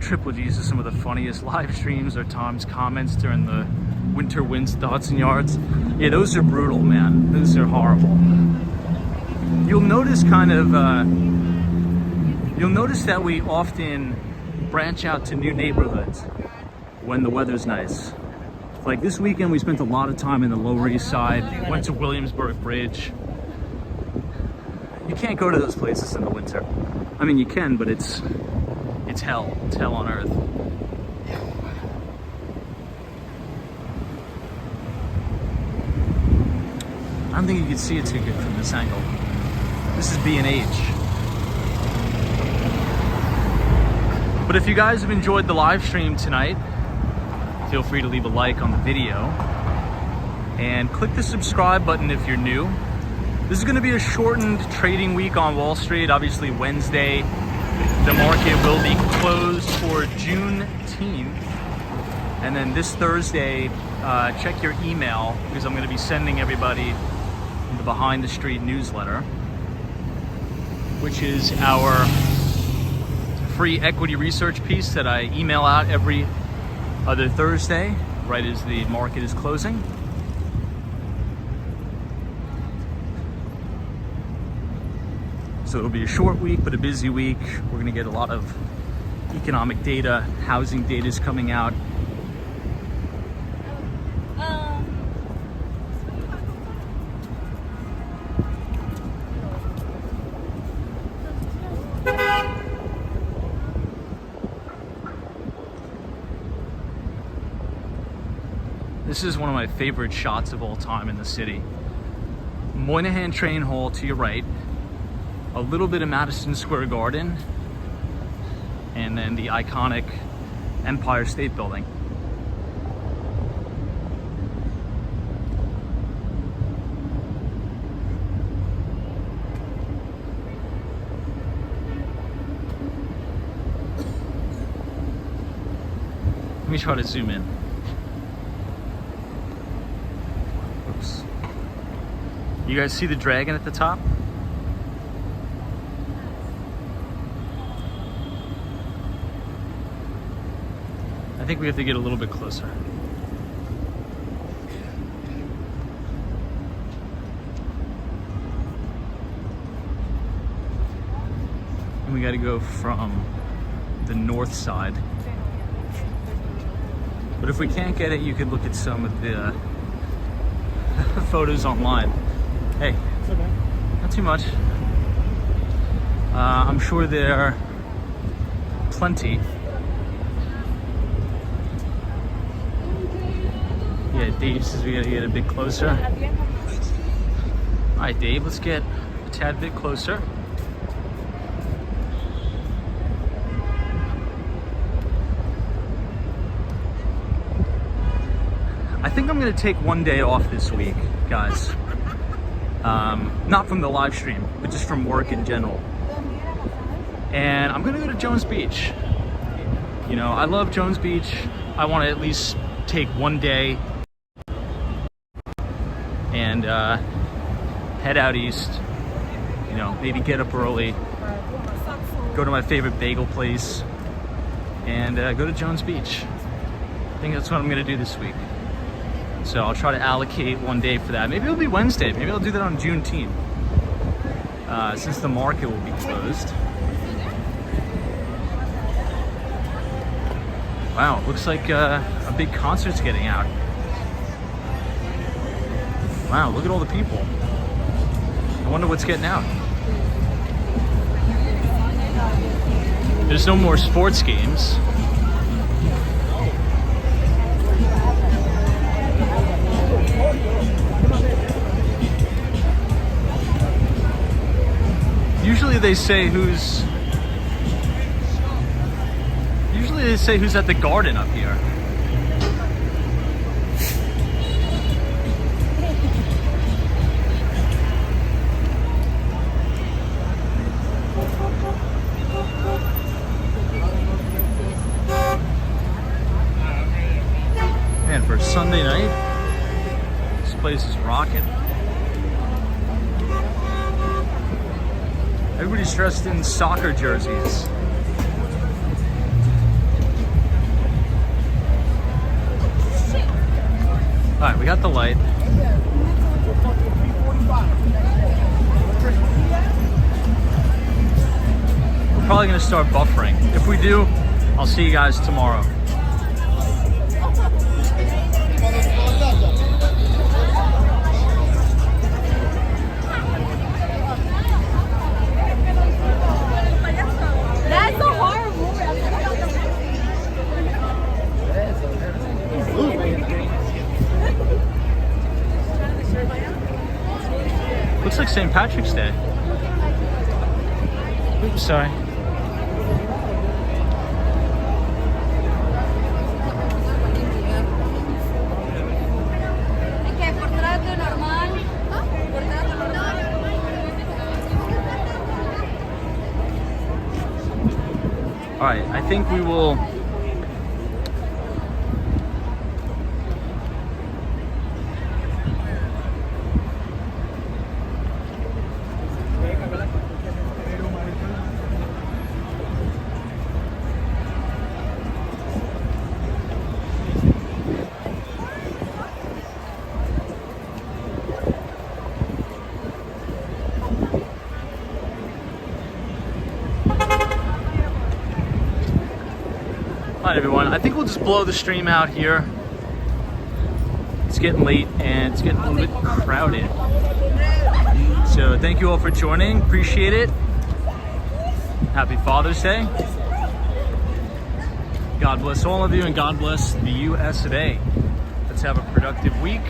Triple G's are some of the funniest live streams or Tom's comments during the winter winds at the Hudson Yards. Yeah, those are brutal, man. Those are horrible. You'll notice that we often branch out to new neighborhoods when the weather's nice. Like this weekend, we spent a lot of time in the Lower East Side, went to Williamsburg Bridge. You can't go to those places in the winter. I mean, you can, but it's hell. It's hell on earth. I don't think you can see it too good from this angle. This is B&H. But if you guys have enjoyed the live stream tonight, feel free to leave a like on the video and click the subscribe button if you're new. This is going to be a shortened trading week on Wall Street. Obviously Wednesday, the market will be closed for Juneteenth. And then this Thursday, check your email because I'm going to be sending everybody the Behind the Street newsletter, which is our free equity research piece that I email out every other Thursday, right as the market is closing. So it'll be a short week, but a busy week. We're gonna get a lot of economic data, housing data is coming out. This is one of my favorite shots of all time in the city. Moynihan Train Hall to your right, a little bit of Madison Square Garden, and then the iconic Empire State Building. Let me try to zoom in. Oops. You guys see the dragon at the top? I think we have to get a little bit closer. we got to go from the north side. But if we can't get it, you could look at some of the photos online. Hey, not too much. I'm sure there are plenty. Yeah, Dave says we gotta get a bit closer. All right, Dave, let's get a tad bit closer. I think I'm gonna take one day off this week, guys. Not from the live stream, but just from work in general. And I'm gonna go to Jones Beach. You know, I love Jones Beach. I wanna at least take one day and head out east. You know, maybe get up early, go to my favorite bagel place, and go to Jones Beach. I think that's what I'm gonna do this week. So I'll try to allocate one day for that. Maybe it'll be Wednesday. Maybe I'll do that on Juneteenth, since the market will be closed. Wow, looks like a big concert's getting out. Wow, look at all the people. I wonder what's getting out. There's no more sports games. Usually they say who's at the garden up here. Man, for a Sunday night, this place is rocking. Everybody's dressed in soccer jerseys. All right, we got the light. We're probably gonna start buffering. If we do, I'll see you guys tomorrow. That's a horror movie. Looks like St. Patrick's Day. Oops, sorry. All right, I think we will. All right, everyone. I think we'll just blow the stream out here. It's getting late and it's getting a little bit crowded. So thank you all for joining. Appreciate it. Happy Father's Day. God bless all of you and God bless the US of A. Let's have a productive week.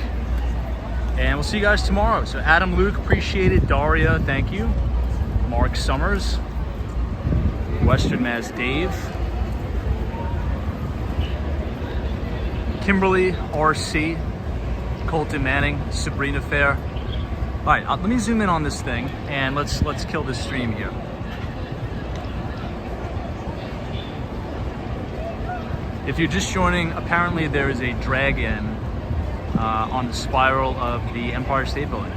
And we'll see you guys tomorrow. So Adam, Luke, appreciate it. Daria, thank you. Mark Summers. Western Mass Dave. Kimberly, RC, Colton Manning, Sabrina Fair. All right, let me zoom in on this thing and let's kill this stream here. If you're just joining, apparently there is a dragon on the spiral of the Empire State Building.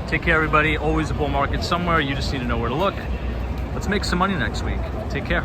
Take care, everybody. Always a bull market somewhere. You just need to know where to look. Let's make some money next week. Take care.